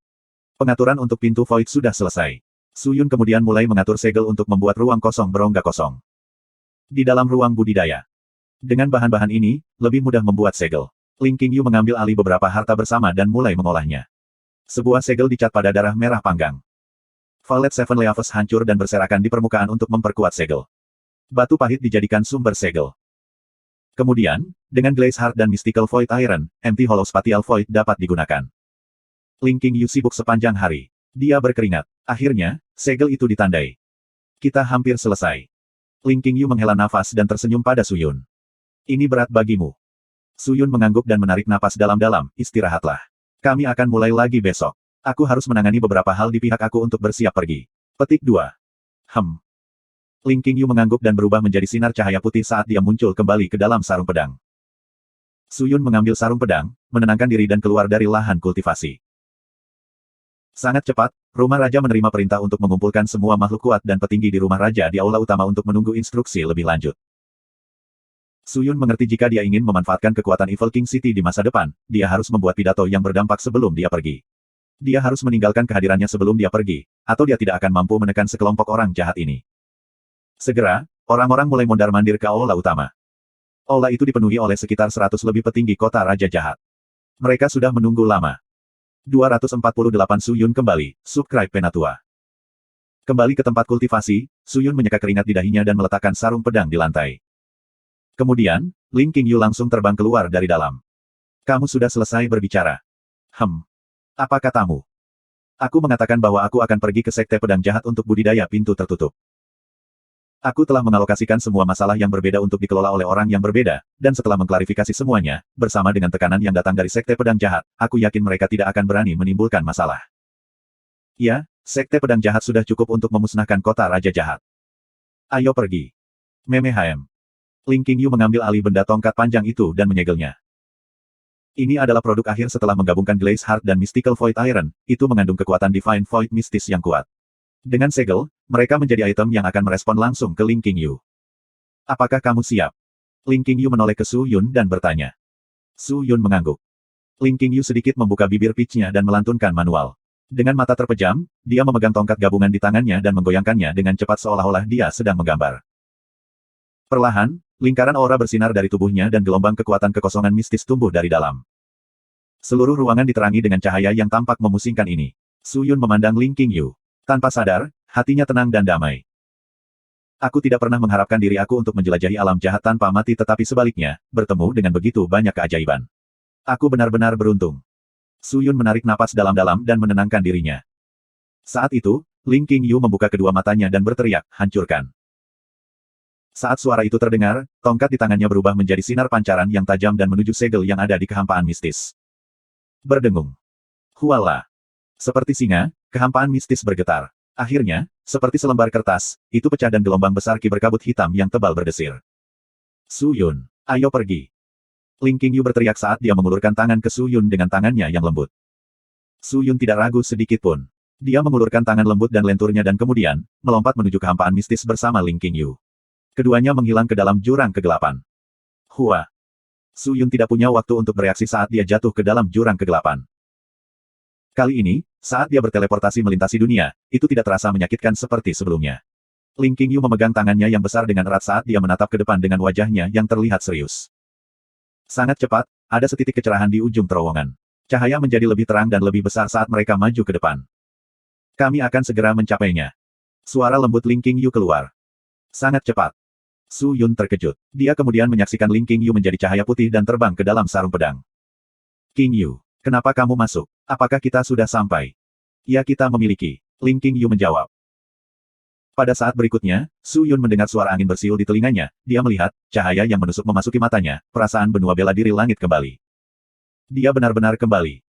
Pengaturan untuk pintu Void sudah selesai. Su Yun kemudian mulai mengatur segel untuk membuat ruang kosong berongga kosong. Di dalam ruang budidaya, Dengan bahan-bahan ini, lebih mudah membuat segel. Ling Qingyu mengambil alih beberapa harta bersama dan mulai mengolahnya. Sebuah segel dicat pada darah merah panggang. Violet Seven Leaves hancur dan berserakan di permukaan untuk memperkuat segel. Batu pahit dijadikan sumber segel. Kemudian, dengan Glaze Heart dan Mystical Void Iron, Empty Hollow Spatial Void dapat digunakan. Ling Qingyu sibuk sepanjang hari. Dia berkeringat. Akhirnya, segel itu ditandai. Kita hampir selesai. Ling Qingyu menghela nafas dan tersenyum pada Suyun. Ini berat bagimu. Suyun mengangguk dan menarik napas dalam-dalam, istirahatlah. Kami akan mulai lagi besok. Aku harus menangani beberapa hal di pihak aku untuk bersiap pergi. Petik 2. Ling Qingyu mengangguk dan berubah menjadi sinar cahaya putih saat dia muncul kembali ke dalam sarung pedang. Suyun mengambil sarung pedang, menenangkan diri dan keluar dari lahan kultivasi. Sangat cepat, rumah raja menerima perintah untuk mengumpulkan semua makhluk kuat dan petinggi di rumah raja di aula utama untuk menunggu instruksi lebih lanjut. Suyun mengerti jika dia ingin memanfaatkan kekuatan Evil King City di masa depan, dia harus membuat pidato yang berdampak sebelum dia pergi. Dia harus meninggalkan kehadirannya sebelum dia pergi, atau dia tidak akan mampu menekan sekelompok orang jahat ini. Segera, orang-orang mulai mondar-mandir ke aula utama. Aula itu dipenuhi oleh sekitar 100 lebih petinggi kota raja jahat. Mereka sudah menunggu lama. 248 Suyun kembali, subscribe Penatua. Kembali ke tempat kultivasi, Suyun menyeka keringat di dahinya dan meletakkan sarung pedang di lantai. Kemudian, Ling Qingyu langsung terbang keluar dari dalam. Kamu sudah selesai berbicara. Apa katamu? Aku mengatakan bahwa aku akan pergi ke Sekte Pedang Jahat untuk budidaya pintu tertutup. Aku telah mengalokasikan semua masalah yang berbeda untuk dikelola oleh orang yang berbeda, dan setelah mengklarifikasi semuanya, bersama dengan tekanan yang datang dari Sekte Pedang Jahat, aku yakin mereka tidak akan berani menimbulkan masalah. Ya, Sekte Pedang Jahat sudah cukup untuk memusnahkan kota Raja Jahat. Ayo pergi. Memehaem. Ling Qingyu mengambil alih benda tongkat panjang itu dan menyegelnya. Ini adalah produk akhir setelah menggabungkan Glaze Heart dan Mystical Void Iron, itu mengandung kekuatan Divine Void mistis yang kuat. Dengan segel, mereka menjadi item yang akan merespon langsung ke Ling Qingyu. Apakah kamu siap? Ling Qingyu menoleh ke Suyun dan bertanya. Suyun mengangguk. Ling Qingyu sedikit membuka bibir pitch-nya dan melantunkan manual. Dengan mata terpejam, dia memegang tongkat gabungan di tangannya dan menggoyangkannya dengan cepat seolah-olah dia sedang menggambar. Perlahan, lingkaran aura bersinar dari tubuhnya dan gelombang kekuatan kekosongan mistis tumbuh dari dalam. Seluruh ruangan diterangi dengan cahaya yang tampak memusingkan ini. Suyun memandang Ling Qingyu. Tanpa sadar, hatinya tenang dan damai. Aku tidak pernah mengharapkan diri aku untuk menjelajahi alam jahat tanpa mati, tetapi sebaliknya, bertemu dengan begitu banyak keajaiban. Aku benar-benar beruntung. Suyun menarik napas dalam-dalam dan menenangkan dirinya. Saat itu, Ling Qingyu membuka kedua matanya dan berteriak, hancurkan. Saat suara itu terdengar, tongkat di tangannya berubah menjadi sinar pancaran yang tajam dan menuju segel yang ada di kehampaan mistis. Berdengung. Huala. Seperti singa, kehampaan mistis bergetar. Akhirnya, seperti selembar kertas, itu pecah dan gelombang besar ki berkabut hitam yang tebal berdesir. Suyun, ayo pergi. Ling Qingyu berteriak saat dia mengulurkan tangan ke Suyun dengan tangannya yang lembut. Suyun tidak ragu sedikit pun. Dia mengulurkan tangan lembut dan lenturnya dan kemudian, melompat menuju kehampaan mistis bersama Ling Qingyu. Keduanya menghilang ke dalam jurang kegelapan. Hua. Suyun tidak punya waktu untuk bereaksi saat dia jatuh ke dalam jurang kegelapan. Kali ini, saat dia berteleportasi melintasi dunia, itu tidak terasa menyakitkan seperti sebelumnya. Ling Qingyu memegang tangannya yang besar dengan erat saat dia menatap ke depan dengan wajahnya yang terlihat serius. Sangat cepat, ada setitik kecerahan di ujung terowongan. Cahaya menjadi lebih terang dan lebih besar saat mereka maju ke depan. Kami akan segera mencapainya. Suara lembut Ling Qingyu keluar. Sangat cepat. Suyun terkejut. Dia kemudian menyaksikan Ling Qingyu menjadi cahaya putih dan terbang ke dalam sarung pedang. Qingyu, kenapa kamu masuk? Apakah kita sudah sampai? Ya, kita memiliki. Ling Qingyu menjawab. Pada saat berikutnya, Suyun mendengar suara angin bersiul di telinganya, dia melihat, cahaya yang menusuk memasuki matanya, perasaan benua bela diri langit kembali. Dia benar-benar kembali.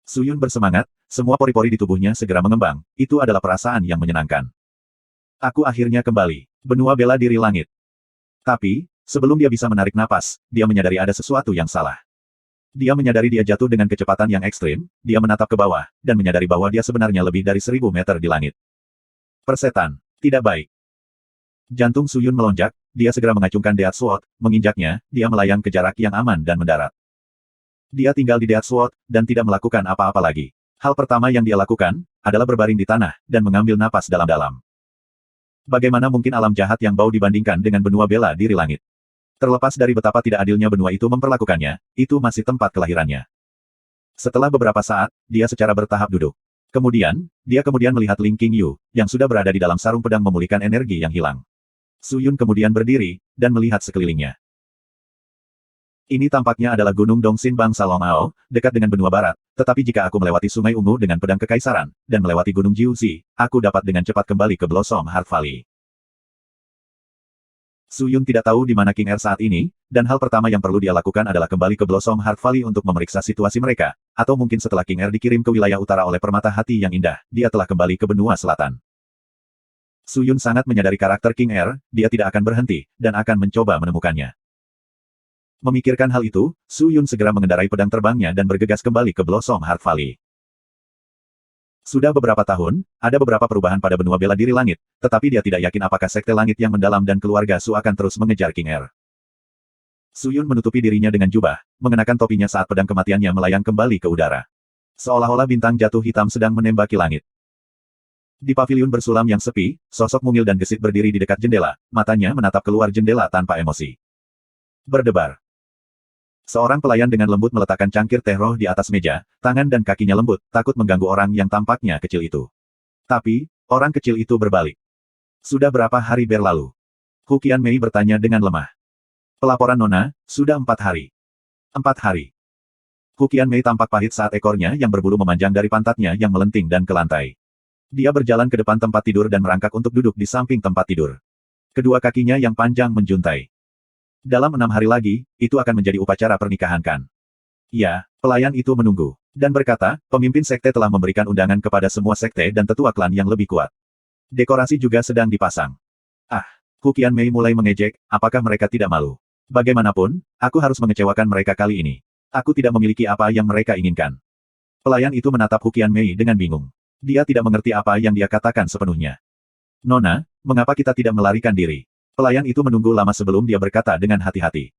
Suyun bersemangat, semua pori-pori di tubuhnya segera mengembang, itu adalah perasaan yang menyenangkan. Aku akhirnya kembali. Benua bela diri langit. Tapi, sebelum dia bisa menarik napas, dia menyadari ada sesuatu yang salah. Dia menyadari dia jatuh dengan kecepatan yang ekstrim, dia menatap ke bawah, dan menyadari bahwa dia sebenarnya lebih dari 1000 meter di langit. Persetan. Tidak baik. Jantung Suyun melonjak, dia segera mengacungkan Death Sword, menginjaknya, dia melayang ke jarak yang aman dan mendarat. Dia tinggal di Death Sword, dan tidak melakukan apa-apa lagi. Hal pertama yang dia lakukan, adalah berbaring di tanah, dan mengambil napas dalam-dalam. Bagaimana mungkin alam jahat yang bau dibandingkan dengan benua bela diri langit? Terlepas dari betapa tidak adilnya benua itu memperlakukannya, itu masih tempat kelahirannya. Setelah beberapa saat, dia secara bertahap duduk. Dia kemudian melihat Ling Qingyu, yang sudah berada di dalam sarung pedang memulihkan energi yang hilang. Su Yun kemudian berdiri, dan melihat sekelilingnya. Ini tampaknya adalah Gunung Dongxin bangsa Longao, dekat dengan benua barat, tetapi jika aku melewati Sungai Ungu dengan pedang kekaisaran, dan melewati Gunung Jiuzi, aku dapat dengan cepat kembali ke Blossom Heart Valley. Su Yun tidak tahu di mana King Er saat ini, dan hal pertama yang perlu dia lakukan adalah kembali ke Blossom Heart Valley untuk memeriksa situasi mereka, atau mungkin setelah King Er dikirim ke wilayah utara oleh permata hati yang indah, dia telah kembali ke benua selatan. Su Yun sangat menyadari karakter King Er, dia tidak akan berhenti, dan akan mencoba menemukannya. Memikirkan hal itu, Su Yun segera mengendarai pedang terbangnya dan bergegas kembali ke Blossom Heart Valley. Sudah beberapa tahun, ada beberapa perubahan pada benua bela diri langit, tetapi dia tidak yakin apakah Sekte Langit yang mendalam dan keluarga Su akan terus mengejar King Er. Su Yun menutupi dirinya dengan jubah, mengenakan topinya saat pedang kematiannya melayang kembali ke udara. Seolah-olah bintang jatuh hitam sedang menembaki langit. Di paviliun bersulam yang sepi, sosok mungil dan gesit berdiri di dekat jendela, matanya menatap keluar jendela tanpa emosi. Berdebar. Seorang pelayan dengan lembut meletakkan cangkir teh roh di atas meja, tangan dan kakinya lembut, takut mengganggu orang yang tampaknya kecil itu. Tapi, orang kecil itu berbalik. Sudah berapa hari berlalu? Hu Qianmei bertanya dengan lemah. Pelaporan Nona, sudah 4 hari. 4 hari. Hu Qianmei tampak pahit saat ekornya yang berbulu memanjang dari pantatnya yang melenting dan ke lantai. Dia berjalan ke depan tempat tidur dan merangkak untuk duduk di samping tempat tidur. Kedua kakinya yang panjang menjuntai. Dalam 6 hari lagi, itu akan menjadi upacara pernikahan kan? Ya, pelayan itu menunggu. Dan berkata, pemimpin sekte telah memberikan undangan kepada semua sekte dan tetua klan yang lebih kuat. Dekorasi juga sedang dipasang. Ah, Hu Qianmei mulai mengejek, apakah mereka tidak malu? Bagaimanapun, aku harus mengecewakan mereka kali ini. Aku tidak memiliki apa yang mereka inginkan. Pelayan itu menatap Hu Qianmei dengan bingung. Dia tidak mengerti apa yang dia katakan sepenuhnya. Nona, mengapa kita tidak melarikan diri? Pelayan itu menunggu lama sebelum dia berkata dengan hati-hati.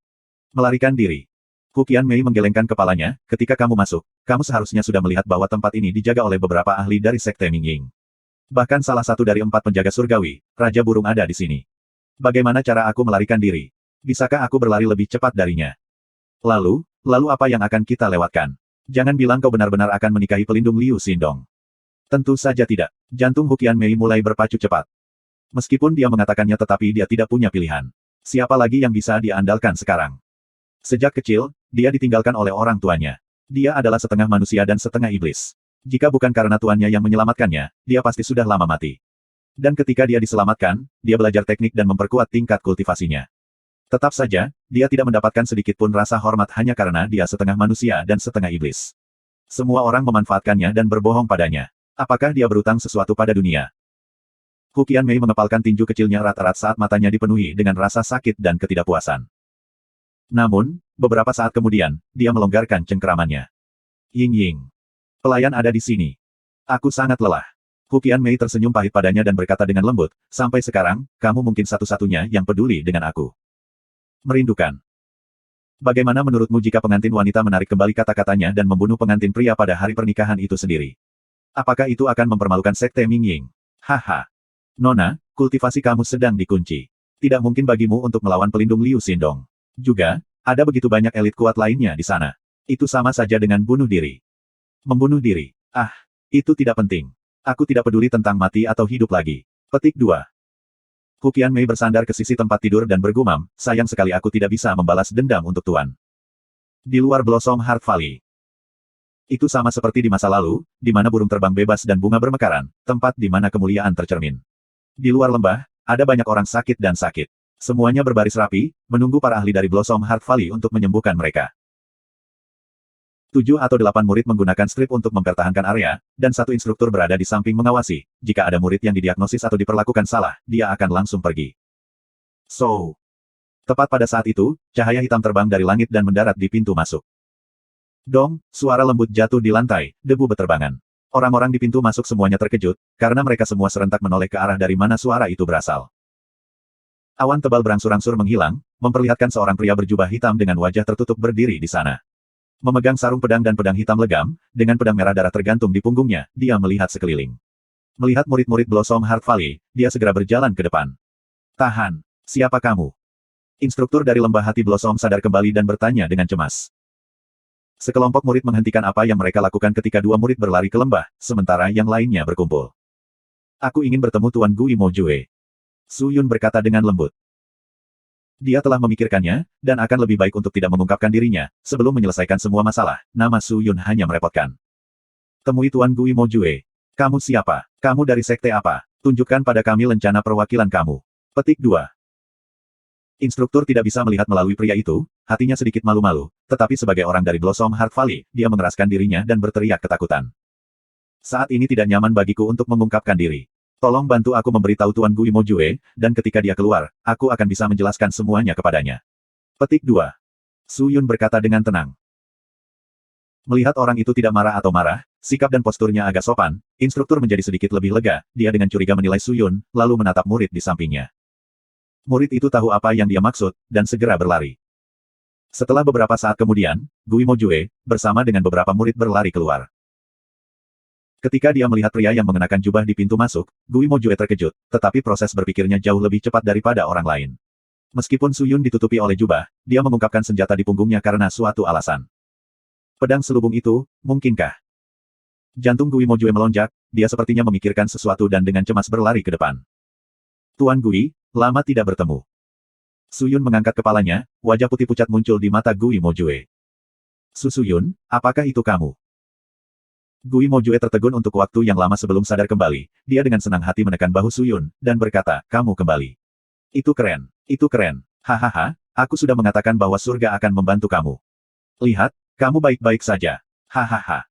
Melarikan diri. Hu Qianmei menggelengkan kepalanya, ketika kamu masuk, kamu seharusnya sudah melihat bahwa tempat ini dijaga oleh beberapa ahli dari Sekte Mingying. Bahkan salah satu dari 4 penjaga surgawi, Raja Burung ada di sini. Bagaimana cara aku melarikan diri? Bisakah aku berlari lebih cepat darinya? Lalu apa yang akan kita lewatkan? Jangan bilang kau benar-benar akan menikahi pelindung Liu Xindong. Tentu saja tidak. Jantung Hu Qianmei mulai berpacu cepat. Meskipun dia mengatakannya tetapi dia tidak punya pilihan. Siapa lagi yang bisa dia andalkan sekarang? Sejak kecil, dia ditinggalkan oleh orang tuanya. Dia adalah setengah manusia dan setengah iblis. Jika bukan karena tuannya yang menyelamatkannya, dia pasti sudah lama mati. Dan ketika dia diselamatkan, dia belajar teknik dan memperkuat tingkat kultivasinya. Tetap saja, dia tidak mendapatkan sedikit pun rasa hormat hanya karena dia setengah manusia dan setengah iblis. Semua orang memanfaatkannya dan berbohong padanya. Apakah dia berutang sesuatu pada dunia? Hu Qianmei mengepalkan tinju kecilnya erat-erat saat matanya dipenuhi dengan rasa sakit dan ketidakpuasan. Namun, beberapa saat kemudian, dia melonggarkan cengkeramannya. Ying. Pelayan ada di sini. Aku sangat lelah. Hu Qianmei tersenyum pahit padanya dan berkata dengan lembut, sampai sekarang, kamu mungkin satu-satunya yang peduli dengan aku. Merindukan. Bagaimana menurutmu jika pengantin wanita menarik kembali kata-katanya dan membunuh pengantin pria pada hari pernikahan itu sendiri? Apakah itu akan mempermalukan Sekte Mingying? Haha. Nona, kultivasi kamu sedang dikunci. Tidak mungkin bagimu untuk melawan pelindung Liu Xindong. Juga, ada begitu banyak elit kuat lainnya di sana. Itu sama saja dengan bunuh diri. Membunuh diri. Ah, itu tidak penting. Aku tidak peduli tentang mati atau hidup lagi. Petik 2. Hu Qianmei bersandar ke sisi tempat tidur dan bergumam, sayang sekali aku tidak bisa membalas dendam untuk Tuan. Di luar Blossom Heart Valley. Itu sama seperti di masa lalu, di mana burung terbang bebas dan bunga bermekaran, tempat di mana kemuliaan tercermin. Di luar lembah, ada banyak orang sakit dan sakit. Semuanya berbaris rapi, menunggu para ahli dari Blossom Heart Valley untuk menyembuhkan mereka. 7 atau 8 murid menggunakan strip untuk mempertahankan area, dan satu instruktur berada di samping mengawasi. Jika ada murid yang didiagnosis atau diperlakukan salah, dia akan langsung pergi. Tepat pada saat itu, cahaya hitam terbang dari langit dan mendarat di pintu masuk. Dong, suara lembut jatuh di lantai, debu beterbangan. Orang-orang di pintu masuk semuanya terkejut, karena mereka semua serentak menoleh ke arah dari mana suara itu berasal. Awan tebal berangsur-angsur menghilang, memperlihatkan seorang pria berjubah hitam dengan wajah tertutup berdiri di sana. Memegang sarung pedang dan pedang hitam legam, dengan pedang merah darah tergantung di punggungnya, dia melihat sekeliling. Melihat murid-murid Blossom Heart Valley, dia segera berjalan ke depan. Tahan, siapa kamu? Instruktur dari Lembah Hati Blossom sadar kembali dan bertanya dengan cemas. Sekelompok murid menghentikan apa yang mereka lakukan ketika dua murid berlari ke lembah, sementara yang lainnya berkumpul. Aku ingin bertemu Tuan Gui Mojue. Su Yun berkata dengan lembut. Dia telah memikirkannya, dan akan lebih baik untuk tidak mengungkapkan dirinya, sebelum menyelesaikan semua masalah. Nama Su Yun hanya merepotkan. Temui Tuan Gui Mojue. Kamu siapa? Kamu dari sekte apa? Tunjukkan pada kami lencana perwakilan kamu. Petik 2. Instruktur tidak bisa melihat melalui pria itu, hatinya sedikit malu-malu, tetapi sebagai orang dari Blossom Heart Valley, dia mengeraskan dirinya dan berteriak ketakutan. Saat ini tidak nyaman bagiku untuk mengungkapkan diri. Tolong bantu aku memberitahu Tuan Gui Mojue, dan ketika dia keluar, aku akan bisa menjelaskan semuanya kepadanya. Petik 2. Su Yun berkata dengan tenang. Melihat orang itu tidak marah atau marah, sikap dan posturnya agak sopan, instruktur menjadi sedikit lebih lega, dia dengan curiga menilai Su Yun, lalu menatap murid di sampingnya. Murid itu tahu apa yang dia maksud, dan segera berlari. Setelah beberapa saat kemudian, Gui Mojue, bersama dengan beberapa murid berlari keluar. Ketika dia melihat pria yang mengenakan jubah di pintu masuk, Gui Mojue terkejut, tetapi proses berpikirnya jauh lebih cepat daripada orang lain. Meskipun Su Yun ditutupi oleh jubah, dia mengungkapkan senjata di punggungnya karena suatu alasan. Pedang selubung itu, mungkinkah? Jantung Gui Mojue melonjak, dia sepertinya memikirkan sesuatu dan dengan cemas berlari ke depan. Tuan Gui, lama tidak bertemu. Su Yun mengangkat kepalanya, wajah putih pucat muncul di mata Gui Mojue. Su Yun, apakah itu kamu? Gui Mojue tertegun untuk waktu yang lama sebelum sadar kembali, dia dengan senang hati menekan bahu Su Yun, dan berkata, kamu kembali. Itu keren, itu keren. Hahaha, aku sudah mengatakan bahwa surga akan membantu kamu. Lihat, kamu baik-baik saja. Hahaha.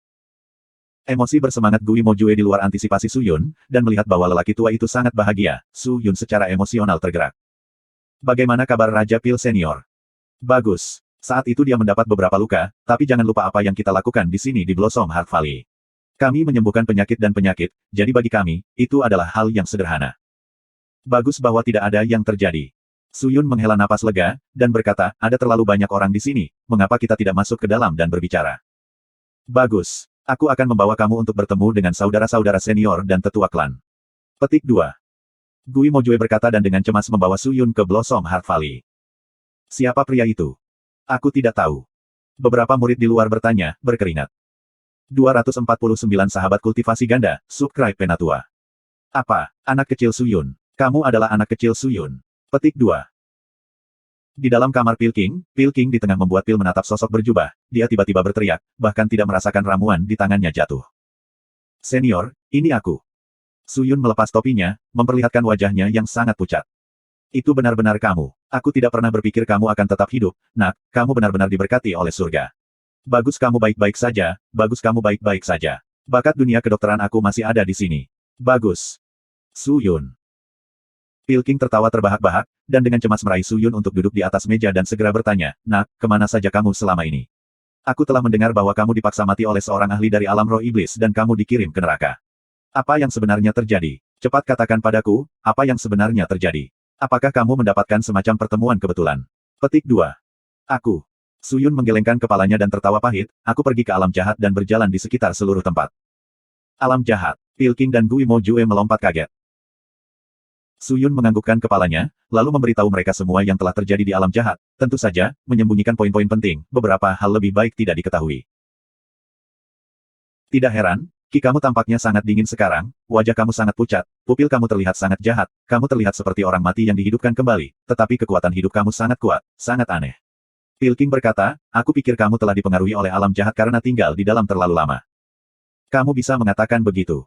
Emosi bersemangat Gui Mojue di luar antisipasi Su Yun, dan melihat bahwa lelaki tua itu sangat bahagia, Su Yun secara emosional tergerak. Bagaimana kabar Raja Pil Senior? Bagus. Saat itu dia mendapat beberapa luka, tapi jangan lupa apa yang kita lakukan di sini di Blossom Heart Valley. Kami menyembuhkan penyakit dan penyakit, jadi bagi kami, itu adalah hal yang sederhana. Bagus bahwa tidak ada yang terjadi. Su Yun menghela napas lega, dan berkata, ada terlalu banyak orang di sini, mengapa kita tidak masuk ke dalam dan berbicara? Bagus. Aku akan membawa kamu untuk bertemu dengan saudara-saudara senior dan tetua klan. Petik 2. Gui Mojue berkata dan dengan cemas membawa Su Yun ke Blossom Heart Valley. Siapa pria itu? Aku tidak tahu. Beberapa murid di luar bertanya, berkeringat. 249 sahabat kultivasi ganda, subscribe Penatua. Apa, anak kecil Su Yun? Kamu adalah anak kecil Su Yun. Petik 2. Di dalam kamar Pil King di tengah membuat Pil menatap sosok berjubah, dia tiba-tiba berteriak, bahkan tidak merasakan ramuan di tangannya jatuh. Senior, ini aku. Su Yun melepas topinya, memperlihatkan wajahnya yang sangat pucat. Itu benar-benar kamu. Aku tidak pernah berpikir kamu akan tetap hidup, nak, kamu benar-benar diberkati oleh surga. Bagus kamu baik-baik saja, bagus kamu baik-baik saja. Bakat dunia kedokteran aku masih ada di sini. Bagus. Su Yun. Pil King tertawa terbahak-bahak, dan dengan cemas meraih Su Yun untuk duduk di atas meja dan segera bertanya, nak, kemana saja kamu selama ini? Aku telah mendengar bahwa kamu dipaksa mati oleh seorang ahli dari alam roh iblis dan kamu dikirim ke neraka. Apa yang sebenarnya terjadi? Cepat katakan padaku, apa yang sebenarnya terjadi? Apakah kamu mendapatkan semacam pertemuan kebetulan? Petik 2. Aku. Su Yun menggelengkan kepalanya dan tertawa pahit, aku pergi ke alam jahat dan berjalan di sekitar seluruh tempat. Alam jahat. Pil King dan Gui Mojue melompat kaget. Su Yun menganggukkan kepalanya, lalu memberitahu mereka semua yang telah terjadi di alam jahat, tentu saja, menyembunyikan poin-poin penting, beberapa hal lebih baik tidak diketahui. Tidak heran, Ki kamu tampaknya sangat dingin sekarang, wajah kamu sangat pucat, pupil kamu terlihat sangat jahat, kamu terlihat seperti orang mati yang dihidupkan kembali, tetapi kekuatan hidup kamu sangat kuat, sangat aneh. Pil King berkata, aku pikir kamu telah dipengaruhi oleh alam jahat karena tinggal di dalam terlalu lama. Kamu bisa mengatakan begitu.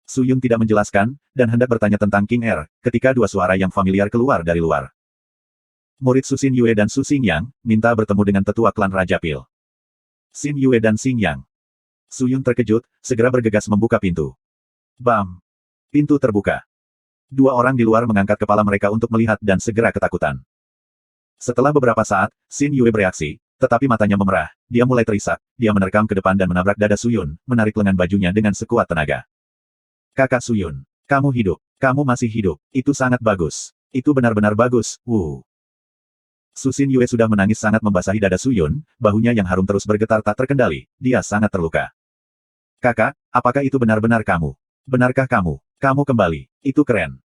Su Yun tidak menjelaskan, dan hendak bertanya tentang King Er, ketika dua suara yang familiar keluar dari luar. Murid Su Xin Yue dan Su Xingyang, minta bertemu dengan tetua klan Raja Pil. Xin Yue dan Xingyang. Su Yun terkejut, segera bergegas membuka pintu. Bam! Pintu terbuka. Dua orang di luar mengangkat kepala mereka untuk melihat dan segera ketakutan. Setelah beberapa saat, Xin Yue bereaksi, tetapi matanya memerah, dia mulai terisak, dia menerkam ke depan dan menabrak dada Su Yun, menarik lengan bajunya dengan sekuat tenaga. Kakak Su Yun, kamu hidup, kamu masih hidup, itu sangat bagus. Itu benar-benar bagus, Su Xin Yue sudah menangis sangat membasahi dada Su Yun, bahunya yang harum terus bergetar tak terkendali, dia sangat terluka. Kakak, apakah itu benar-benar kamu? Benarkah kamu? Kamu kembali, itu keren.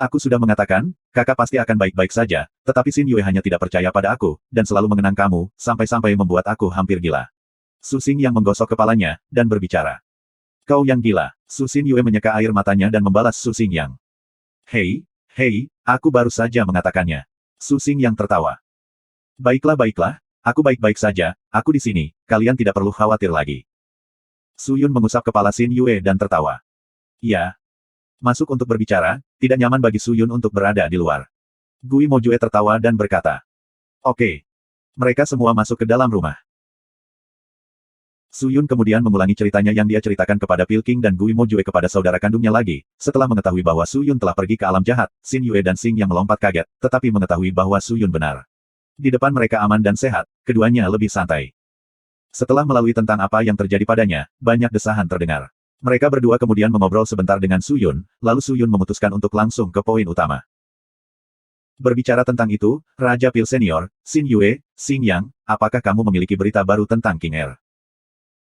Aku sudah mengatakan, kakak pasti akan baik-baik saja, tetapi Xin Yue hanya tidak percaya pada aku, dan selalu mengenang kamu, sampai-sampai membuat aku hampir gila. Su Xingyang menggosok kepalanya, dan berbicara. Kau yang gila. Su Xin Yue menyeka air matanya dan membalas Su Xingyang. Hei, hei, aku baru saja mengatakannya. Su Xingyang tertawa. Baiklah baiklah, aku baik-baik saja, aku di sini, kalian tidak perlu khawatir lagi. Su Yun mengusap kepala Xin Yue dan tertawa. Ya. Masuk untuk berbicara, tidak nyaman bagi Su Yun untuk berada di luar. Gui Mojue tertawa dan berkata. Oke. Mereka semua masuk ke dalam rumah. Su Yun kemudian mengulangi ceritanya yang dia ceritakan kepada Pil King dan Gui Mojue kepada saudara kandungnya lagi. Setelah mengetahui bahwa Su Yun telah pergi ke alam jahat, Xin Yue dan Xing yang melompat kaget, tetapi mengetahui bahwa Su Yun benar. Di depan mereka aman dan sehat, keduanya lebih santai. Setelah melalui tentang apa yang terjadi padanya, banyak desahan terdengar. Mereka berdua kemudian mengobrol sebentar dengan Su Yun, lalu Su Yun memutuskan untuk langsung ke poin utama. Berbicara tentang itu, Raja Pil Senior, Xin Yue, Xing Yang, apakah kamu memiliki berita baru tentang King Er?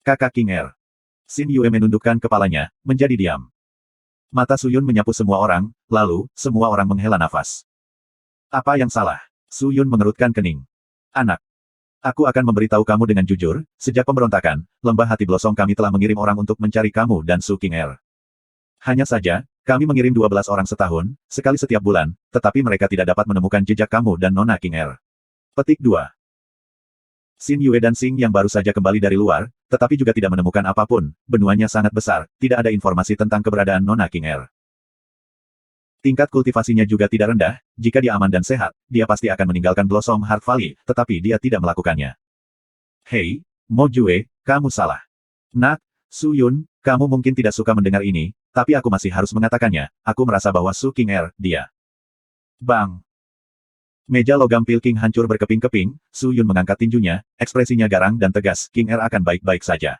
Kakak King Er. Xin Yue menundukkan kepalanya, menjadi diam. Mata Su Yun menyapu semua orang, lalu, semua orang menghela nafas. Apa yang salah? Su Yun mengerutkan kening. Anak. Aku akan memberitahu kamu dengan jujur, sejak pemberontakan, Lembah Hati Blossom kami telah mengirim orang untuk mencari kamu dan Su King Er. Hanya saja, kami mengirim 12 orang setahun, sekali setiap bulan, tetapi mereka tidak dapat menemukan jejak kamu dan Nona King Er. Petik 2. Xin Yue dan Xing yang baru saja kembali dari luar, tetapi juga tidak menemukan apapun, benuanya sangat besar, tidak ada informasi tentang keberadaan Nona King Er. Tingkat kultivasinya juga tidak rendah, jika dia aman dan sehat, dia pasti akan meninggalkan Blossom Heart Valley, tetapi dia tidak melakukannya. Hei, Mojue, kamu salah. Nak, Su Yun, kamu mungkin tidak suka mendengar ini, tapi aku masih harus mengatakannya, aku merasa bahwa Su King Er, dia. Bang! Meja logam Pil King hancur berkeping-keping, Su Yun mengangkat tinjunya, ekspresinya garang dan tegas, King Er akan baik-baik saja.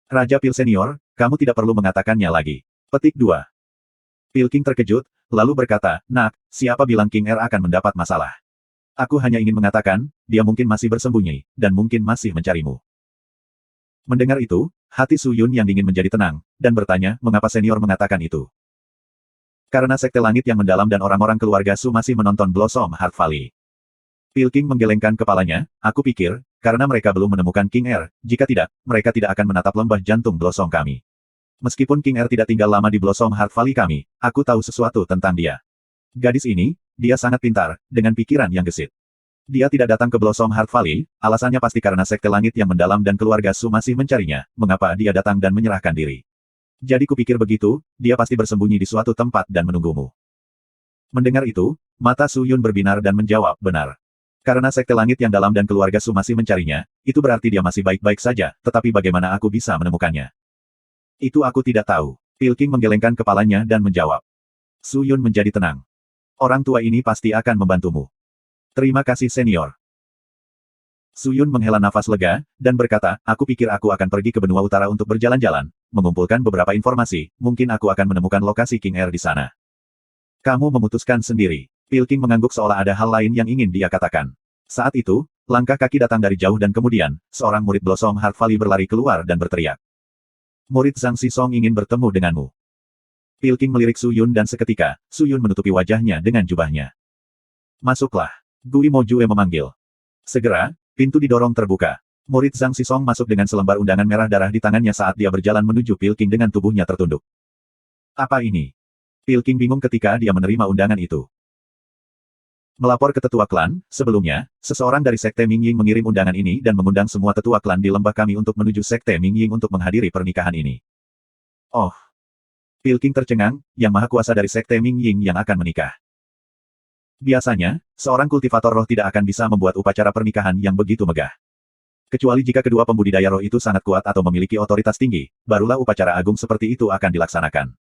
Raja Pil Senior, kamu tidak perlu mengatakannya lagi. Petik 2. Pil King terkejut, lalu berkata, Nak, siapa bilang King Er akan mendapat masalah? Aku hanya ingin mengatakan, dia mungkin masih bersembunyi, dan mungkin masih mencarimu. Mendengar itu, hati Su Yun yang dingin menjadi tenang, dan bertanya, mengapa senior mengatakan itu? Karena Sekte Langit yang mendalam dan orang-orang keluarga Su masih menonton Blossom Heart Valley. Pil King menggelengkan kepalanya, aku pikir, karena mereka belum menemukan King Er, jika tidak, mereka tidak akan menatap lembah jantung Blossom kami. Meskipun King Er tidak tinggal lama di Blossom Heart Valley kami, aku tahu sesuatu tentang dia. Gadis ini, dia sangat pintar, dengan pikiran yang gesit. Dia tidak datang ke Blossom Heart Valley, alasannya pasti karena Sekte Langit yang mendalam dan keluarga Su masih mencarinya, mengapa dia datang dan menyerahkan diri. Jadi kupikir begitu, dia pasti bersembunyi di suatu tempat dan menunggumu. Mendengar itu, mata Su Yun berbinar dan menjawab, benar. Karena Sekte Langit yang dalam dan keluarga Su masih mencarinya, itu berarti dia masih baik-baik saja, tetapi bagaimana aku bisa menemukannya? Itu aku tidak tahu. Pil King menggelengkan kepalanya dan menjawab. Su Yun menjadi tenang. Orang tua ini pasti akan membantumu. Terima kasih senior. Su Yun menghela nafas lega, dan berkata, aku pikir aku akan pergi ke benua utara untuk berjalan-jalan, mengumpulkan beberapa informasi, mungkin aku akan menemukan lokasi King Er di sana. Kamu memutuskan sendiri. Pil King mengangguk seolah ada hal lain yang ingin dia katakan. Saat itu, langkah kaki datang dari jauh dan kemudian, seorang murid Blossom Heart Valley berlari keluar dan berteriak. Murid Zhang Xisong ingin bertemu denganmu. Pil King melirik Su Yun dan seketika, Su Yun menutupi wajahnya dengan jubahnya. Masuklah. Gui Mojue memanggil. Segera, pintu didorong terbuka. Murid Zhang Xisong masuk dengan selembar undangan merah darah di tangannya saat dia berjalan menuju Pil King dengan tubuhnya tertunduk. Apa ini? Pil King bingung ketika dia menerima undangan itu. Melapor ke tetua klan, sebelumnya, seseorang dari Sekte Mingying mengirim undangan ini dan mengundang semua tetua klan di lembah kami untuk menuju Sekte Mingying untuk menghadiri pernikahan ini. Oh. Pil King tercengang, yang maha kuasa dari Sekte Mingying yang akan menikah. Biasanya, seorang kultivator roh tidak akan bisa membuat upacara pernikahan yang begitu megah. Kecuali jika kedua pembudidaya roh itu sangat kuat atau memiliki otoritas tinggi, barulah upacara agung seperti itu akan dilaksanakan.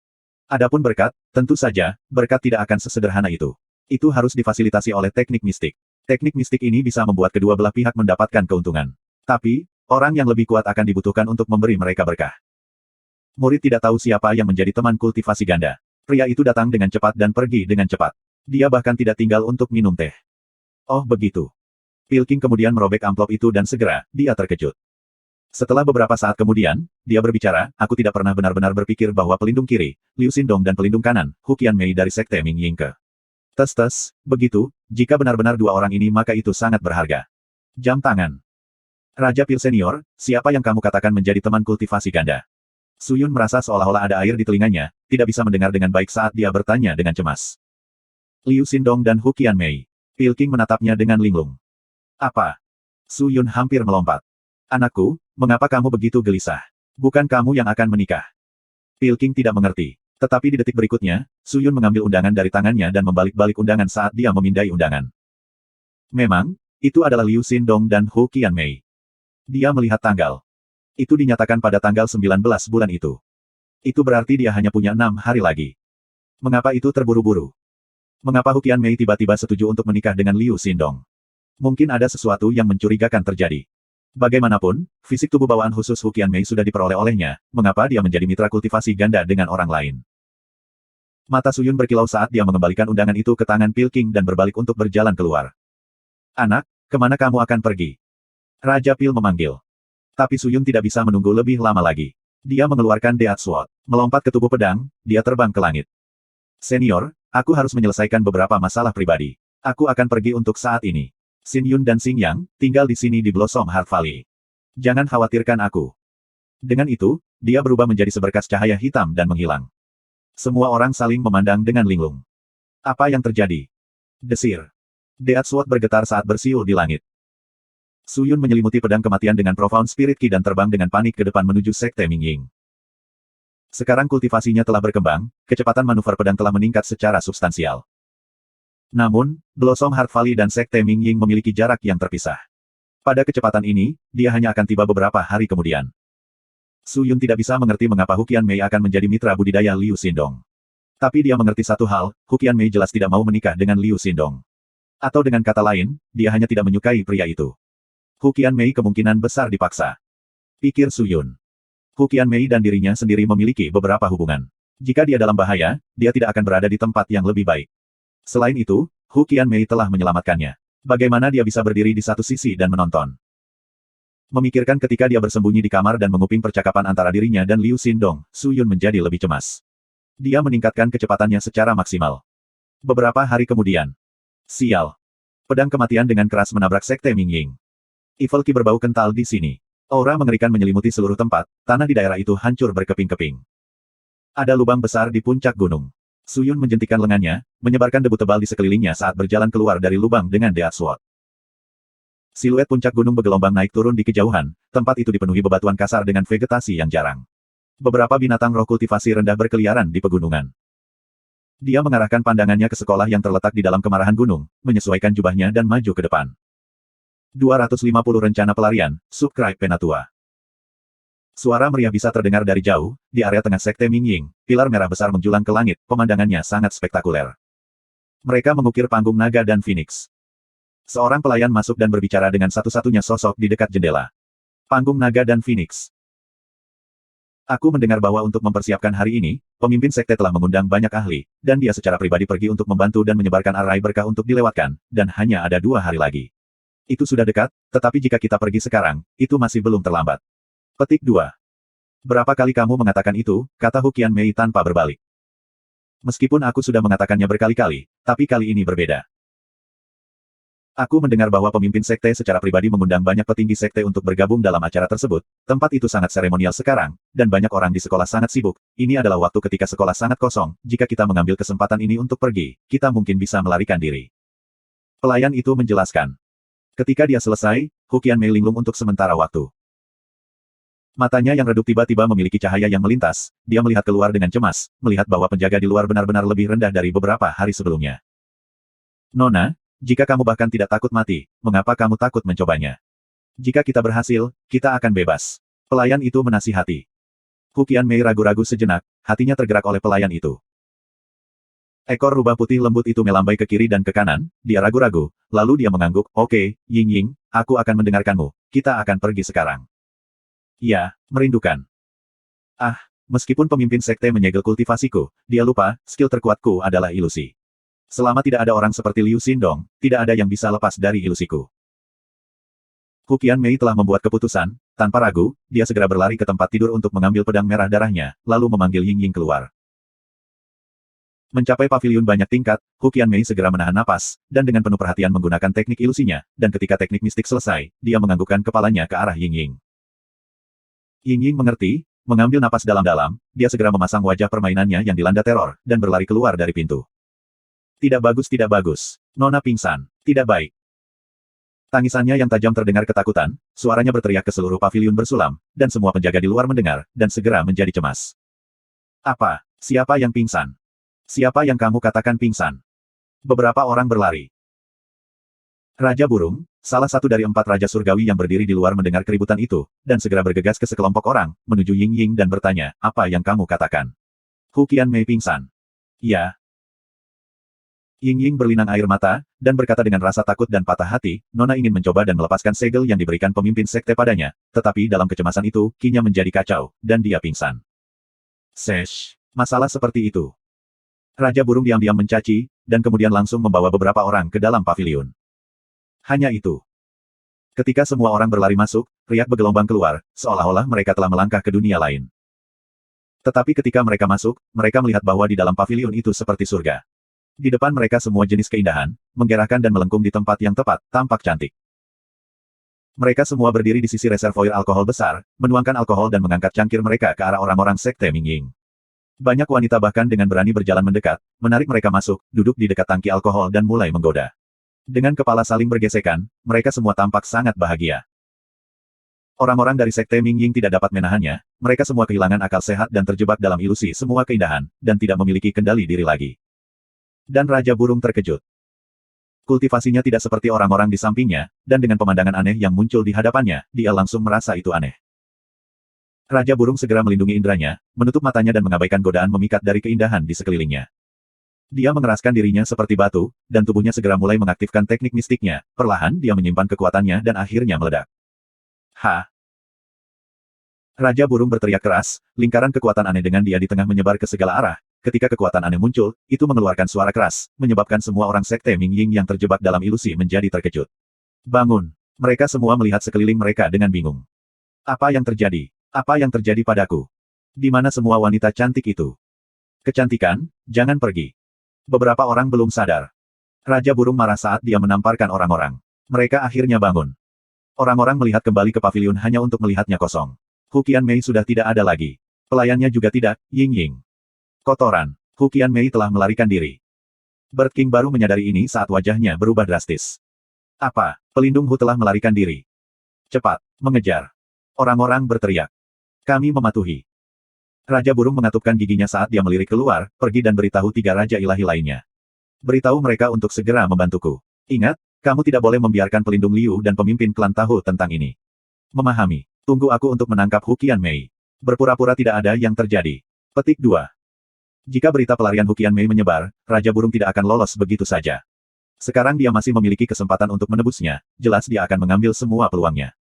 Adapun berkat, tentu saja, berkat tidak akan sesederhana itu. Itu harus difasilitasi oleh teknik mistik. Teknik mistik ini bisa membuat kedua belah pihak mendapatkan keuntungan. Tapi, orang yang lebih kuat akan dibutuhkan untuk memberi mereka berkah. Murid tidak tahu siapa yang menjadi teman kultivasi ganda. Pria itu datang dengan cepat dan pergi dengan cepat. Dia bahkan tidak tinggal untuk minum teh. Oh begitu. Pil King kemudian merobek amplop itu dan segera, dia terkejut. Setelah beberapa saat kemudian, dia berbicara, aku tidak pernah benar-benar berpikir bahwa pelindung kiri, Liu Xindong dan pelindung kanan, Hu Qianmei dari Sekte Mingying ke Tes-tes, begitu, jika benar-benar dua orang ini maka itu sangat berharga. Jam tangan. Raja Pil Senior, siapa yang kamu katakan menjadi teman kultivasi ganda? Su Yun merasa seolah-olah ada air di telinganya, tidak bisa mendengar dengan baik saat dia bertanya dengan cemas. Liu Xindong dan Hu Qianmei. Pil King menatapnya dengan linglung. Apa? Su Yun hampir melompat. Anakku, mengapa kamu begitu gelisah? Bukan kamu yang akan menikah. Pil King tidak mengerti. Tetapi di detik berikutnya, Su Yun mengambil undangan dari tangannya dan membalik-balik undangan saat dia memindai undangan. Memang, itu adalah Liu Xindong dan Hu Qianmei. Dia melihat tanggal. Itu dinyatakan pada tanggal 19 bulan itu. Itu berarti dia hanya punya 6 hari lagi. Mengapa itu terburu-buru? Mengapa Hu Qianmei tiba-tiba setuju untuk menikah dengan Liu Xindong? Mungkin ada sesuatu yang mencurigakan terjadi. Bagaimanapun, fisik tubuh bawaan khusus Hu Qianmei sudah diperoleh olehnya, mengapa dia menjadi mitra kultivasi ganda dengan orang lain? Mata Su Yun berkilau saat dia mengembalikan undangan itu ke tangan Pil King dan berbalik untuk berjalan keluar. Anak, kemana kamu akan pergi? Raja Pil memanggil. Tapi Su Yun tidak bisa menunggu lebih lama lagi. Dia mengeluarkan Death Sword. Melompat ke tubuh pedang, dia terbang ke langit. Senior, aku harus menyelesaikan beberapa masalah pribadi. Aku akan pergi untuk saat ini. Xin Yun dan Xing Yang, tinggal di sini di Blossom Heart Valley. Jangan khawatirkan aku. Dengan itu, dia berubah menjadi seberkas cahaya hitam dan menghilang. Semua orang saling memandang dengan linglung. Apa yang terjadi? Desir. Death Sword bergetar saat bersiul di langit. Su Yun menyelimuti pedang kematian dengan Profound Spirit Ki dan terbang dengan panik ke depan menuju Sekte Mingying. Sekarang kultivasinya telah berkembang, kecepatan manuver pedang telah meningkat secara substansial. Namun, Blossom Heart Valley dan Sekte Mingying memiliki jarak yang terpisah. Pada kecepatan ini, dia hanya akan tiba beberapa hari kemudian. Su Yun tidak bisa mengerti mengapa Hu Qianmei akan menjadi mitra budidaya Liu Xindong. Tapi dia mengerti satu hal, Hu Qianmei jelas tidak mau menikah dengan Liu Xindong. Atau dengan kata lain, dia hanya tidak menyukai pria itu. Hu Qianmei kemungkinan besar dipaksa. Pikir Su Yun. Hu Qianmei dan dirinya sendiri memiliki beberapa hubungan. Jika dia dalam bahaya, dia tidak akan berada di tempat yang lebih baik. Selain itu, Hu Qianmei telah menyelamatkannya. Bagaimana dia bisa berdiri di satu sisi dan menonton? Memikirkan ketika dia bersembunyi di kamar dan menguping percakapan antara dirinya dan Liu Xindong, Su Yun menjadi lebih cemas. Dia meningkatkan kecepatannya secara maksimal. Beberapa hari kemudian. Sial. Pedang kematian dengan keras menabrak Sekte Mingying. Evil Ki berbau kental di sini. Aura mengerikan menyelimuti seluruh tempat, tanah di daerah itu hancur berkeping-keping. Ada lubang besar di puncak gunung. Su Yun menjentikkan lengannya, menyebarkan debu tebal di sekelilingnya saat berjalan keluar dari lubang dengan Death Sword. Siluet puncak gunung bergelombang naik turun di kejauhan, tempat itu dipenuhi bebatuan kasar dengan vegetasi yang jarang. Beberapa binatang roh kultivasi rendah berkeliaran di pegunungan. Dia mengarahkan pandangannya ke sekolah yang terletak di dalam kemarahan gunung, menyesuaikan jubahnya dan maju ke depan. 250 rencana pelarian, subscribe Penatua. Suara meriah bisa terdengar dari jauh, di area tengah Sekte Mingying, pilar merah besar menjulang ke langit, pemandangannya sangat spektakuler. Mereka mengukir panggung naga dan phoenix. Seorang pelayan masuk dan berbicara dengan satu-satunya sosok di dekat jendela. Panggung naga dan phoenix. Aku mendengar bahwa untuk mempersiapkan hari ini, pemimpin sekte telah mengundang banyak ahli, dan dia secara pribadi pergi untuk membantu dan menyebarkan arai berkah untuk dilewatkan, dan hanya ada 2 hari lagi. Itu sudah dekat, tetapi jika kita pergi sekarang, itu masih belum terlambat. Petik 2. Berapa kali kamu mengatakan itu, kata Hu Qianmei tanpa berbalik. Meskipun aku sudah mengatakannya berkali-kali, tapi kali ini berbeda. Aku mendengar bahwa pemimpin sekte secara pribadi mengundang banyak petinggi sekte untuk bergabung dalam acara tersebut. Tempat itu sangat seremonial sekarang, dan banyak orang di sekolah sangat sibuk. Ini adalah waktu ketika sekolah sangat kosong. Jika kita mengambil kesempatan ini untuk pergi, kita mungkin bisa melarikan diri. Pelayan itu menjelaskan. Ketika dia selesai, Hu Qianmei linglung untuk sementara waktu. Matanya yang redup tiba-tiba memiliki cahaya yang melintas. Dia melihat keluar dengan cemas, melihat bahwa penjaga di luar benar-benar lebih rendah dari beberapa hari sebelumnya. Nona, jika kamu bahkan tidak takut mati, mengapa kamu takut mencobanya? Jika kita berhasil, kita akan bebas. Pelayan itu menasihati. Hu Qianmei ragu-ragu sejenak, hatinya tergerak oleh pelayan itu. Ekor rubah putih lembut itu melambai ke kiri dan ke kanan, dia ragu-ragu, lalu dia mengangguk, oke, Ying Ying, aku akan mendengarkanmu, kita akan pergi sekarang. Ya, merindukan. Ah, meskipun pemimpin sekte menyegel kultivasiku, dia lupa, skill terkuatku adalah ilusi. Selama tidak ada orang seperti Liu Xindong, tidak ada yang bisa lepas dari ilusiku. Hu Qianmei telah membuat keputusan, tanpa ragu, dia segera berlari ke tempat tidur untuk mengambil pedang merah darahnya, lalu memanggil Ying Ying keluar. Mencapai paviliun banyak tingkat, Hu Qianmei segera menahan napas, dan dengan penuh perhatian menggunakan teknik ilusinya, dan ketika teknik mistik selesai, dia menganggukkan kepalanya ke arah Ying Ying. Ying Ying mengerti, mengambil napas dalam-dalam, dia segera memasang wajah permainannya yang dilanda teror, dan berlari keluar dari pintu. Tidak bagus, tidak bagus. Nona pingsan. Tidak baik. Tangisannya yang tajam terdengar ketakutan, suaranya berteriak ke seluruh paviliun bersulam, dan semua penjaga di luar mendengar, dan segera menjadi cemas. Apa? Siapa yang pingsan? Siapa yang kamu katakan pingsan? Beberapa orang berlari. Raja Burung, salah satu dari 4 Raja Surgawi yang berdiri di luar mendengar keributan itu, dan segera bergegas ke sekelompok orang, menuju Ying Ying dan bertanya, apa yang kamu katakan? Hu Qianmei pingsan. Ya. Ying Ying berlinang air mata, dan berkata dengan rasa takut dan patah hati, Nona ingin mencoba dan melepaskan segel yang diberikan pemimpin sekte padanya, tetapi dalam kecemasan itu, kinya menjadi kacau, dan dia pingsan. Sesh. Masalah seperti itu. Raja Burung diam-diam mencaci, dan kemudian langsung membawa beberapa orang ke dalam paviliun. Hanya itu. Ketika semua orang berlari masuk, riak bergelombang keluar, seolah-olah mereka telah melangkah ke dunia lain. Tetapi ketika mereka masuk, mereka melihat bahwa di dalam paviliun itu seperti surga. Di depan mereka semua jenis keindahan, menggerakkan dan melengkung di tempat yang tepat, tampak cantik. Mereka semua berdiri di sisi reservoir alkohol besar, menuangkan alkohol dan mengangkat cangkir mereka ke arah orang-orang sekte Ming Ying. Banyak wanita bahkan dengan berani berjalan mendekat, menarik mereka masuk, duduk di dekat tangki alkohol dan mulai menggoda. Dengan kepala saling bergesekan, mereka semua tampak sangat bahagia. Orang-orang dari sekte Ming Ying tidak dapat menahannya, mereka semua kehilangan akal sehat dan terjebak dalam ilusi semua keindahan, dan tidak memiliki kendali diri lagi. Dan Raja Burung terkejut. Kultivasinya tidak seperti orang-orang di sampingnya, dan dengan pemandangan aneh yang muncul di hadapannya, dia langsung merasa itu aneh. Raja Burung segera melindungi indranya, menutup matanya dan mengabaikan godaan memikat dari keindahan di sekelilingnya. Dia mengeraskan dirinya seperti batu, dan tubuhnya segera mulai mengaktifkan teknik mistiknya, perlahan dia menyimpan kekuatannya dan akhirnya meledak. Ha! Raja Burung berteriak keras, lingkaran kekuatan aneh dengan dia di tengah menyebar ke segala arah. Ketika kekuatan aneh muncul, itu mengeluarkan suara keras, menyebabkan semua orang sekte Ming Ying yang terjebak dalam ilusi menjadi terkejut. Bangun! Mereka semua melihat sekeliling mereka dengan bingung. Apa yang terjadi? Apa yang terjadi padaku? Di mana semua wanita cantik itu? Kecantikan, jangan pergi. Beberapa orang belum sadar. Raja Burung marah saat dia menamparkan orang-orang. Mereka akhirnya bangun. Orang-orang melihat kembali ke paviliun hanya untuk melihatnya kosong. Hu Qianmei sudah tidak ada lagi. Pelayannya juga tidak, Ying Ying. Kotoran. Hu Qianmei telah melarikan diri. Bird King baru menyadari ini saat wajahnya berubah drastis. Apa? Pelindung Hu telah melarikan diri. Cepat, mengejar. Orang-orang berteriak. Kami mematuhi. Raja Burung mengatupkan giginya saat dia melirik keluar, pergi dan beritahu 3 raja ilahi lainnya. Beritahu mereka untuk segera membantuku. Ingat, kamu tidak boleh membiarkan pelindung Liu dan pemimpin klan tahu tentang ini. Memahami. Tunggu aku untuk menangkap Hu Qianmei. Berpura-pura tidak ada yang terjadi. Petik 2. Jika berita pelarian Hu Qianmei menyebar, Raja Burung tidak akan lolos begitu saja. Sekarang dia masih memiliki kesempatan untuk menebusnya, jelas dia akan mengambil semua peluangnya.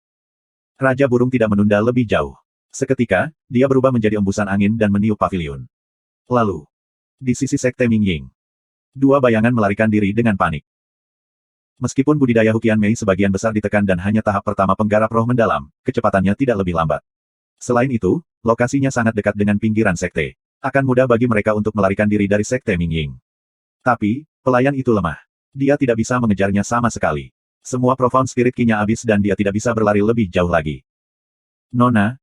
Raja Burung tidak menunda lebih jauh. Seketika, dia berubah menjadi embusan angin dan meniup paviliun. Lalu, di sisi sekte Ming Ying, 2 bayangan melarikan diri dengan panik. Meskipun budidaya Hu Qianmei sebagian besar ditekan dan hanya tahap pertama penggarap roh mendalam, kecepatannya tidak lebih lambat. Selain itu, lokasinya sangat dekat dengan pinggiran sekte. Akan mudah bagi mereka untuk melarikan diri dari sekte Ming Ying. Tapi, pelayan itu lemah. Dia tidak bisa mengejarnya sama sekali. Semua profound spirit Ki-nya habis dan dia tidak bisa berlari lebih jauh lagi. Nona,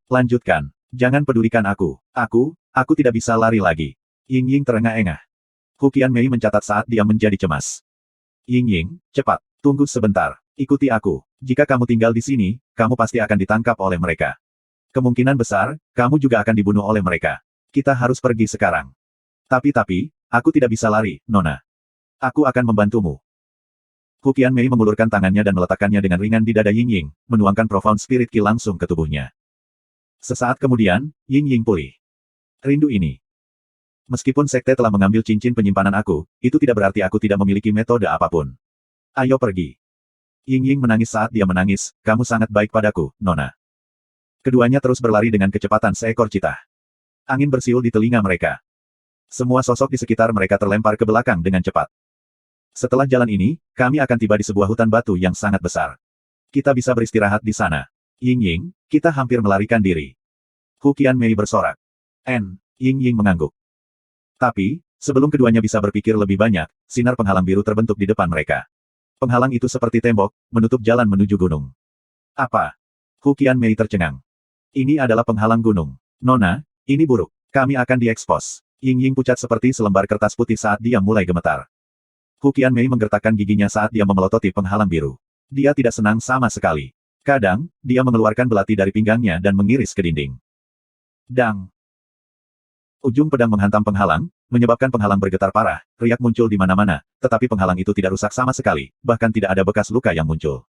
lanjutkan. Jangan pedulikan aku. Aku tidak bisa lari lagi. Ying Ying terengah-engah. Hu Qianmei mencatat saat dia menjadi cemas. Ying Ying, cepat. Tunggu sebentar. Ikuti aku. Jika kamu tinggal di sini, kamu pasti akan ditangkap oleh mereka. Kemungkinan besar, kamu juga akan dibunuh oleh mereka. Kita harus pergi sekarang. Tapi, aku tidak bisa lari, Nona. Aku akan membantumu. Hu Qianmei mengulurkan tangannya dan meletakkannya dengan ringan di dada Ying Ying, menuangkan profound spirit Ki langsung ke tubuhnya. Sesaat kemudian, Ying Ying pulih. Rindu ini. Meskipun sekte telah mengambil cincin penyimpanan aku, itu tidak berarti aku tidak memiliki metode apapun. Ayo pergi. Ying Ying menangis saat dia menangis, kamu sangat baik padaku, Nona. Keduanya terus berlari dengan kecepatan seekor citah. Angin bersiul di telinga mereka. Semua sosok di sekitar mereka terlempar ke belakang dengan cepat. Setelah jalan ini, kami akan tiba di sebuah hutan batu yang sangat besar. Kita bisa beristirahat di sana. Ying Ying, kita hampir melarikan diri. Hu Qianmei bersorak. Ying Ying mengangguk. Tapi, Sebelum keduanya bisa berpikir lebih banyak, sinar penghalang biru terbentuk di depan mereka. Penghalang itu seperti tembok, menutup jalan menuju gunung. Apa? Hu Qianmei tercengang. Ini adalah penghalang gunung. Nona, ini buruk. Kami akan diekspos. Ying Ying pucat seperti selembar kertas putih saat dia mulai gemetar. Hu Qianmei menggertakkan giginya saat dia memelototi penghalang biru. Dia tidak senang sama sekali. Kadang, dia mengeluarkan belati dari pinggangnya dan mengiris ke dinding. Dang! Ujung pedang menghantam penghalang, menyebabkan penghalang bergetar parah, riak muncul di mana-mana, tetapi penghalang itu tidak rusak sama sekali, bahkan tidak ada bekas luka yang muncul.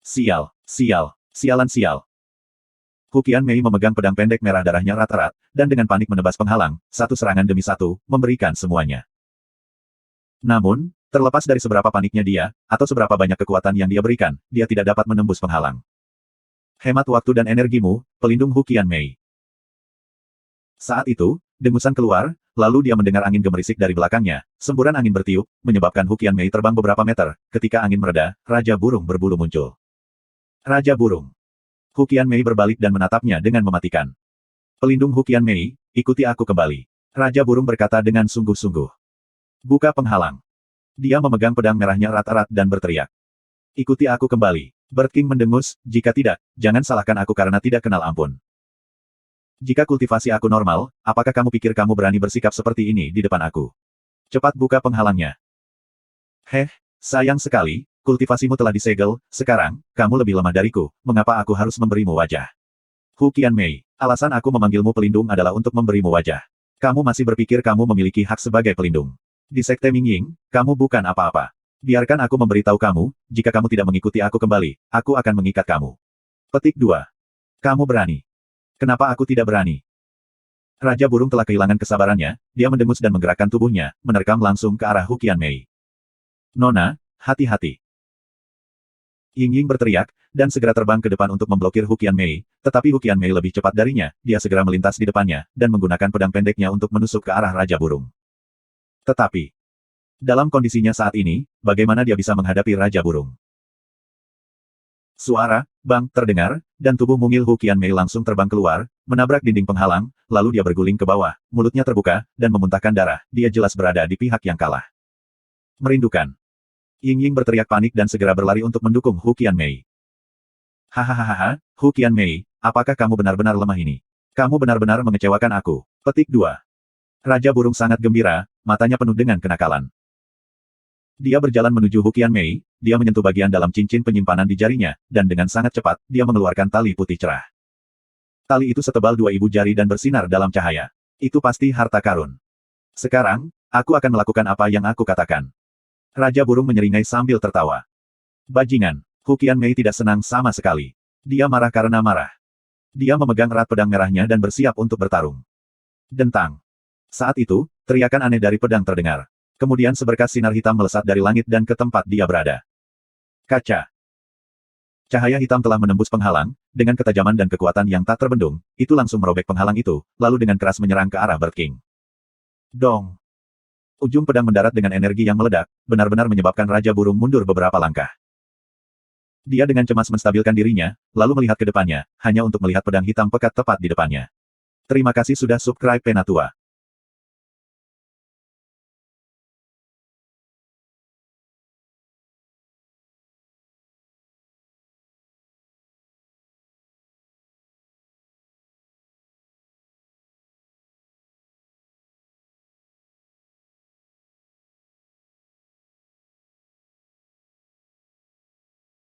Sial, sial, sialan sial. Hu Qianmei memegang pedang pendek merah darahnya rat-rat, dan dengan panik menebas penghalang, satu serangan demi satu, memberikan semuanya. Namun, terlepas dari seberapa paniknya dia, atau seberapa banyak kekuatan yang dia berikan, dia tidak dapat menembus penghalang. Hemat waktu dan energimu, pelindung Hu Qianmei. Saat itu, dengusan keluar, lalu dia mendengar angin gemerisik dari belakangnya, semburan angin bertiup, menyebabkan Hu Qianmei terbang beberapa meter. Ketika angin mereda, Raja Burung berbulu muncul. Raja Burung. Hu Qianmei berbalik dan menatapnya dengan mematikan. Pelindung Hu Qianmei, ikuti aku kembali. Raja Burung berkata dengan sungguh-sungguh. Buka penghalang. Dia memegang pedang merahnya rat-rat dan berteriak. Ikuti aku kembali. Bird King mendengus, jika tidak, jangan salahkan aku karena tidak kenal ampun. Jika kultivasi aku normal, apakah kamu pikir kamu berani bersikap seperti ini di depan aku? Cepat buka penghalangnya. Heh, sayang sekali, kultivasimu telah disegel, sekarang, kamu lebih lemah dariku, mengapa aku harus memberimu wajah? Hu Qianmei, alasan aku memanggilmu pelindung adalah untuk memberimu wajah. Kamu masih berpikir kamu memiliki hak sebagai pelindung. Di Sekte Ming Ying, kamu bukan apa-apa. Biarkan aku memberitahu kamu, jika kamu tidak mengikuti aku kembali, aku akan mengikat kamu. Petik 2. Kamu berani. Kenapa aku tidak berani? Raja Burung telah kehilangan kesabarannya, dia mendengus dan menggerakkan tubuhnya, menerkam langsung ke arah Hu Qianmei. Nona, hati-hati. Ying Ying berteriak, dan segera terbang ke depan untuk memblokir Hu Qianmei, tetapi Hu Qianmei lebih cepat darinya, dia segera melintas di depannya, dan menggunakan pedang pendeknya untuk menusuk ke arah Raja Burung. Tetapi, dalam kondisinya saat ini, bagaimana dia bisa menghadapi Raja Burung? Suara, bang, terdengar, dan tubuh mungil Hu Qianmei langsung terbang keluar, menabrak dinding penghalang, lalu dia berguling ke bawah, mulutnya terbuka, dan memuntahkan darah, dia jelas berada di pihak yang kalah. Merindukan. Ying Ying berteriak panik dan segera berlari untuk mendukung Hu Qianmei. Hahaha, Hu Qianmei, apakah kamu benar-benar lemah ini? Kamu benar-benar mengecewakan aku. Petik 2. Raja Burung sangat gembira, matanya penuh dengan kenakalan. Dia berjalan menuju Hu Qianmei, dia menyentuh bagian dalam cincin penyimpanan di jarinya, dan dengan sangat cepat, dia mengeluarkan tali putih cerah. Tali itu setebal 2 ibu jari dan bersinar dalam cahaya. Itu pasti harta karun. Sekarang, aku akan melakukan apa yang aku katakan. Raja Burung menyeringai sambil tertawa. Bajingan, Hu Qianmei tidak senang sama sekali. Dia marah karena marah. Dia memegang erat pedang merahnya dan bersiap untuk bertarung. Dentang. Saat itu, teriakan aneh dari pedang terdengar. Kemudian seberkas sinar hitam melesat dari langit dan ke tempat dia berada. Kaca. Cahaya hitam telah menembus penghalang, dengan ketajaman dan kekuatan yang tak terbendung, itu langsung merobek penghalang itu, lalu dengan keras menyerang ke arah Bird King. Dong. Ujung pedang mendarat dengan energi yang meledak, benar-benar menyebabkan Raja Burung mundur beberapa langkah. Dia dengan cemas menstabilkan dirinya, lalu melihat ke depannya, hanya untuk melihat pedang hitam pekat tepat di depannya. Terima kasih sudah subscribe Penatua.